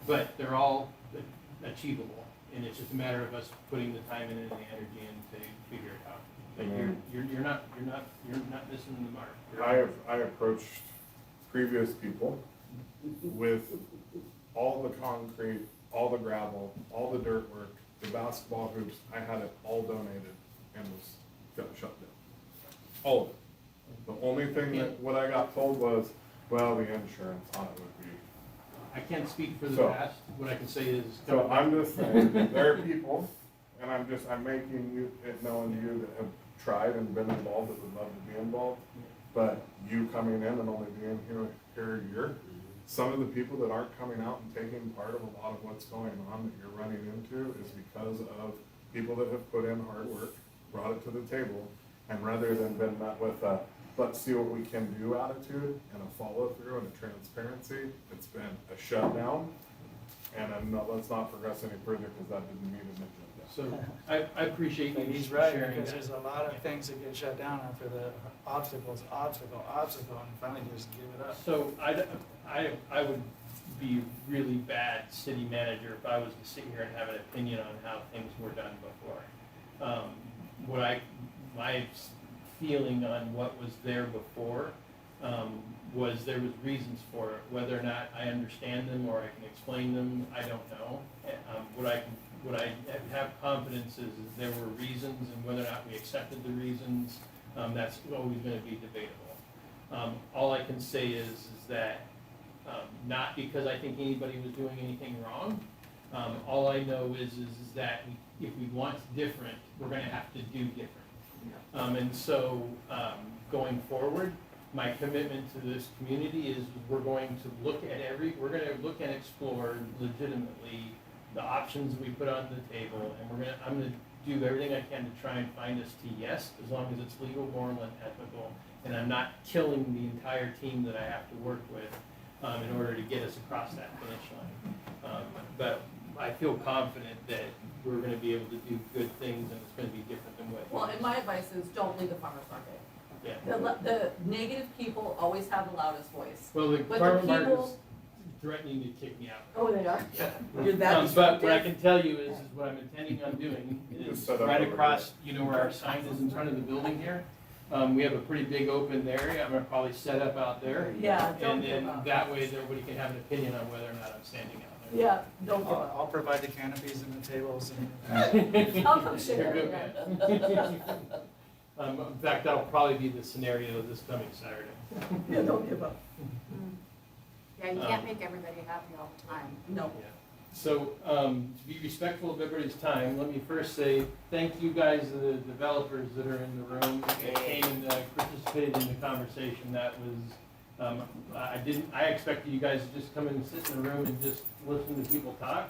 but they're all achievable, and it's just a matter of us putting the time in and the energy in to figure it out. Like you're not missing the mark. I approached previous people with all the concrete, all the gravel, all the dirt work, the basketball hoops. I had it all donated and was got shut down. All of it. The only thing that, what I got told was, well, the insurance on it would be. I can't speak for the So- past, what I can say is. So I'm just saying, that there are people, and I'm making you, it known to you that have tried and been involved, that would love to be involved. But you coming in and only being here a year, some of the people that aren't coming out and taking part of a lot of what's going on that you're running into is because of people that have put in hard work, brought it to the table, and rather than been met with a, let's see what we can do attitude and a follow through and a transparency, it's been a shutdown. And let's not progress any further because that didn't meet an agenda. So I appreciate But you he's right, sharing because that. there's a lot of things that get shut down after the obstacle, and finally just give it up. So I would be really bad city manager if I was to sit here and have an opinion on how things were done before. My feeling on what was there before, was there was reasons for it. Whether or not I understand them or I can explain them, I don't know. What I have confidence is there were reasons, and whether or not we accepted the reasons, that's always gonna be debatable. All I can say is that, not because I think anybody was doing anything wrong, all I know is that if we want different, we're gonna have to do different. And so, going forward, my commitment to this community is we're going to look and explore legitimately the options we put on the table, and I'm gonna do everything I can to try and find us to yes, as long as it's legal, moral, and ethical, and I'm not killing the entire team that I have to work with, in order to get us across that finish line. But I feel confident that we're gonna be able to do good things, and it's gonna be different than what. Well, and my advice is don't leave the farmer's market. Yeah. The negative people always have the loudest voice. Well, the But the farmer market is people- threatening to kick me out. Oh, they are? Yeah. You're that But what I destructive? can tell you is what I'm intending on doing is Just set up right over across, where our sign is in front of the building here. We have a pretty big open area. I'm gonna probably set up out there. Yeah, don't And give then up. that way everybody can have an opinion on whether or not I'm standing out there. Yeah, don't give up. I'll provide the canopies and the tables and. I'll come share. You're good, man. In fact, that'll probably be the scenario this coming Saturday. Yeah, don't give up. Yeah, you can't make everybody happy all the time. No. Yeah. So, to be respectful of everybody's time, let me first say thank you guys, the developers that are in the room, that came and participated in the conversation. That was, I expected you guys to just come in and sit in the room and just listen to people talk.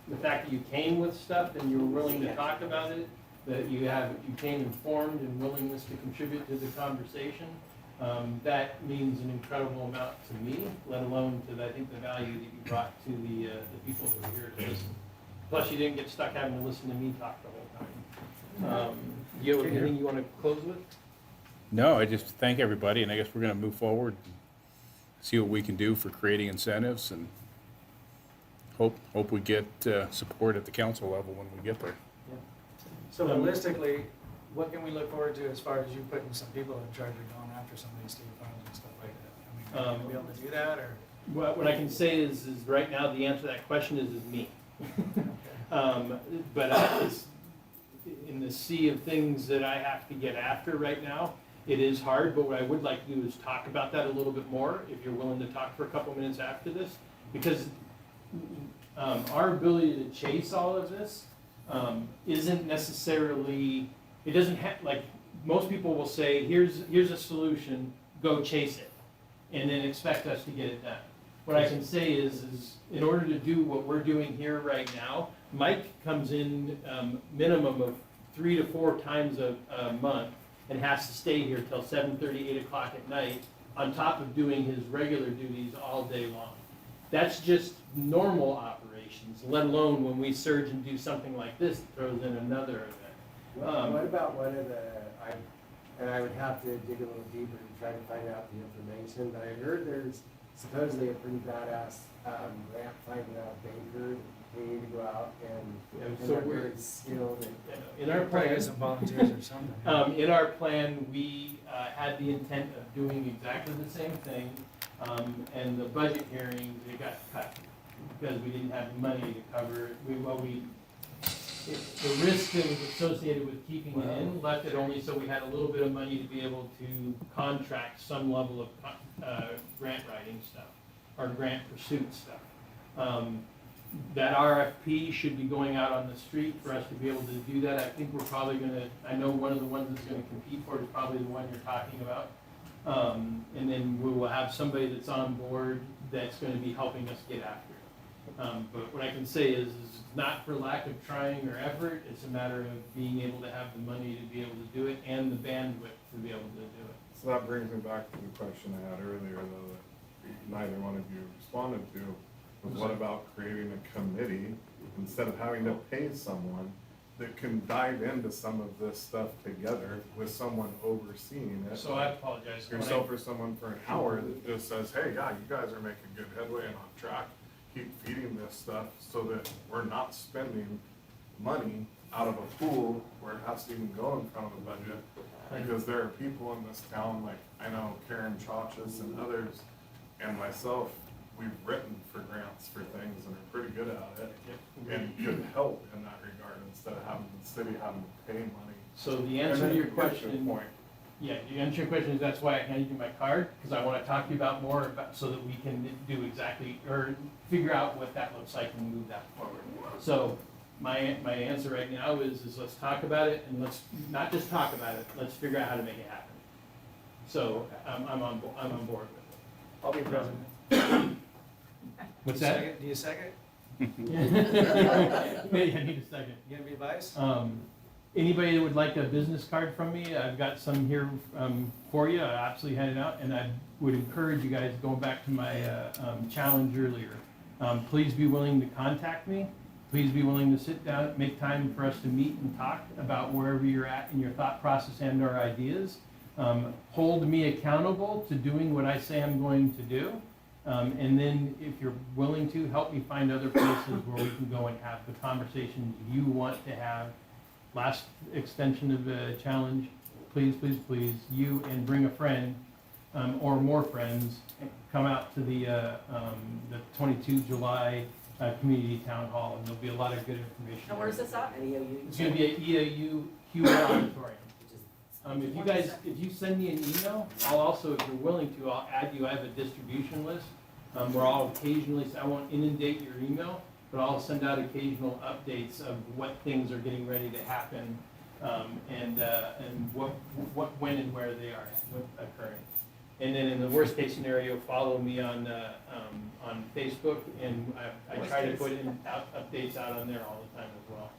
The fact that you came with stuff and you were willing to talk about it, that you came informed and willingness to contribute to the conversation, that means an incredible amount to me, let alone to, I think, the value that you brought to the people that were here to listen. Plus, you didn't get stuck having to listen to me talk the whole time. Do you have anything you want to close with? No, I just thank everybody, and I guess we're gonna move forward, see what we can do for creating incentives, and hope we get support at the council level when we get there. So realistically, what can we look forward to as far as you putting some people in charge of going after some of these state funds and stuff like that? I mean, are you gonna be able to do that, or? What I can say is right now, the answer to that question is me. But it's, in the sea of things that I have to get after right now, it is hard, but what I would like to do is talk about that a little bit more, if you're willing to talk for a couple minutes after this, because our ability to chase all of this isn't necessarily, it doesn't have, like, most people will say, here's a solution, go chase it, and then expect us to get it done. What I can say is in order to do what we're doing here right now, Mike comes in minimum of 3 to 4 times a month and has to stay here till 7:30, 8 o'clock at night, on top of doing his regular duties all day long. That's just normal operations, let alone when we surge and do something like this, it throws in another event. What about one of the, I would have to dig a little deeper to try to find out the information, but I heard there's supposedly a pretty badass ramp finding out Baker. We need to go out and so they're we're- very skilled and. In our Probably plan, get some volunteers or something. in our plan, we had the intent of doing exactly the same thing, and the budget hearings, it got cut because we didn't have the money to cover it. The risk that was associated with keeping it in left it only so we had a little bit of money to be able to contract some level of grant writing stuff, or grant pursuit stuff. That RFP should be going out on the street for us to be able to do that. I think we're probably gonna, I know one of the ones that's gonna compete for it is probably the one you're talking about. And then we will have somebody that's on board that's gonna be helping us get after it. But what I can say is not for lack of trying or effort, it's a matter of being able to have the money to be able to do it and the bandwidth to be able to do it. So that brings me back to the question I had earlier, though, that neither one of you responded to. Was what about creating a committee instead of having to pay someone that can dive into some of this stuff together with someone overseeing it? So I apologize. Yourself or someone for an hour that just says, hey, yeah, you guys are making good headway and on track. Keep feeding this stuff so that we're not spending money out of a pool where it has to even go in front of the budget. Because there are people in this town, like I know Karen Chachas and others and myself, we've written for grants for things and are pretty good at it. And could help in that regard instead of having the city having to pay money. So the answer to your question, yeah, the answer to your question is that's why I handed you my card, because I want to talk to you about more about, so that we can do exactly, or figure out what that looks like and move that forward. So my answer right now is let's talk about it, and let's not just talk about it, let's figure out how to make it happen. So I'm on board with it. I'll be present. What's that? Do you second? Maybe I need a second. You gonna be vice? Anybody that would like a business card from me, I've got some here for you. I absolutely hand it out, and I would encourage you guys, going back to my challenge earlier, please be willing to contact me. Please be willing to sit down, make time for us to meet and talk about wherever you're at in your thought process and our ideas. Hold me accountable to doing what I say I'm going to do. And then if you're willing to, help me find other places where we can go and have the conversations you want to have. Last extension of the challenge, please, please, please, you and bring a friend or more friends, come out to the 22 July Community Town Hall, and there'll be a lot of good information. And where's this at? It's gonna be at EAU QL Auditorium. If you send me an email, I'll also, if you're willing to, I'll add you. I have a distribution list where I'll occasionally, I won't inundate your email, but I'll send out occasional updates of what things are getting ready to happen and what, when, and where they are occurring. And then in the worst case scenario, follow me on Facebook, and I try to put updates out on there all the time as well.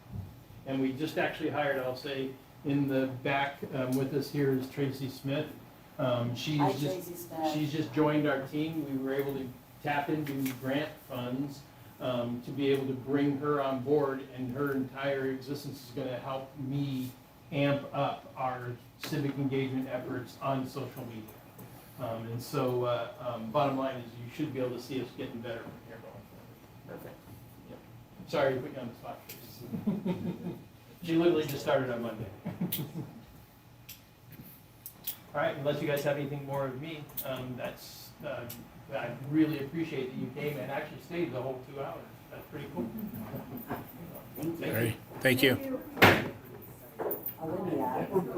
And we just actually hired, I'll say, in the back with us here is Tracy Smith. She's just joined our team. We were able to tap into grant funds to be able to bring her on board, and her entire existence is going to help me amp up our civic engagement efforts on social media. And so bottom line is you should be able to see us getting better from here going forward. Perfect. Yep. Sorry to put you on the spot. She literally just started on Monday. All right, unless you guys have anything more of me, I really appreciate that you came and actually stayed the whole 2 hours. That's pretty cool. Thank you. All right, thank you. Olivia.